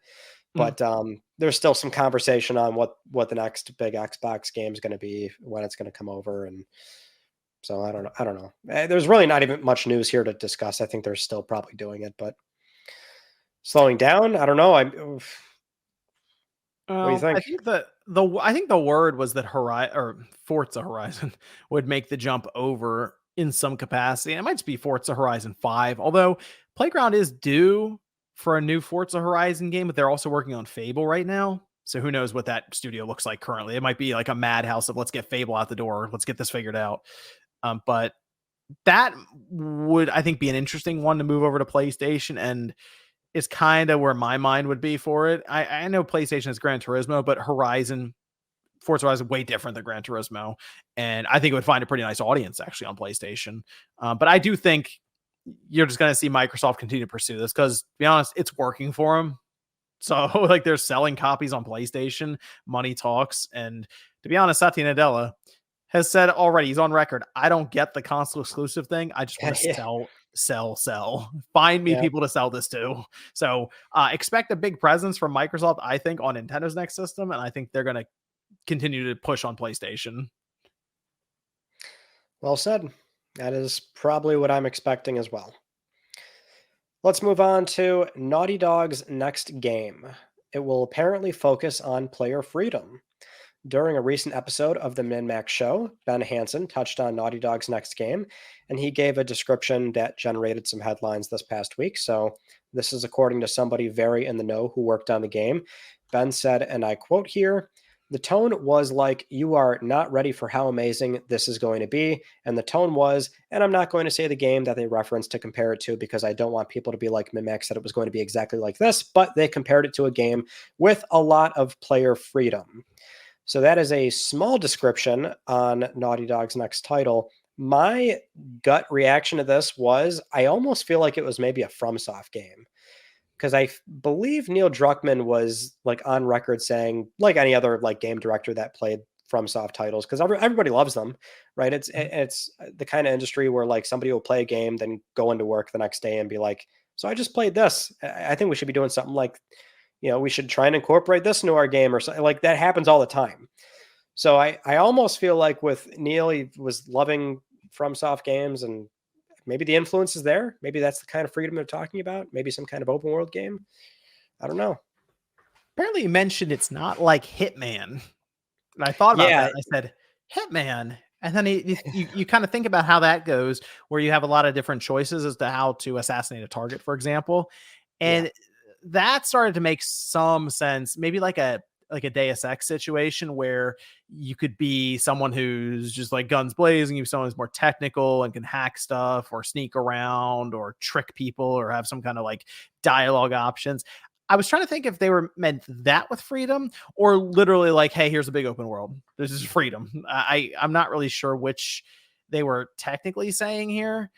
Mm. But there's still some conversation on what the next big Xbox game is going to be, when it's going to come over, and so I don't know. I don't know. There's really not even much news here to discuss. I think they're still probably doing it, but slowing down. I don't know. What do you I think? think the word was that Horizon or Forza Horizon would make the jump over in some capacity. And it might just be Forza Horizon 5, although Playground is due for a new Forza Horizon game, but they're also working on Fable right now. So who knows what that studio looks like currently? It might be like a madhouse of let's get Fable out the door, let's get this figured out. But that would, I think, be an interesting one to move over to PlayStation, and is kind of where my mind would be for it. I know PlayStation is Gran Turismo, but Forza Horizon, way different than Gran Turismo, and I think it would find a pretty nice audience actually on PlayStation. But I do think you're just going to see Microsoft continue to pursue this because, to be honest, it's working for them. So like they're selling copies on PlayStation, money talks, and to be honest, Satya Nadella has said already, he's on record, I don't get the console exclusive thing. I just want to Yeah, sell. Find me yeah. people to sell this to. So expect a big presence from Microsoft, I think, on Nintendo's next system. And I think they're going to continue to push on PlayStation. Well said. That is probably what I'm expecting as well. Let's move on to Naughty Dog's next game. It will apparently focus on player freedom. During a recent episode of the Min-Max Show, Ben Hansen touched on Naughty Dog's next game, and he gave a description that generated some headlines this past week. So this is according to somebody very in the know who worked on the game. Ben said, and I quote here, "The tone was like, you are not ready for how amazing this is going to be." And the tone was, and I'm not going to say the game that they referenced to compare it to because I don't want people to be like Min-Max said it was going to be exactly like this, but they compared it to a game with a lot of player freedom. So that is a small description on Naughty Dog's next title. My gut reaction to this was I almost feel like it was maybe a FromSoft game because believe Neil Druckmann was like on record saying, like any other like game director that played FromSoft titles, because everybody loves them, right? It's the kind of industry where like somebody will play a game, then go into work the next day and be like, "So I just played this. I think we should be doing something like, we should try and incorporate this into our game," or something like that. Happens all the time. So I almost feel like with Neil, he was loving FromSoft games, and maybe the influence is there. Maybe that's the kind of freedom they're talking about. Maybe some kind of open world game. I don't know. Apparently, you mentioned it's not like Hitman. And I thought about Yeah, that. And I said, Hitman. And then you kind of think about how that goes, where you have a lot of different choices as to how to assassinate a target, for example. yeah. And that started to make some sense. Maybe like a Deus Ex situation where you could be someone who's just like guns blazing, you someone who's more technical and can hack stuff or sneak around or trick people or have some kind of like dialogue options. I was trying to think if they were meant that with freedom or literally like, hey, here's a big open world. This is freedom. I'm not really sure which they were technically saying here.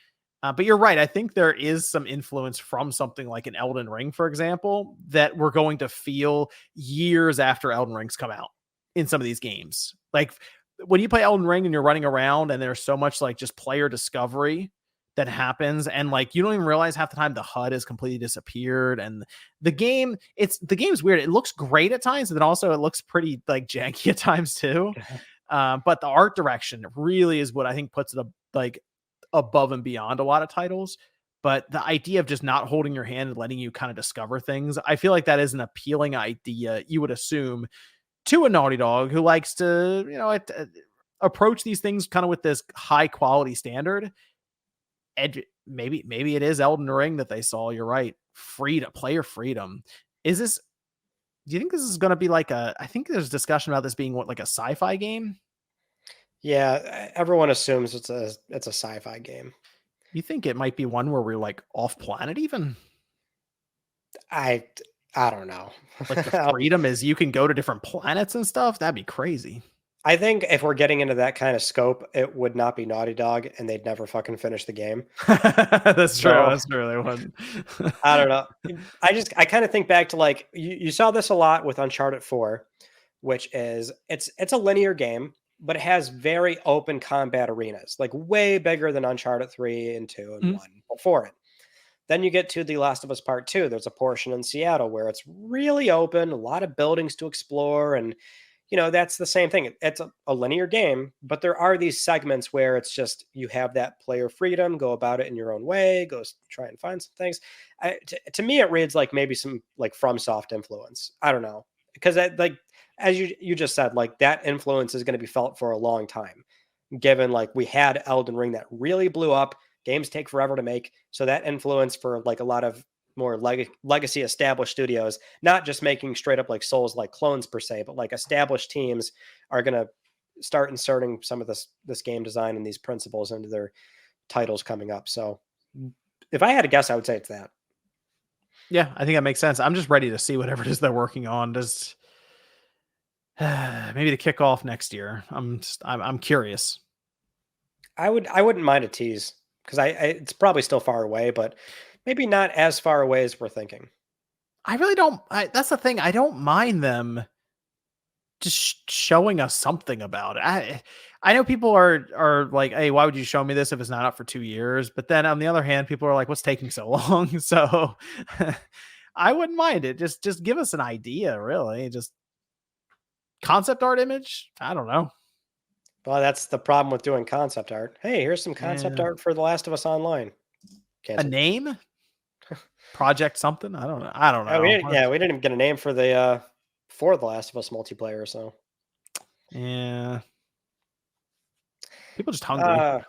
But you're right. I think there is some influence from something like an Elden Ring, for example, that we're going to feel years after Elden Rings come out in some of these games. Like when you play Elden Ring and you're running around and there's so much like just player discovery that happens, and like you don't even realize half the time the HUD has completely disappeared, and the game's weird. It looks great at times, and then also it looks pretty like janky at times too. But the art direction really is what I think puts it like above and beyond a lot of titles. But the idea of just not holding your hand and letting you kind of discover things, I feel like that is an appealing idea, you would assume, to a Naughty Dog who likes to, approach these things kind of with this high quality standard. And maybe it is Elden Ring that they saw. You're right. Player freedom. Do you think this is going to be like I think there's discussion about this being like a sci-fi game. Yeah, everyone assumes it's a sci-fi game. You think it might be one where we're like off planet even? I don't know. Like the freedom is you can go to different planets and stuff. That'd be crazy. I think if we're getting into that kind of scope, it would not be Naughty Dog, and they'd never fucking finish the game. That's true. So, That's true. They wouldn't. I don't know. I kind of think back to like you saw this a lot with Uncharted 4, which is it's a linear game, but it has very open combat arenas, like way bigger than Uncharted 3 and 2 and 1 before it. Then you get to The Last of Us Part 2. There's a portion in Seattle where it's really open, a lot of buildings to explore, and that's the same thing. It's a linear game, but there are these segments where it's just you have that player freedom, go about it in your own way, go try and find some things. To me, it reads like maybe some like FromSoft influence. I don't know, because like as you just said, like that influence is going to be felt for a long time. Given like we had Elden Ring that really blew up, games take forever to make, so that influence for like a lot of more legacy established studios, not just making straight up like Souls like clones per se, but like established teams are going to start inserting some of this game design and these principles into their titles coming up. So if I had to guess, I would say it's that. Yeah, I think that makes sense. I'm just ready to see whatever it is they're working on. Just maybe to kick off next year. I'm curious. I wouldn't mind a tease because it's probably still far away, but maybe not as far away as we're thinking. I really don't. That's the thing. I don't mind them just showing us something about it. I know people are like, hey, why would you show me this if it's not up for 2 years? But then on the other hand, people are like, what's taking so long? So I wouldn't mind it. Just give us an idea, really. Just concept art image. I don't know. Well, that's the problem with doing concept art. Hey, here's some concept art for The Last of Us Online. A name? Project something. I don't know. I don't Yeah, know. we didn't even get a name for the Last of Us multiplayer. So Yeah, people are just hungry.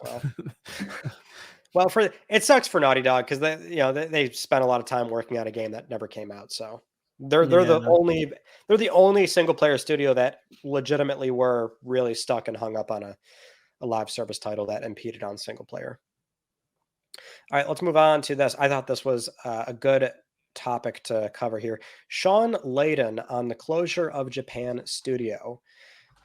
well, for it sucks for Naughty Dog because they spent a lot of time working on a game that never came out. So they're Yeah. the only single player studio that legitimately were really stuck and hung up on a live service title that impeded on single player. All right, let's move on to this. I thought this was a good topic to cover here. Shawn Layden on the closure of Japan studio.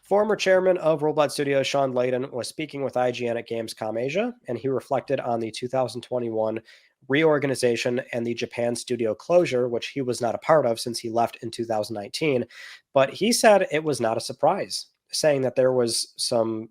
Former chairman of Rollblood Studios, Shawn Layden, was speaking with IGN at Gamescom Asia, and he reflected on the 2021 reorganization and the Japan studio closure, which he was not a part of since he left in 2019. But he said it was not a surprise, saying that there was so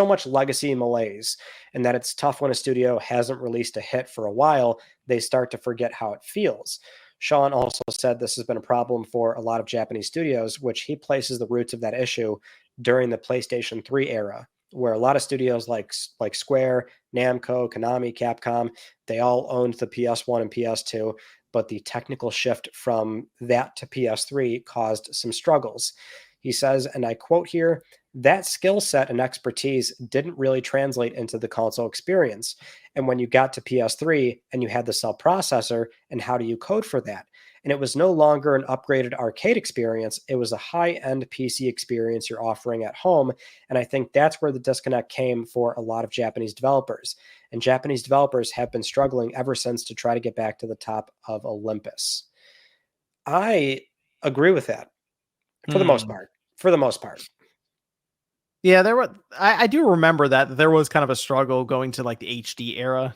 much legacy malaise, and that it's tough when a studio hasn't released a hit for a while. They start to forget how it feels. Shawn also said this has been a problem for a lot of Japanese studios, which he places the roots of that issue during the PlayStation 3 era, where a lot of studios like Square, Namco, Konami, Capcom, they all owned the PS1 and PS2, but the technical shift from that to PS3 caused some struggles. He says, and I quote here, that skill set and expertise didn't really translate into the console experience. And when you got to PS3 and you had the cell processor, and how do you code for that? And it was no longer an upgraded arcade experience. It was a high-end PC experience you're offering at home. And I think that's where the disconnect came for a lot of Japanese developers. And Japanese developers have been struggling ever since to try to get back to the top of Olympus. I agree with that for the most part. For the most part. Yeah, I do remember that there was kind of a struggle going to like the HD era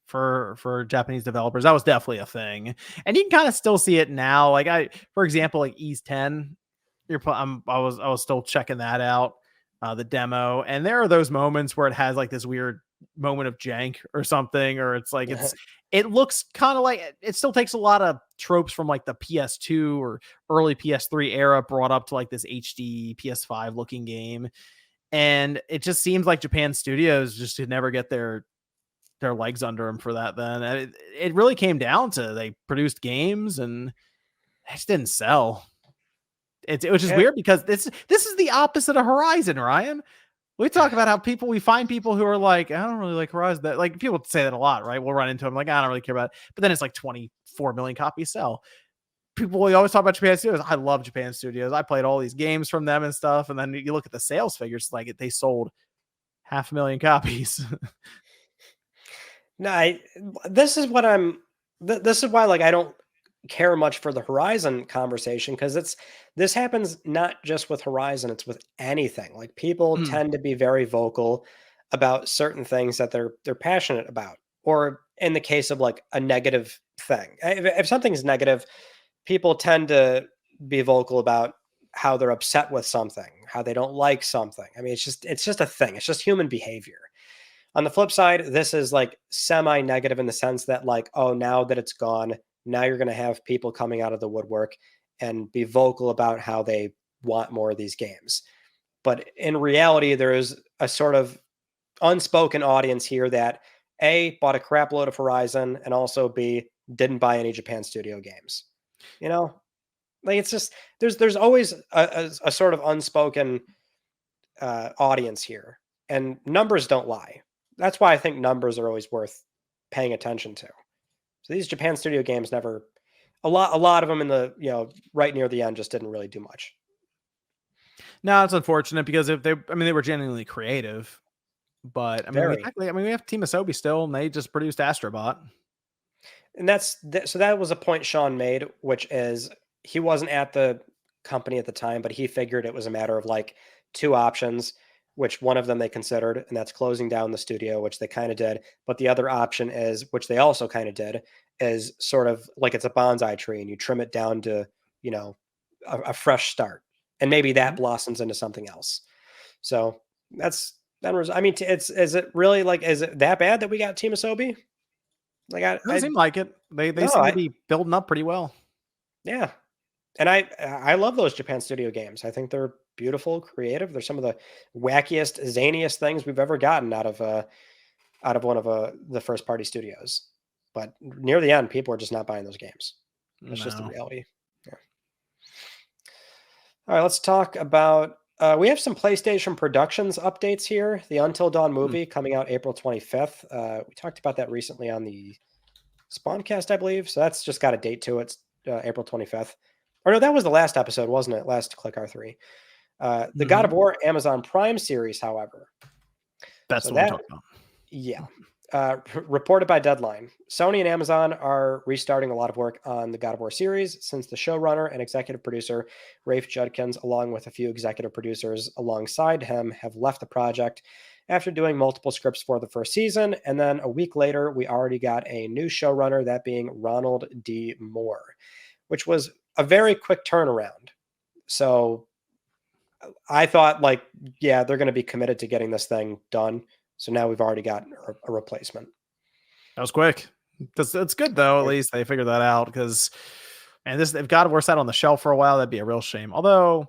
for Japanese developers. That was definitely a thing. And you can kind of still see it now. Like for example, like Ease 10, I was still checking that out, the demo, and there are those moments where it has like this weird moment of jank or something, or it's like it looks kind of like it still takes a lot of tropes from like the PS2 or early PS3 era brought up to like this HD PS5 looking game. And it just seems like Japan studios just could never get their legs under them for that. Then it really came down to they produced games and they just didn't sell. It was just weird because this is the opposite of Horizon, Ryan. We talk about how we find people who are like, I don't really like Horizon. That like people say that a lot, right? We'll run into them like, I don't really care about it. But then it's like 24 million copies sell. We always talk about Japan studios. I love Japan studios. I played all these games from them and stuff. And then you look at the sales figures, like they sold 500,000 copies. No, this is why like I don't care much for the Horizon conversation, because this happens not just with Horizon, it's with anything. Like people tend to be very vocal about certain things that they're passionate about, or in the case of like a negative thing. If something's negative, people tend to be vocal about how they're upset with something, how they don't like something. I mean, it's just a thing. It's just human behavior. On the flip side, this is like semi-negative in the sense that like, oh, now that it's gone, now you're going to have people coming out of the woodwork and be vocal about how they want more of these games. But in reality, there is a sort of unspoken audience here that A, bought a crap load of Horizon, and also B, didn't buy any Japan studio games. You know, like it's just, there's always a sort of unspoken audience here, and numbers don't lie. That's why I think numbers are always worth paying attention to. So these Japan studio games never, a lot of them in the, right near the end just didn't really do much. No, it's unfortunate because they were genuinely creative, but we have Team Asobi still, and they just produced Astrobot. And so that was a point Shawn made, which is he wasn't at the company at the time, but he figured it was a matter of like two options, which one of them they considered, and that's closing down the studio, which they kind of did. But the other option is, which they also kind of did, is sort of like it's a bonsai tree and you trim it down to, a fresh start. And maybe that blossoms into something else. So is it really like, is it that bad that we got Team Asobi? Like it doesn't seem like it. They seem to be building up pretty well. Yeah. And I love those Japan studio games. I think they're beautiful, creative. They're some of the wackiest, zaniest things we've ever gotten out of one of the first party studios. But near the end, people are just not buying those games. That's just the No. reality. Yeah. All right, let's talk about. We have some PlayStation Productions updates here. The Until Dawn movie coming out April 25th. We talked about that recently on the Spawncast, I believe. So that's just got a date to it. It's April 25th. Or no, that was the last episode, wasn't it? Last Click R3. The God of War Amazon Prime series, however. That's what we're talking about. Yeah. Reported by Deadline, Sony and Amazon are restarting a lot of work on the God of War series since the showrunner and executive producer Rafe Judkins, along with a few executive producers alongside him, have left the project after doing multiple scripts for the first season. And then a week later, we already got a new showrunner, that being Ronald D. Moore, which was a very quick turnaround. So I thought, like, yeah, they're going to be committed to getting this thing done. So now we've already got a replacement. That was quick. It's good though. At least they figured that out, because, and this, if God of War sat on the shelf for a while, that'd be a real shame. Although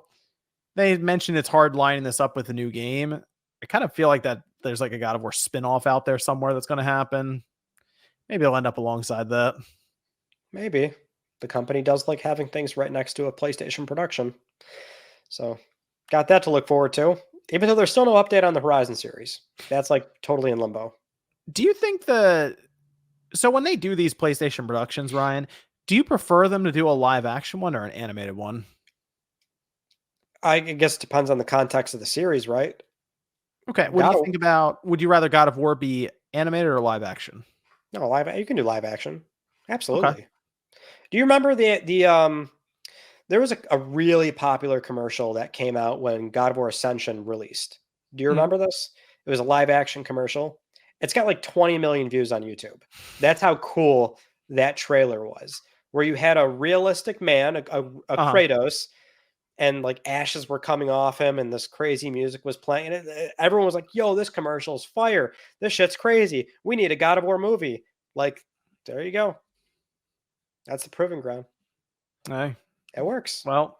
they mentioned it's hard lining this up with a new game. I kind of feel like that there's like a God of War spinoff out there somewhere that's going to happen. Maybe it'll end up alongside that. Maybe. The company does like having things right next to a PlayStation production. So got that to look forward to. Even though there's still no update on the Horizon series. That's like totally in limbo. Do you think so when they do these PlayStation productions, Ryan, do you prefer them to do a live action one or an animated one? I guess it depends on the context of the series, right? Okay. What do you think about, would you rather God of War be animated or live action? No, you can do live action. Absolutely. Okay. Do you remember there was a really popular commercial that came out when God of War Ascension released. Do you remember this? It was a live action commercial. It's got like 20 million views on YouTube. That's how cool that trailer was, where you had a realistic man, a Kratos, and like ashes were coming off him and this crazy music was playing. And everyone was like, yo, this commercial's fire. This shit's crazy. We need a God of War movie. Like, there you go. That's the proving ground. Hey. It works. Well,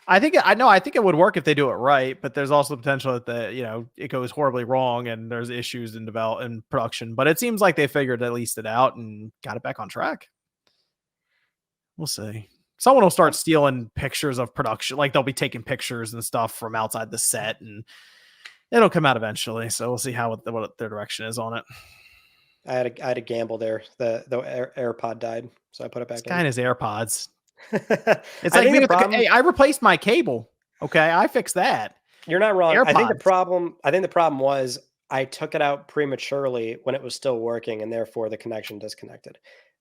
I think it would work if they do it right, but there's also the potential that it goes horribly wrong and there's issues in production. But it seems like they figured at least it out and got it back on track. We'll see. Someone will start stealing pictures of production, like they'll be taking pictures and stuff from outside the set, and it'll come out eventually. So we'll see what their direction is on it. I had a gamble there. The AirPod died, so I put it back in. This guy and his AirPods. It's like, hey, I replaced my cable. Okay, I fixed that. You're not wrong. AirPods. I think the problem was I took it out prematurely when it was still working, and therefore the connection disconnected.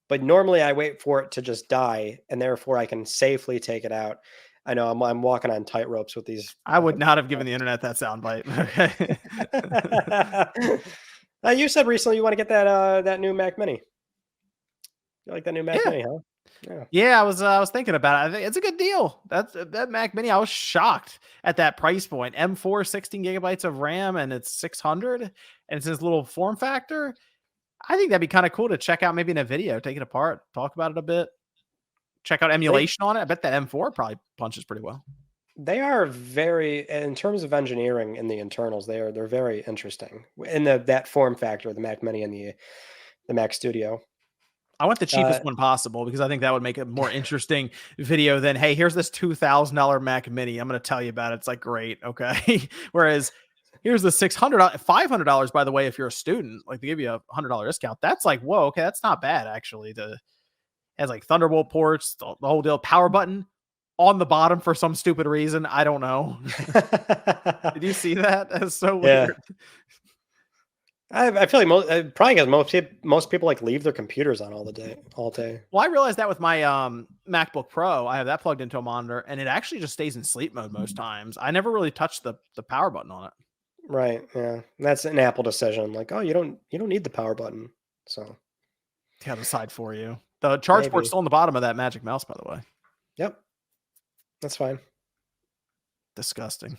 But normally I wait for it to just die, and therefore I can safely take it out. I know I'm walking on tight ropes with these. I would not have given the internet that soundbite. Okay. You said recently you want to get that new Mac Mini. You like that new Mac Mini, huh? Yeah, I was thinking about it. I think it's a good deal. That Mac Mini, I was shocked at that price point. M4, 16 gigabytes of RAM, and it's 600, and it's this little form factor. I think that'd be kind of cool to check out maybe in a video, take it apart, talk about it a bit, check out emulation on it. I bet that M4 probably punches pretty well. They are very, in terms of engineering in the internals, they're very interesting in that form factor, the Mac Mini and the Mac Studio. I want the cheapest one possible because I think that would make a more interesting video than, hey, here's this $2,000 Mac Mini. I'm going to tell you about it. It's like, great. Okay. Whereas here's the $500, by the way, if you're a student, like they give you a $100 discount. That's like, whoa, okay. That's not bad. Actually, it has like Thunderbolt ports, the whole deal, power button on the bottom for some stupid reason. I don't know. Did you see that? That's so weird. Yeah. I feel like probably because most people like leave their computers on all day. Well, I realized that with my MacBook Pro, I have that plugged into a monitor, and it actually just stays in sleep mode most times. I never really touched the power button on it. Right. Yeah, that's an Apple decision. Like, oh, you don't need the power button. So, yeah, decide for you. The charge port's still on the bottom of that Magic Mouse, by the way. Yep, that's fine. Disgusting.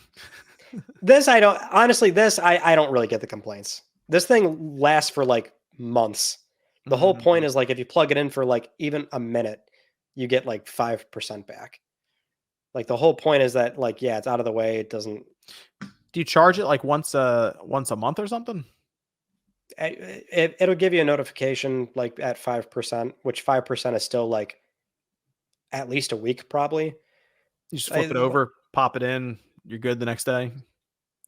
I don't really get the complaints. This thing lasts for like months. The whole point is like if you plug it in for like even a minute, you get like 5% back. Like the whole point is that like, yeah, it's out of the way. It doesn't. Do you charge it like once a month or something? it'll give you a notification like at 5%, which 5% is still like at least a week probably. You just flip it over, pop it in, you're good the next day.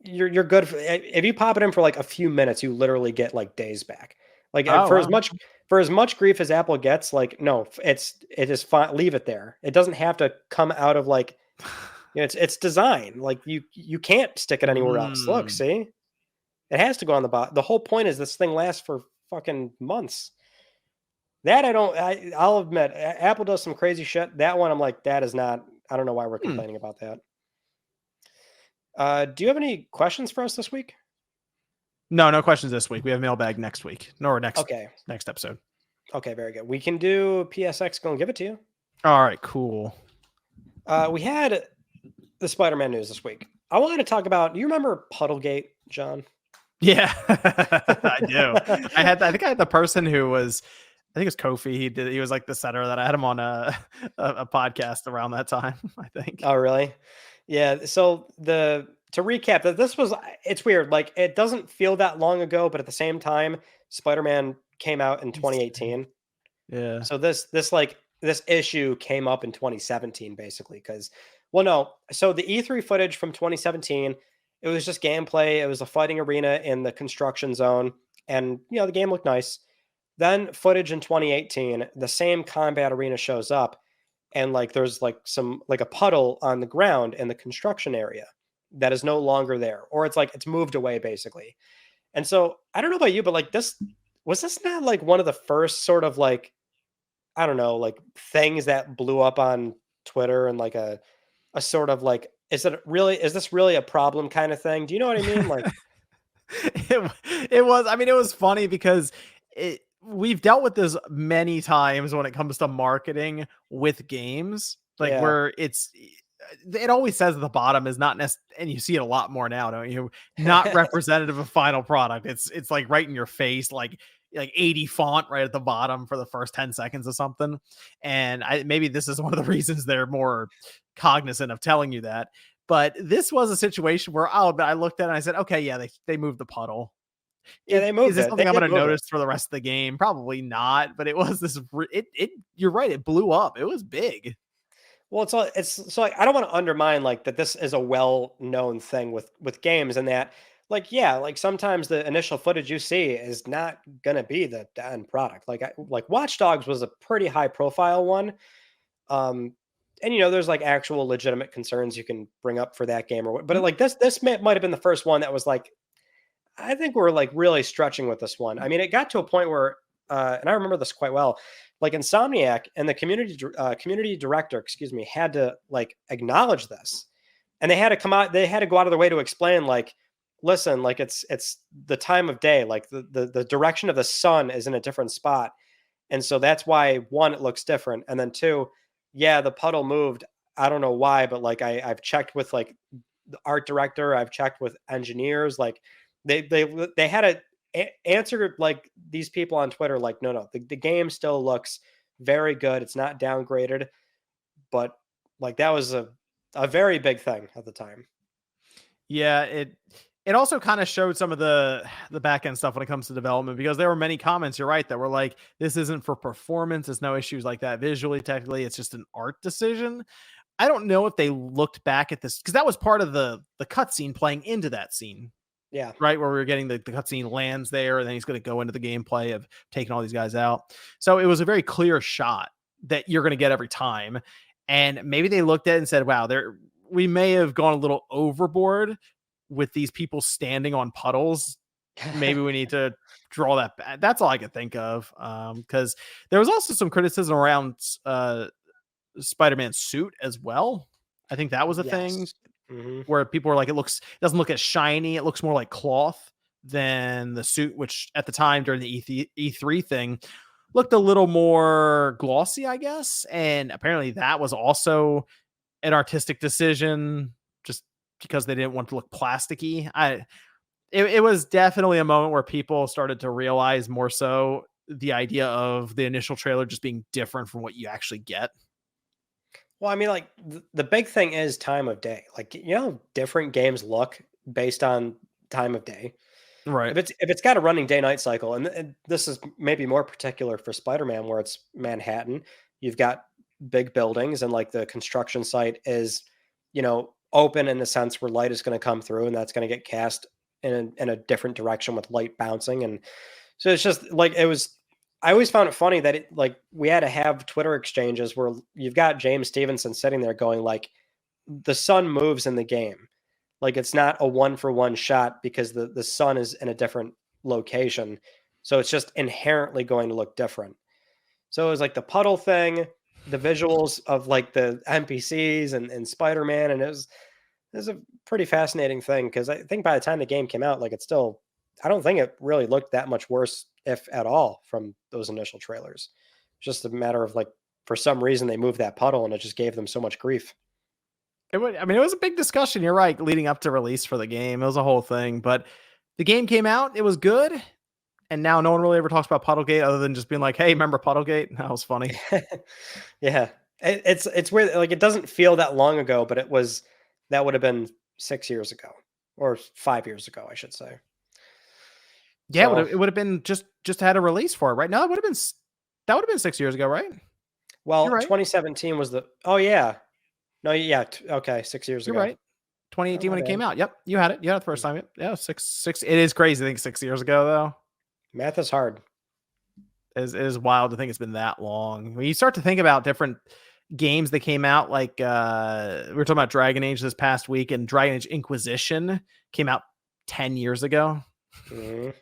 You're good if you pop it in for like a few minutes, you literally get like days back. Like Oh, for wow. as much grief as Apple gets, like no, it is fine. Leave it there. It doesn't have to come out of like, you know, it's design. Like you can't stick it anywhere else. Look, Mm. see, it has to go on the bottom. The whole point is this thing lasts for fucking months. That I'll admit, Apple does some crazy shit. That one, I'm like, that is not. I don't know why we're complaining about that. Do you have any questions for us this week? No questions this week. We have mailbag next week. Next episode. Okay, very good. We can do PSX. Go and give it to you. All right, cool. We had the Spider-Man news this week. I wanted to talk about. Do you remember Puddlegate, John? Yeah, I do. I think I had the person who was. I think it's Kofi. He was like the center that I had him on a podcast around that time, I think. Oh, really? Yeah. So to recap, that it's weird. Like it doesn't feel that long ago, but at the same time, Spider-Man came out in 2018. Yeah. So this issue came up in 2017, basically, because so the E3 footage from 2017, it was just gameplay. It was a fighting arena in the construction zone, and the game looked nice. Then footage in 2018, the same combat arena shows up, and like there's like a puddle on the ground in the construction area that is no longer there, or it's moved away basically. And so I don't know about you, but like this not like one of the first sort of like, I don't know, like things that blew up on Twitter and like a sort of like, is this really a problem kind of thing? Do you know what I mean? Like it was. I mean, it was funny because we've dealt with this many times when it comes to marketing with games, like where it always says at the bottom is not necessarily, and you see it a lot more now, don't you? Not representative of final product. It's like right in your face, like 80 font right at the bottom for the first 10 seconds of something. And maybe this is one of the reasons they're more cognizant of telling you that. But this was a situation where I looked at it and I said, okay, yeah, they moved the puddle. Yeah, they moved Is this it. something I'm going to notice for the rest of the game? Probably not, but it was this. You're right. It blew up. It was big. Well, it's so like, I don't want to undermine like that. This is a well-known thing with games, and that like sometimes the initial footage you see is not gonna be the end product. Like Watch Dogs was a pretty high-profile one, and there's like actual legitimate concerns you can bring up for that game or what. But like this might have been the first one that was like, I think we're like really stretching with this one. I mean, it got to a point where, and I remember this quite well, like Insomniac and the community director, excuse me, had to like acknowledge this, and they had to come out. They had to go out of their way to explain, like, listen, like it's the time of day, like the direction of the sun is in a different spot, and so that's why one, it looks different, and then two, yeah, the puddle moved. I don't know why, but like I've checked with like the art director, I've checked with engineers, like they had to answer like these people on Twitter, like, no, the game still looks very good. It's not downgraded, but like that was a very big thing at the time. Yeah, it also kind of showed some of the back end stuff when it comes to development, because there were many comments, you're right, that were like, this isn't for performance. There's no issues like that visually, technically. It's just an art decision. I don't know if they looked back at this, because that was part of the cutscene playing into that scene. Yeah. Right, where we were getting the cutscene lands there, and then he's going to go into the gameplay of taking all these guys out. So it was a very clear shot that you're going to get every time. And maybe they looked at it and said, wow, we may have gone a little overboard with these people standing on puddles. Maybe we need to draw that back. That's all I could think of. Because there was also some criticism around Spider-Man's suit as well. I think that was a thing. Mm-hmm. Where people were like, it doesn't look as shiny. It looks more like cloth than the suit, which at the time during the E3 thing looked a little more glossy, I guess. And apparently that was also an artistic decision, just because they didn't want to look plasticky. It was definitely a moment where people started to realize more so the idea of the initial trailer just being different from what you actually get. Well, I mean, like the big thing is time of day. Like, different games look based on time of day. Right. If it's got a running day-night cycle, and this is maybe more particular for Spider-Man, where it's Manhattan, you've got big buildings, and like the construction site is, open in the sense where light is going to come through, and that's going to get cast in a different direction with light bouncing, and so it's just like it was. I always found it funny that we had to have Twitter exchanges where you've got James Stevenson sitting there going like, the sun moves in the game. Like it's not a 1-for-1 shot because the sun is in a different location. So it's just inherently going to look different. So it was like the puddle thing, the visuals of like the NPCs and Spider-Man. And it was a pretty fascinating thing because I think by the time the game came out, like I don't think it really looked that much worse, if at all, from those initial trailers. It's just a matter of like, for some reason they moved that puddle and it just gave them so much grief. It was a big discussion. You're right. Leading up to release for the game, it was a whole thing. But the game came out. It was good. And now no one really ever talks about Puddlegate other than just being like, "Hey, remember Puddlegate?" That was funny. Yeah, it's weird. Like it doesn't feel that long ago, but that would have been 6 years ago or 5 years ago, I should say. Yeah, So, it would have been just had a release for it, right? No, that would have been 6 years ago, right? well, You're right. 2017 was oh yeah, no, yeah, okay, 6 years You're ago. right. Oh, 2018 my when it bad. came out. Yep, you had it. You had it the first time. Yeah, six. It is crazy to think 6 years ago though. Math is hard. It is wild to think it's been that long. When you start to think about different games that came out, like we were talking about Dragon Age this past week, and Dragon Age Inquisition came out 10 years ago. Mhm.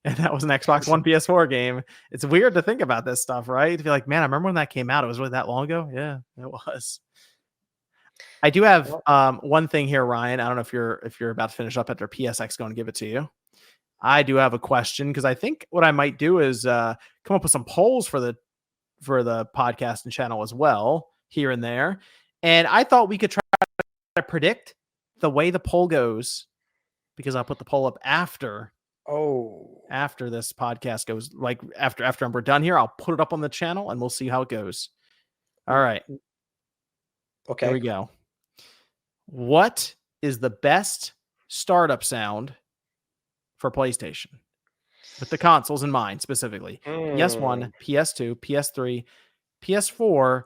And that was an Xbox One PS4 game. It's weird to think about this stuff, right? To be like, man, I remember when that came out. It was really that long ago. Yeah, it was. I do have Well, one thing here, Ryan. I don't know if you're about to finish up after PSX going to give it to you. I do have a question because I think what I might do is come up with some polls for the podcast and channel as well, here and there. And I thought we could try to predict the way the poll goes, because I'll put the poll up after oh, this podcast goes, like after we're done here. I'll put it up on the channel and we'll see how it goes. All right, here we okay. go. What is the best startup sound for PlayStation, with the consoles in mind specifically? PS1, PS2, PS3, PS4, or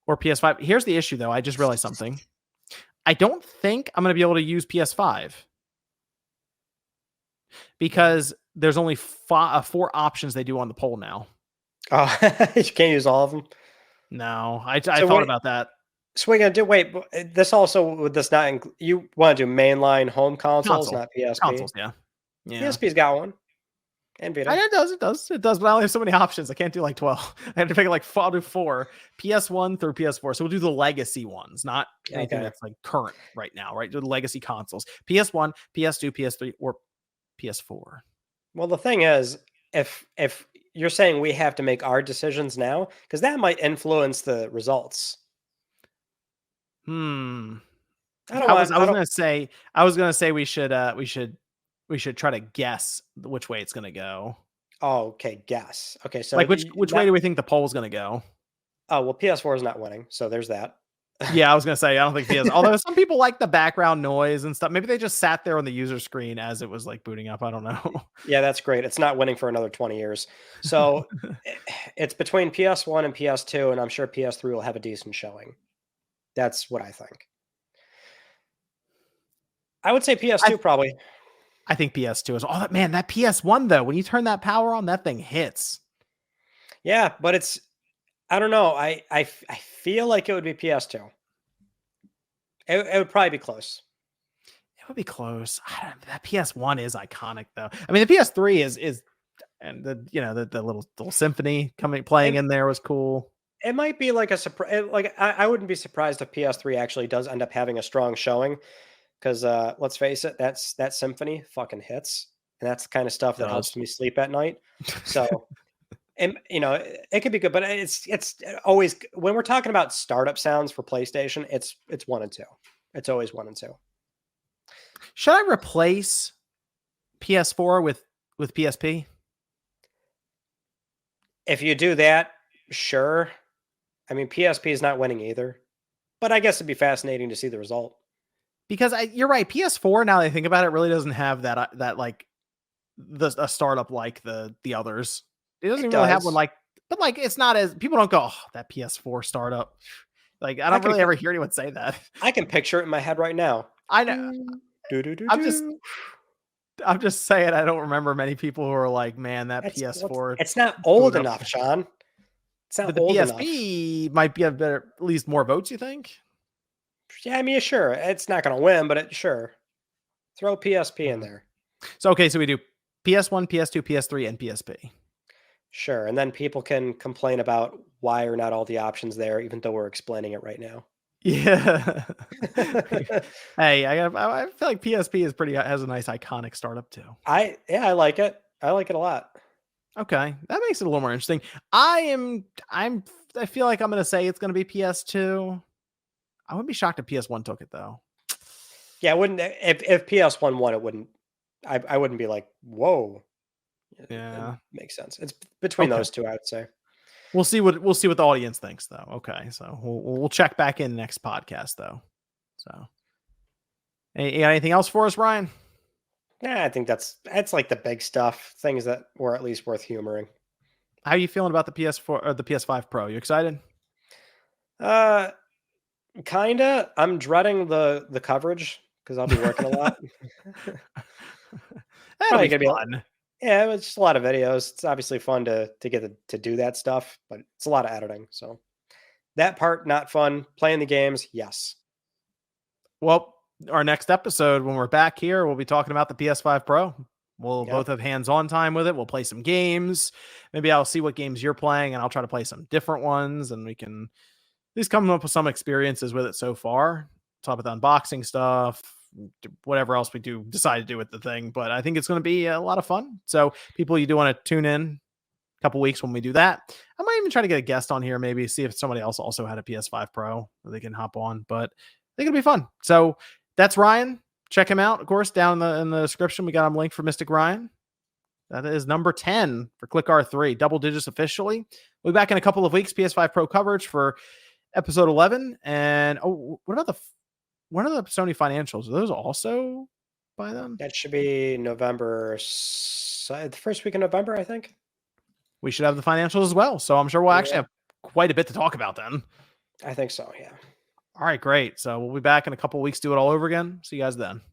PS5. Here's the issue though. I just realized something. I don't think I'm going to be able to use PS5 because there's only 4 options they do on the poll now. Oh, you can't use all of them. No, I thought about that. So we're gonna do. Wait, this also would this not include? You want to do mainline home consoles, not PSP? Consoles, yeah. PSP's got one, and Vita. It does. But I only have so many options. I can't do like 12. I have to pick like 4, PS1 through PS4. So we'll do the legacy ones, not anything that's like current right now, right? Do the legacy consoles: PS1, PS2, PS3, or PS4. Well, the thing is, if you're saying we have to make our decisions now, because that might influence the results. I I was don't. gonna say we should try to guess which way it's gonna go. Oh, okay. Guess. Okay, so Like which way do we think the poll's gonna go? Oh well, PS4 is not winning, so there's that. Yeah, I was gonna say I don't think PS. Although some people like the background noise and stuff. Maybe they just sat there on the user screen as it was like booting up. I don't know. Yeah, that's great. It's not winning for another 20 years. So it's between PS1 and PS2, and I'm sure PS3 will have a decent showing. That's what I think. I would say PS2 probably. I think PS2 is all that, man. That PS1 though, when you turn that power on, that thing hits. Yeah, but I don't know. I feel like it would be PS2. It would probably be close. It would be close. That PS1 is iconic though. I mean, the PS3 is and the little symphony playing in there was cool. It might be like a surprise. Like I wouldn't be surprised if PS3 actually does end up having a strong showing, because let's face it, that symphony fucking hits, and that's the kind of stuff that helps me sleep at night. So, and it could be good, but it's always, when we're talking about startup sounds for PlayStation, it's 1 and 2. It's always 1 and 2. Should I replace PS4 with PSP? If you do that, sure. I mean, PSP is not winning either, but I guess it'd be fascinating to see the result. because you're right. PS4, now that I think about it, really doesn't have that like a startup like the others. It doesn't It even really have one does. like, but like it's not as people don't go, oh, that PS4 startup. Like I I don't can really ever hear anyone say that. I can picture it in my head right now. I know. Do, do, do, do, I'm just do. I'm just saying I don't remember many people who are like, man, that It's well, PS4 it's not old boot up. enough, Sean. It's not But the old enough. PSP might be a better, at least more votes. You think? Yeah, I mean, sure. It's not going to win, but sure. Throw PSP in Mhm. there. So okay, so we do PS1, PS2, PS3, and PSP. Sure. And then people can complain about why are not all the options there, even though we're explaining it right now. Yeah. Hey, I feel like PSP is has a nice iconic startup too. I like it. I like it a lot. Okay, that makes it a little more interesting. I feel like I'm gonna say it's gonna be PS2. I wouldn't be shocked if PS1 took it though. Yeah, it wouldn't if PS1 won, it wouldn't I wouldn't be like, whoa. It Yeah. makes sense. It's between Okay. those two, I would say. We'll see what the audience thinks though. Okay, so we'll check back in next podcast though. So, you got anything else for us, Ryan? Yeah, I think that's like the big stuff, things that were at least worth humoring. How are you feeling about the PS4 or the PS5 Pro? You excited? Uh Kinda. I'm dreading the coverage because I'll be working a lot. That'll Probably be gonna be fun. yeah, it's just a lot of videos. It's obviously fun to get to do that stuff, but it's a lot of editing. So that part not fun. Playing the games, yes. Well, our next episode, when we're back here, we'll be talking about the PS5 Pro. We'll both Yep. have hands-on time with it. We'll play some games. Maybe I'll see what games you're playing, and I'll try to play some different ones, and we can at least come up with some experiences with it so far. Talk about the unboxing stuff, whatever else we do decide to do with the thing. But I think it's going to be a lot of fun. So, people, you do want to tune in a couple weeks when we do that. I might even try to get a guest on here, maybe see if somebody else also had a PS5 Pro that they can hop on. But I think it'll be fun. So that's Ryan. Check him out, of course, down in the description. We got him linked for Mystic Ryan. That is number 10 for Click R3, double digits officially. We'll be back in a couple of weeks. PS5 Pro coverage for episode 11. And what are the Sony financials? Are those also by them? That should be November, the first week of November, I think. We should have the financials as well. So I'm sure we'll actually Yeah, have quite a bit to talk about then. I think so. Yeah. All right, great. So we'll be back in a couple of weeks, do it all over again. See you guys then.